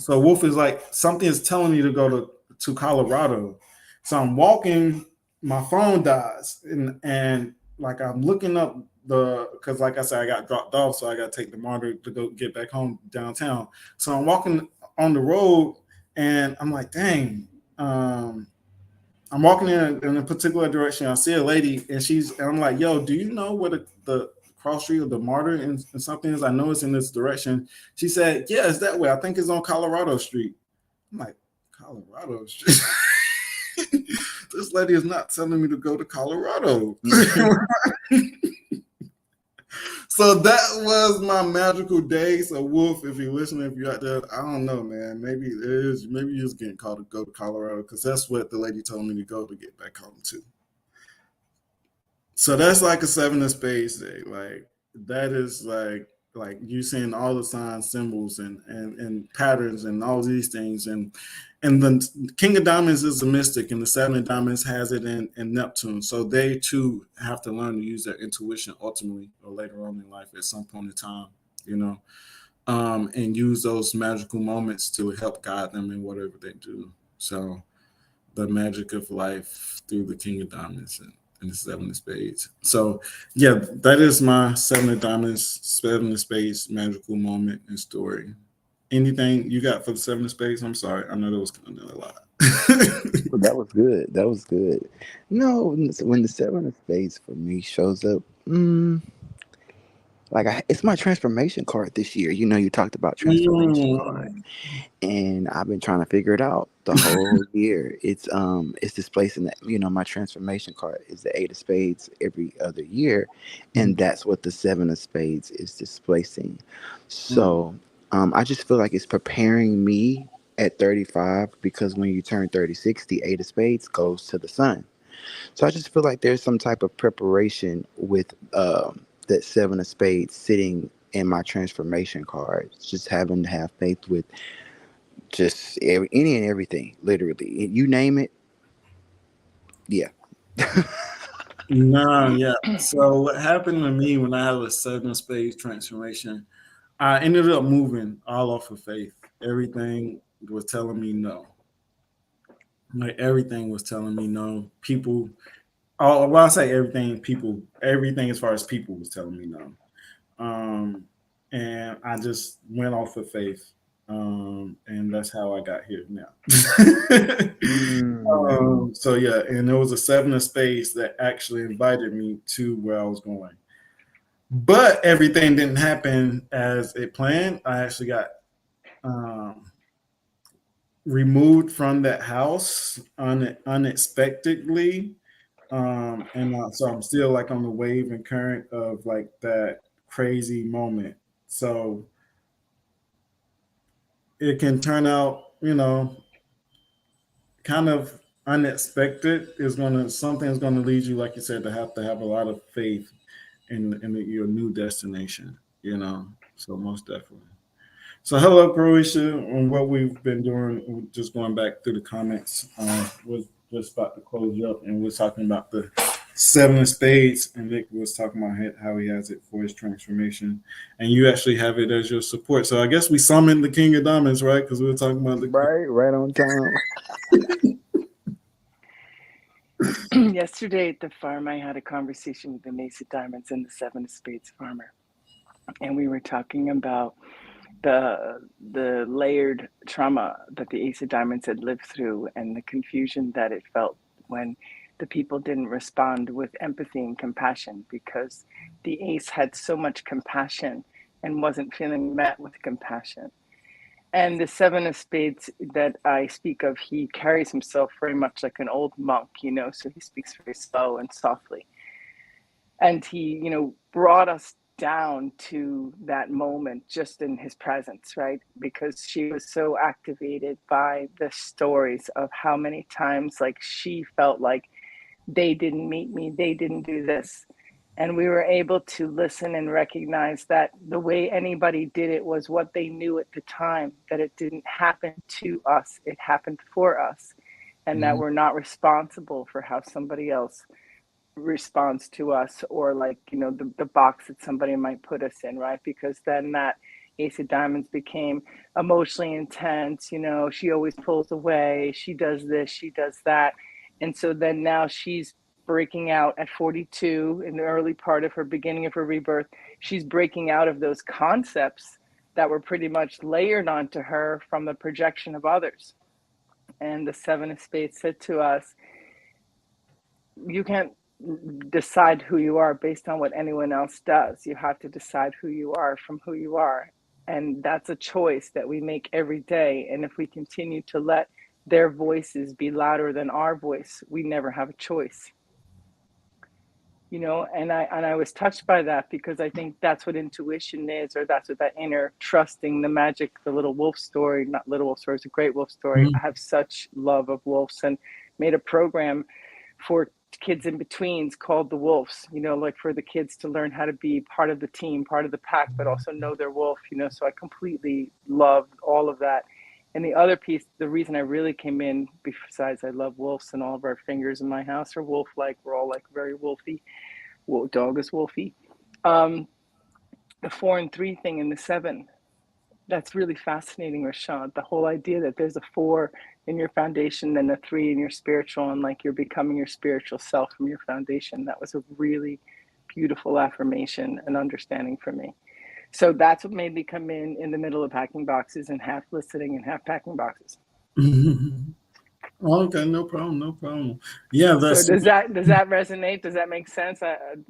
Wolf is like, something is telling me to go to Colorado. So I'm walking, my phone dies, and like I'm looking up because like I said, I got dropped off, so I got to take the monitor to go get back home downtown. So I'm walking on the road, and I'm like, dang. I'm walking in a particular direction. I see a lady, and I'm like, yo, do you know where the cross street of the Martyr and something is? I know it's in this direction. She said, yeah, it's that way. I think it's on Colorado Street. I'm like, Colorado Street? This lady is not telling me to go to Colorado. So that was my magical day. So Wolf, if you're listening, if you're out there, I don't know, man. Maybe it is. Maybe you're just getting called to go to Colorado because that's what the lady told me to go to get back home to. So that's like a 7 of spades day. Like that is like like you seeing all the signs, symbols, and patterns, and all these things, and the King of Diamonds is a mystic, and the Seven of Diamonds has it in Neptune. So they too have to learn to use their intuition ultimately, or later on in life, at some point in time, you know, and use those magical moments to help guide them in whatever they do. So the magic of life through the King of Diamonds and the Seven of Spades. So yeah, that is my Seven of Diamonds, Seven of Spades magical moment and story. Anything you got for the Seven of Spades? I'm sorry, I know that was kind of a lot. Well, that was good. That was good. No, when the seven of spades for me shows up, it's my transformation card this year. You know, you talked about transformation card, Mm, and I've been trying to figure it out the whole year. It's displacing that. You know, my transformation card is the eight of spades every other year, and that's what the seven of spades is displacing. mm, So, I just feel like it's preparing me at 35, because when you turn 36, the eight of spades goes to the sun. So I just feel like there's some type of preparation with that seven of spades sitting in my transformation cards. Just having to have faith with just any and everything, literally. You name it, yeah. nah, yeah. So what happened to me when I had a Seven of Spades transformation? I ended up moving all off of faith. Everything was telling me no. Like everything was telling me no. People, oh, well, I say everything. People, everything as far as people was telling me no. Um, and I just went off of faith, and that's how I got here now. Mm. So yeah, and there was a Seven of Spades that actually invited me to where I was going, but everything didn't happen as it planned. I actually got um, removed from that house unexpectedly, and so I'm still like on the wave and current of like that crazy moment. So it can turn out, kind of unexpected. Is gonna Something's gonna lead you, like you said, to have a lot of faith in your new destination. So most definitely. So hello, Croatia, and what we've been doing, just going back through the comments, was just about to close up, and we're talking about the Seven of Spades, and Nick was talking about how he has it for his transformation, and you actually have it as your support. So I guess we summoned the King of Diamonds, right? Because we were talking about the King. Right on time. Yesterday at the farm, I had a conversation with the Ace of Diamonds and the Seven of Spades farmer, and we were talking about the layered trauma that the Ace of Diamonds had lived through, and the confusion that it felt when the people didn't respond with empathy and compassion, because the Ace had so much compassion and wasn't feeling met with compassion. And the Seven of Spades that I speak of, he carries himself very much like an old monk, so he speaks very slow and softly. And he, brought us down to that moment just in his presence, right? Because she was so activated by the stories of how many times, like, she felt like they didn't meet me, they didn't do this. And we were able to listen and recognize that the way anybody did it was what they knew at the time, that it didn't happen to us, it happened for us, and that Mhm. we're not responsible for how somebody else responds to us, or, like, the box that somebody might put us in, right? Because then that Ace of Diamonds became emotionally intense. She always pulls away, she does this, she does that. And so then now she's breaking out at 42, in the early part of her beginning of her rebirth. She's breaking out of those concepts that were pretty much layered onto her from the projection of others. And the Seven of Spades said to us, you can't decide who you are based on what anyone else does. You have to decide who you are from who you are. And that's a choice that we make every day. And if we continue to let their voices be louder than our voice, we never have a choice. And I was touched by that, because I think that's what intuition is, or that's what that inner trusting the magic, the little wolf story, not little wolf story, it's a great wolf story. I Mhm. have such love of wolves, and made a program for kids in betweens called the wolves, you know, like for the kids to learn how to be part of the team, part of the pack, but also know their wolf, you know. So I completely loved all of that. And the other piece, the reason I really came in, besides I love wolves, and all of our fingers in my house are wolf-like. We're all like very wolfy. Dog is wolfy. The 4 and 3 thing in the 7, that's really fascinating, Rashad. The whole idea that there's a 4 in your foundation and a 3 in your spiritual, and like you're becoming your spiritual self from your foundation. That was a really beautiful affirmation and understanding for me. So that's what made me come in the middle of packing boxes and half listening and half packing boxes. Okay, no problem, no problem. Yeah, So that's does that resonate? Does that make sense? the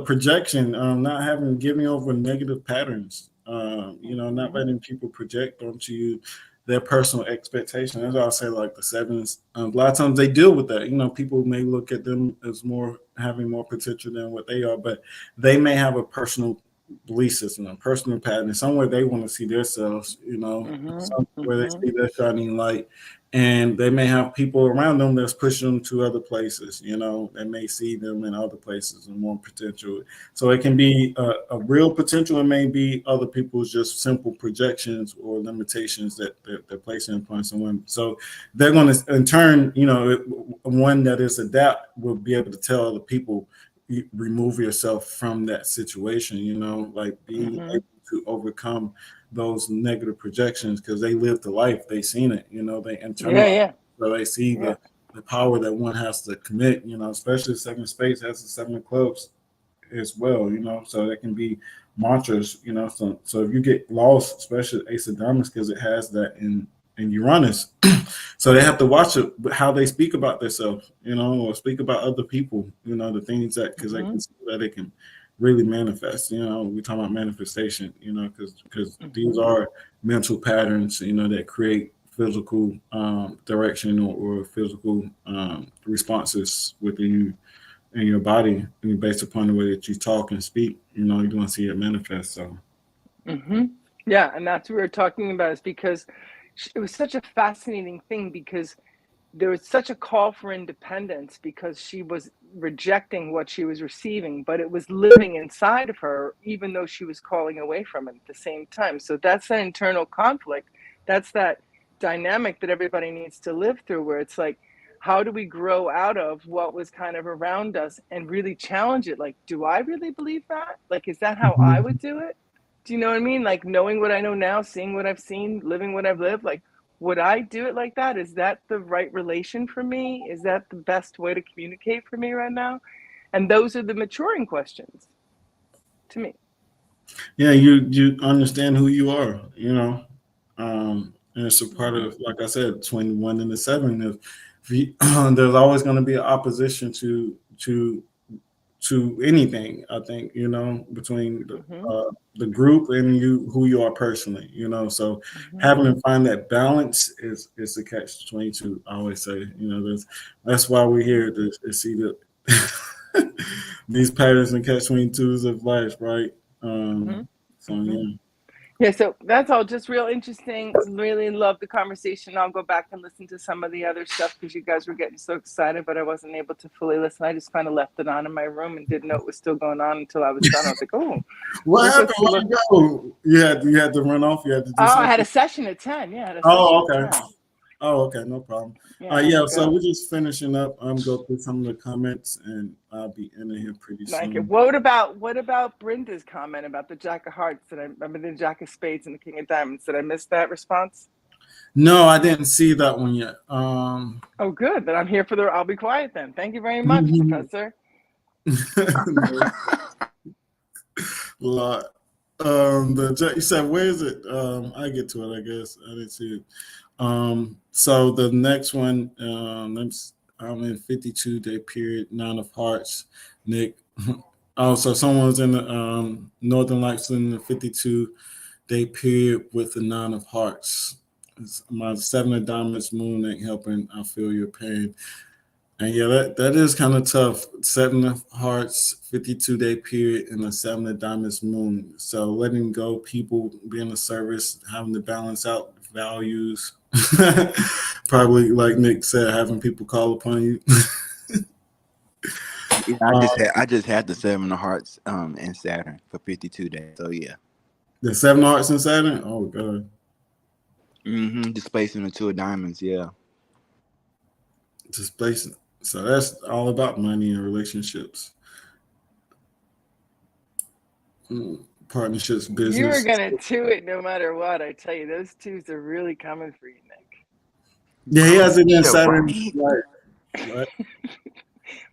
projection, not having giving over negative patterns, you know, not letting people project onto you their personal expectation. That's why I say like the 7s. A lot of times they deal with that. You know, people may look at them as more having more potential than what they are, but they may have a personal belief system, a personal pattern, somewhere they want to see themselves, you know, somewhere they see their shining light. And they may have people around them that's pushing them to other places, you know, they may see them in other places and more potential. So it can be a real potential. It may be other people's just simple projections or limitations that they're placing upon someone. So they're going to, in turn, you know, one that is adapt will be able to tell other people, remove yourself from that situation, you know, like being able to overcome those negative projections, because they lived the life, they seen it, you know, they internalize, so they see the power that one has to commit, you know, especially 7 of spades has the 7 of clubs as well, you know, so that can be mantras, you know. So if you get lost, especially Ace of Diamonds, because it has that in Uranus, so they have to watch it, how they speak about themselves, you know, or speak about other people, you know, the things that, because they can see that they can really manifest. You know, we talk about manifestation, you know, because these are mental patterns, you know, that create physical direction or physical responses within you in your body, and based upon the way that you talk and speak, you know, you want to see it manifest. So yeah, and that's what we were talking about, is because it was such a fascinating thing, because there was such a call for independence, because she was rejecting what she was receiving, but it was living inside of her, even though she was calling away from it at the same time. So that's that internal conflict. That's that dynamic that everybody needs to live through, where it's like, how do we grow out of what was kind of around us and really challenge it? Like, do I really believe that? Like, is that how I would do it? Do you know what I mean? Like, knowing what I know now, seeing what I've seen, living what I've lived, like, would I do it like that? Is that the right relation for me? Is that the best way to communicate for me right now? And those are the maturing questions to me. yeah, you understand who you are, you know, and it's a part of, like I said, between 1 and the 7. If you, there's always going to be an opposition to anything, I think, you know, between the group and you, who you are personally, you know. So having to find that balance is the catch-22. I always say, you know, that's why we're here to see the these patterns and catch-22s of life, right? So yeah, so that's all just real interesting. Really love the conversation. I'll go back and listen to some of the other stuff, because you guys were getting so excited, but I wasn't able to fully listen. I just kind of left it on in my room and didn't know it was still going on until I was done. I was like, oh, what happened? Where'd you go? You had to run off. You had to do something. I had a session at 10. Yeah, I had a session at 10. Oh, okay, no problem. So we're just finishing up. Go through some of the comments, and I'll be in here pretty soon. What about Brenda's comment about the Jack of Hearts? The Jack of Spades and the King of Diamonds? Did I miss that response? No, I didn't see that one yet. Oh, good. Then I'm here for I'll be quiet then. Thank you very much, Professor. You said, where is it? I get to it, I guess. I didn't see it. So the next one, I'm in 52-day period, 9 of Hearts, Nick. Oh, so someone's in the Northern Lights in the 52-day period with the 9 of Hearts. It's my 7 of Diamonds moon ain't helping. I feel your pain. And yeah, that is kind of tough. 7 of Hearts, 52-day period, and a 7 of Diamonds moon. So letting go, people being of service, having to balance out values. Probably, like Nick said, having people call upon you. Yeah, I just had the 7 of Hearts and Saturn for 52 days. So yeah. The 7 of Hearts and Saturn. Oh god. Displacing the 2 of Diamonds. Yeah. Displacing. So that's all about money and relationships, partnerships, You were business. gonna do it no matter what. I tell you, those twos are really coming for you, Nick. Yeah, he has it in Yeah, Saturn. right. Right.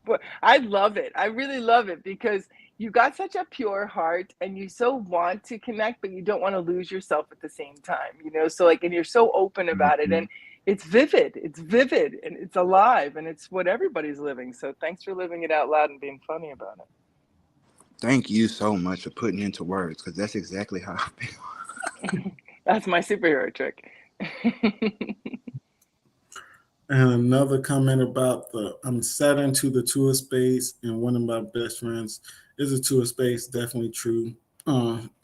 But I love it. I really love it because you got such a pure heart and you so want to connect, but you don't want to lose yourself at the same time, you know? So like, and you're so open about it, and it's vivid, and it's alive, and it's what everybody's living. So thanks for living it out loud and being funny about it. Thank you so much for putting into words, because that's exactly how I feel. That's my superhero trick. And another comment about I'm Saturn to the 2 of Spades, and one of my best friends is a 2 of Spades. Definitely true.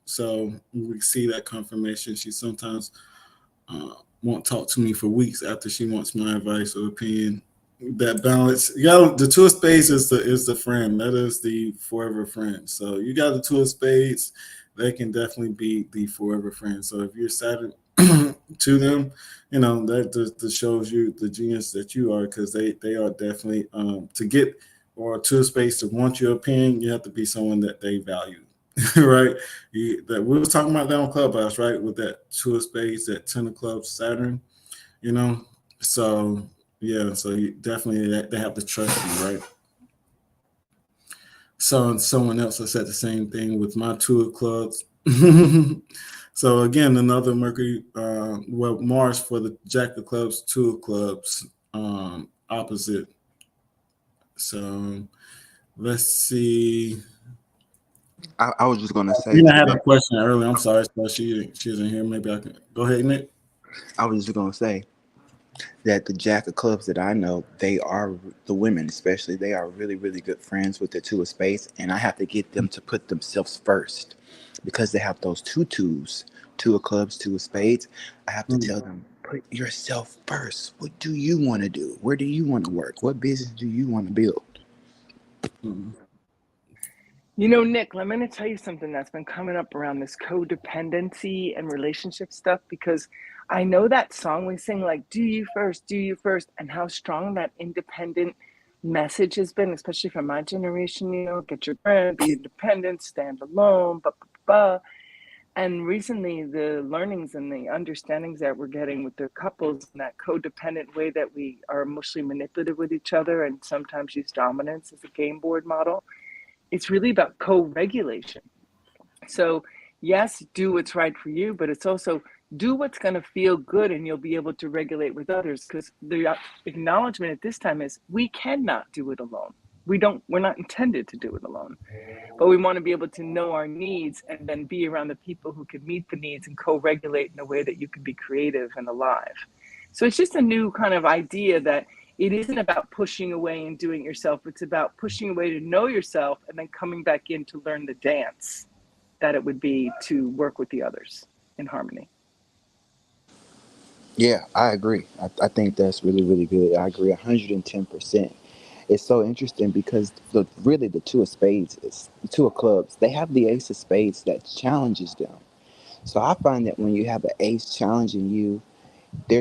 So we see that confirmation. She sometimes won't talk to me for weeks after she wants my advice or opinion. That balance, yeah. The 2 of Spades is the friend. That is the forever friend. So you got the 2 of Spades, they can definitely be the forever friend. So if you're Saturn to them, that just shows you the genius that you are, because they are definitely to get, or 2 of Spades to want your opinion, you have to be someone that they value. Right? That we was talking about that on Clubhouse, right? With that 2 of Spades, that 10 of Clubs, Saturn. You know, so yeah, so you definitely they have to trust you, right? So someone else has said the same thing with my 2 of Clubs. So again, another Mercury, Mars for the Jack of Clubs, 2 of Clubs, opposite. So let's see. I was just gonna say Tina to had a that. question earlier. I'm sorry, so she isn't here. Maybe I can go ahead, Nick. I was just gonna say that the Jack of Clubs that I know, they are, the women especially, they are really, really good friends with the 2 of Spades, and I have to get them to put themselves first because they have those two twos, 2 of Clubs, 2 of Spades. I have to tell them, put yourself first. What do you want to do? Where do you want to work? What business do you want to build? Mm. You know, Nick, I'm going to tell you something that's been coming up around this codependency and relationship stuff, because I know that song we sing, like, do you first, and how strong that independent message has been, especially from my generation, get your brand, be independent, stand alone, blah, blah, blah. And recently, the learnings and the understandings that we're getting with the couples in that codependent way that we are emotionally manipulative with each other and sometimes use dominance as a game board model, it's really about co-regulation. So yes, do what's right for you, but it's also do what's going to feel good, and you'll be able to regulate with others, because the acknowledgement at this time is we cannot do it alone. We're not intended to do it alone, but we want to be able to know our needs and then be around the people who can meet the needs and co-regulate in a way that you can be creative and alive. So it's just a new kind of idea that it isn't about pushing away and doing it yourself. It's about pushing away to know yourself and then coming back in to learn the dance that it would be to work with the others in harmony. Yeah, I agree. I think that's really, really good. I agree 110%. It's so interesting because really the 2 of Spades is the 2 of Clubs. They have the Ace of Spades that challenges them. So I find that when you have an ace challenging you, the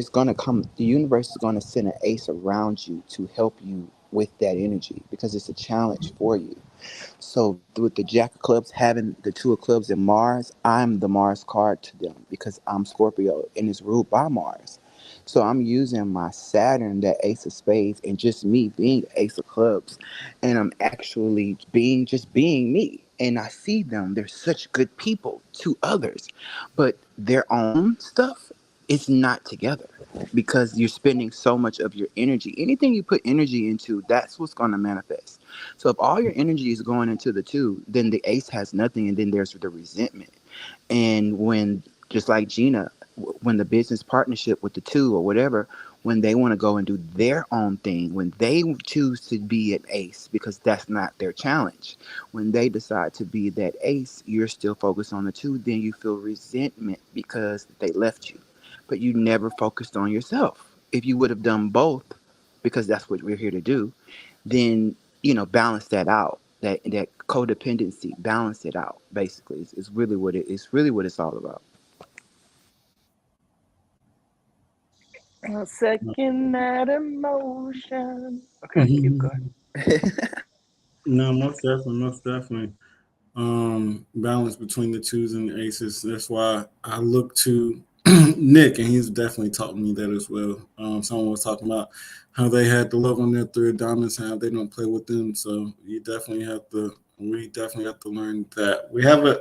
universe is gonna send an ace around you to help you with that energy because it's a challenge for you. So with the Jack of Clubs having the 2 of Clubs and Mars, I'm the Mars card to them because I'm Scorpio and it's ruled by Mars. So I'm using my Saturn, that Ace of Spades, and just me being Ace of Clubs, and I'm actually being me. And I see them; they're such good people to others, but their own stuff is not together because you're spending so much of your energy. Anything you put energy into, that's what's going to manifest. So if all your energy is going into the two, then the ace has nothing, and then there's the resentment. And when, just like Gina, when the business partnership with the two or whatever, when they want to go and do their own thing, when they choose to be an ace because that's not their challenge, when they decide to be that ace, you're still focused on the two, then you feel resentment because they left you. but you never focused on yourself. If you would have done both, because that's what we're here to do, then balance that out. That codependency, balance it out. Basically, is really what it's really what it's all about. I'll second that emotion. Okay, keep going. No, most definitely, most definitely. Balance between the twos and the aces. That's why I look to Nick, and he's definitely taught me that as well. Someone was talking about how they had to love on their three of diamonds and how they don't play with them. So you definitely have to. We definitely have to learn that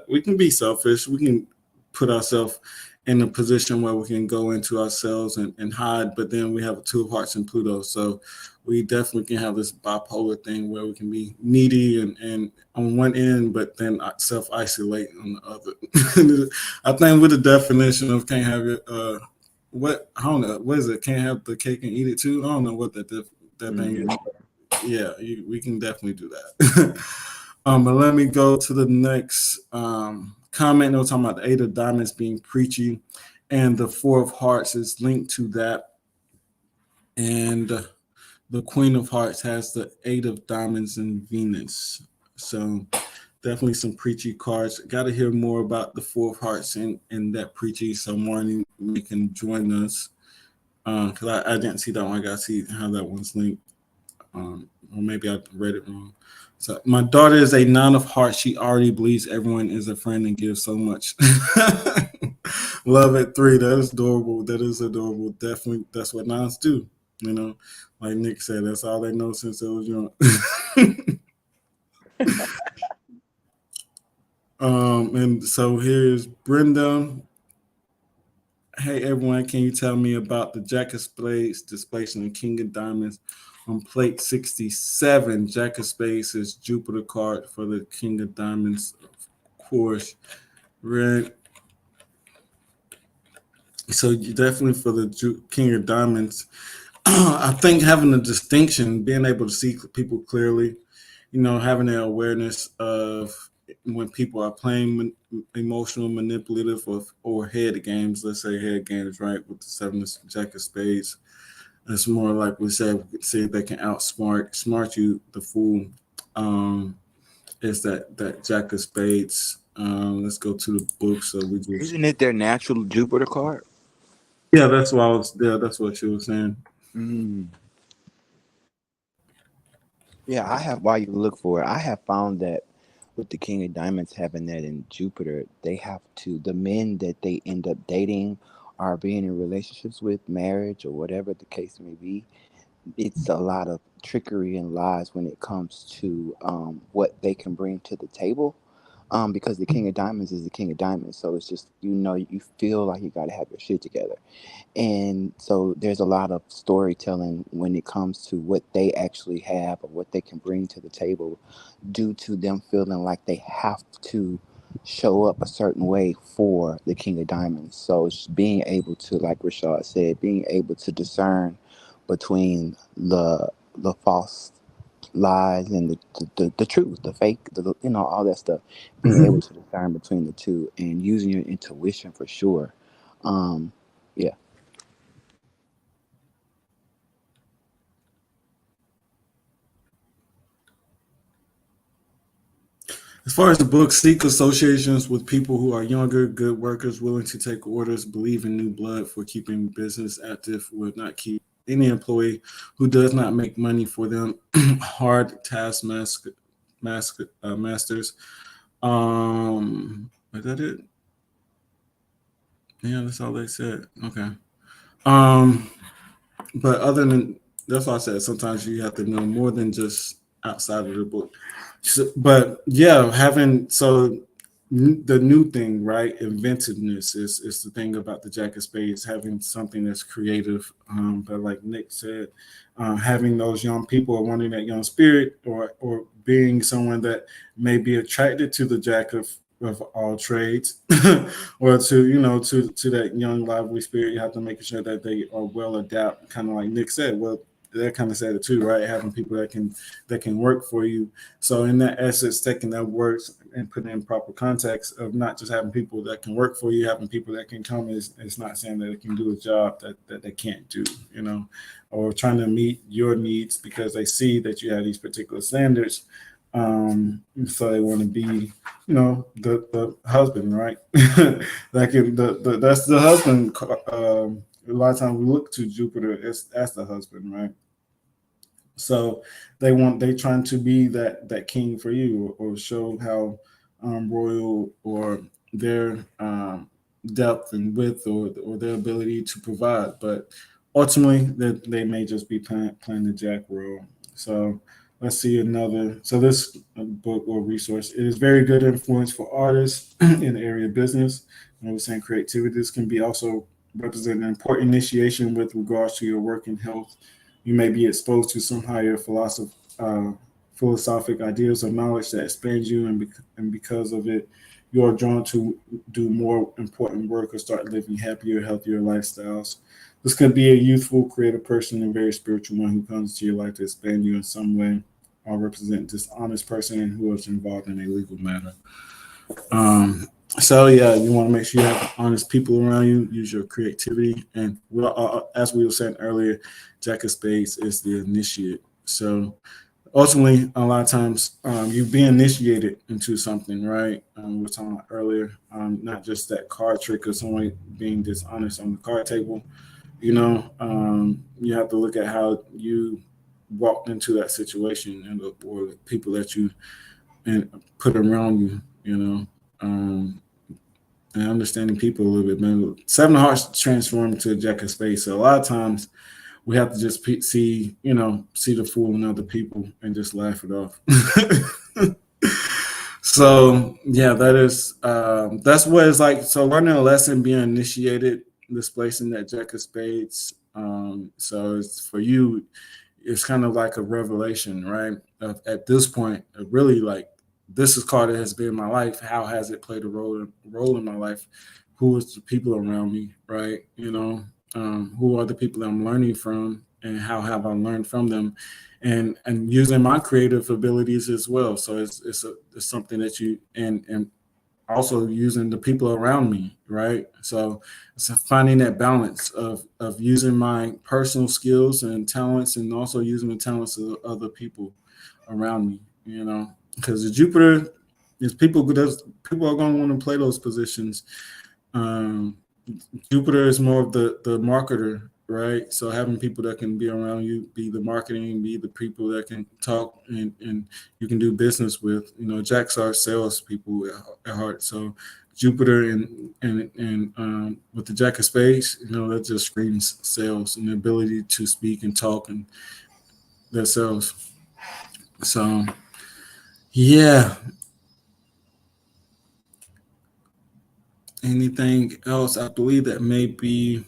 we can be selfish. We can put ourselves in a position where we can go into ourselves and hide, but then we have a two of hearts and Pluto. So we definitely can have this bipolar thing where we can be needy and on one end, but then self-isolate on the other. I think with the definition of can't have it, what I don't know, what is it? Can't have the cake and eat it too. I don't know what that thing is. Yeah, we can definitely do that. But let me go to the next comment. We're talking about the Eight of Diamonds being preachy, and the Four of Hearts is linked to that, and the Queen of Hearts has the Eight of Diamonds and Venus. So definitely some preachy cards. Got to hear more about the Four of Hearts and that preachy. So morning you can join us because I didn't see that one. I got to see how that one's linked. Or maybe I read it wrong. So my daughter is a Nine of Hearts. She already believes everyone is a friend and gives so much. Love at 3. That is adorable. That is adorable. Definitely, that's what nines do. Like Nick said, that's all they know since they was young. And so here's Brenda. Hey everyone, can you tell me about the Jack of Spades displacing the King of Diamonds on plate 67? Jack of Spades is Jupiter card for the King of Diamonds, of course. Red. So definitely for the King of Diamonds, I think having a distinction, being able to see people clearly, having an awareness of when people are playing emotional, manipulative, or head games. Let's say head games, right? With the seven Jack of Spades, it's more like we said. We can see if they can smart you, the fool. Is that Jack of Spades? Let's go to the book. So we just Isn't it their natural Jupiter card? yeah, that's what I was. Yeah, that's what she was saying. Mm. Yeah, I have. While you look for it, I have found that with the King of Diamonds having that in Jupiter, they have to the men that they end up dating or being in relationships with, marriage or whatever the case may be. It's a lot of trickery and lies when it comes to what they can bring to the table. Because the King of Diamonds is the King of Diamonds, so it's just you feel like you got to have your shit together. And so there's a lot of storytelling when it comes to what they actually have or what they can bring to the table due to them feeling like they have to show up a certain way for the King of Diamonds. So it's being able to, like Rashad said, being able to discern between the false lies and the truth, the fake, all that stuff. Being able to discern between the two and using your intuition for sure. Yeah. As far as the book, seek associations with people who are younger, good workers, willing to take orders, believe in new blood for keeping business active, will not keep any employee who does not make money for them. Hard masters. Is that it? Yeah, that's all they said. Okay. Um, but other than that's why I said sometimes you have to know more than just outside of the book. So, but yeah, the new thing, right? Inventiveness is the thing about the Jack of Spades, having something that's creative. But like Nick said, having those young people or wanting that young spirit, or being someone that may be attracted to the Jack of all trades, or to that young lively spirit, you have to make sure that they are well adapted, kind of like Nick said. Well, that kind of said it too, right? Having people that can work for you. So in that essence, taking that works, and put in proper context of not just having people that can work for you, having people that can come. It's not saying that they can do a job that they can't do, or trying to meet your needs because they see that you have these particular standards. So they want to be, the husband, right? Like that's the husband. A lot of times we look to Jupiter as the husband, right? So they trying to be that king for you, or show how royal, or their depth and width, or their ability to provide. But ultimately, they may just be playing the jack role. So let's see another. So this book or resource, it is very good influence for artists in the area of business. I was saying creativity. This can be also represent an important initiation with regards to your work and health. You may be exposed to some higher philosophic ideas or knowledge that expands you, and because of it, you are drawn to do more important work or start living happier, healthier lifestyles. This could be a youthful, creative person and very spiritual one who comes to your life to expand you in some way, or represent dishonest person who is involved in a legal matter. So yeah, you want to make sure you have honest people around you. Use your creativity, and as we were saying earlier, Jack of Spades is the initiate. So ultimately, a lot of times, you being initiated into something, right? We were talking about earlier, not just that card trick of someone being dishonest on the card table. You have to look at how you walked into that situation, or the people that you put around you. And understanding people a little bit, man. Seven of Hearts transformed to a Jack of Spades. So a lot of times we have to just see the fool in other people and just laugh it off. So yeah, that's what it's like. So learning a lesson, being initiated, displacing that Jack of Spades. So it's for you, it's kind of like a revelation, right? At this point, really, like, this is card that has been in my life. How has it played a role in my life? Who is the people around me, right? Who are the people that I'm learning from, and how have I learned from them, and using my creative abilities as well. So it's something that you and also using the people around me, right? So it's finding that balance of using my personal skills and talents, and also using the talents of other people around me, because the Jupiter is people are going to want to play those positions. Jupiter is more of the marketer, right? So having people that can be around you, be the marketing, be the people that can talk and you can do business with. Jacks are sales people at heart. So Jupiter and with the Jack of Spades, that just screams sales and the ability to speak and talk, and that sells. So yeah. Anything else? I believe that may be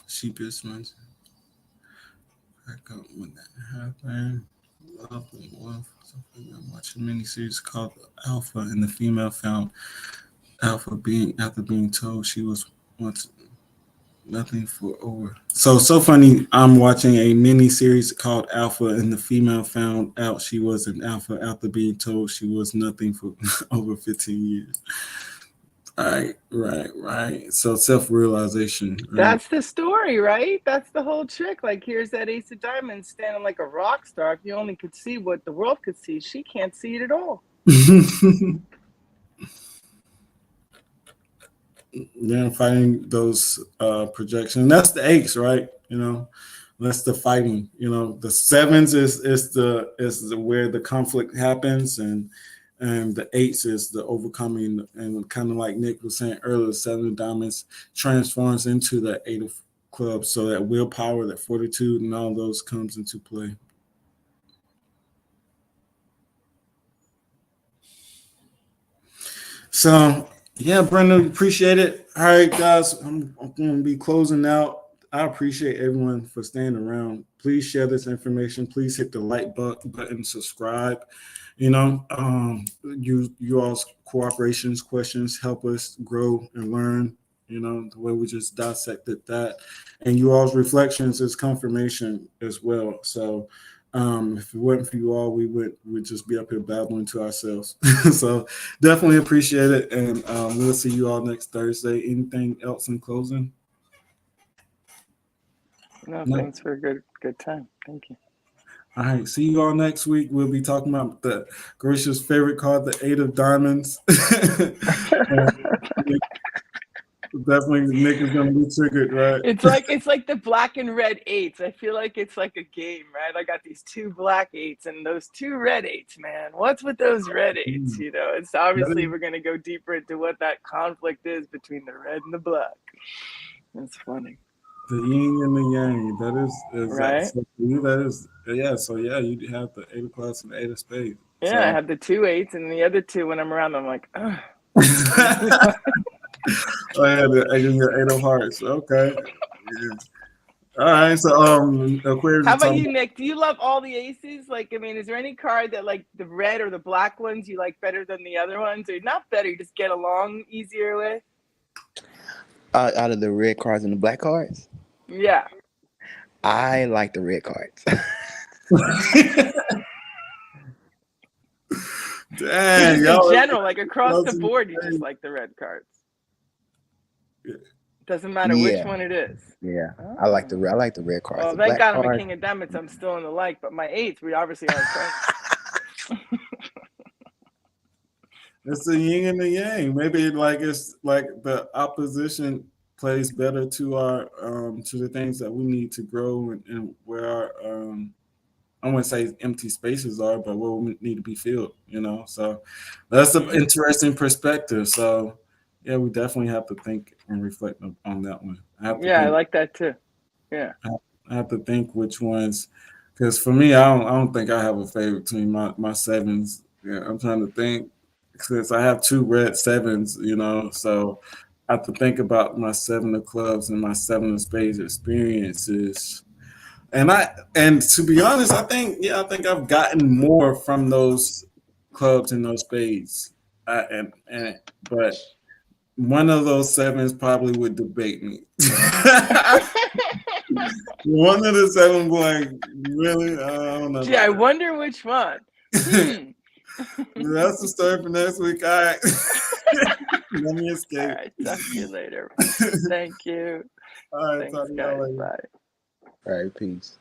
cheapest ones. Back up when that happened. I'm watching a miniseries called Alpha, and the female found Alpha after being told she was once nothing for over. So funny. I'm watching a mini series called Alpha, and the female found out she was an alpha after being told she was nothing for over 15 years. Right. So self-realization. Right? That's the story, right? That's the whole trick. Like, here's that Ace of Diamonds standing like a rock star. If you only could see what the world could see, she can't see it at all. Yeah, fighting those projections. That's the aches, right? That's the fighting. The sevens is where the conflict happens, and the eights is the overcoming. And kind of like Nick was saying earlier, seven of diamonds transforms into the eight of clubs. So that willpower, that fortitude, and all those comes into play. So yeah, Brenda, appreciate it. All right, guys, I'm going to be closing out. I appreciate everyone for staying around. Please share this information. Please hit the like button, subscribe. You all's cooperations, questions help us grow and learn. The way we just dissected that, and you all's reflections is confirmation as well. So If it wasn't for you all, we'd just be up here babbling to ourselves. So definitely appreciate it, and we'll see you all next Thursday. Anything else in closing? No, No. thanks for a good time. Thank you. All right, see you all next week. We'll be talking about the Garisha's favorite card, the Eight of Diamonds. Definitely, Nick is gonna be triggered, right? It's like the black and red eights. I feel like it's like a game, right? I got these two black eights and those two red eights, man. What's with those red eights? You know, it's obviously we're gonna go deeper into what that conflict is between the red and the black. That's funny. The yin and the yang. That is right. So for you, that is So yeah, you have the Eight of Clubs and the Eight of Spades. Yeah, so. I have the two eights, and the other two when I'm around, I'm like, ugh. Oh yeah, the Eight of Hearts. Okay. Yeah. All right. So Aquarius. How about you, Nick? Do you love all the aces? Like, I mean, is there any card that like the red or the black ones you like better than the other ones, or not better? You just get along easier with? Out of the red cards and the black cards, Yeah. I like the red cards. Dang, In y'all. general, like across the board, you just like the red cards. Yeah. Doesn't matter which one it is. Yeah, I like the red cards. Well, The thank black God I'm a cards- king of diamonds. I'm still in the like, but my eights, we obviously aren't friends. It's the yin and the yang. Maybe like it's like the opposition plays better to our to the things that we need to grow and where our I wouldn't say empty spaces are, but where we need to be filled, you know. So that's an interesting perspective. So yeah, we definitely have to think and reflect on that one. I like that too. Yeah. I have to think which ones, because for me, I don't think I have a favorite between my sevens. Yeah, I'm trying to think, since I have two red sevens, you know, so I have to think about my seven of clubs and my seven of spades experiences. And to be honest, I think I've gotten more from those clubs and those spades. But one of those sevens probably would debate me. One of the seven, like, really? I don't know. Gee, I wonder which one. That's the story for next week. All right. Let me escape. All right, talk to you later. Thank you. All right, Thanks, talk to y'all guys. later. Bye. All right, peace.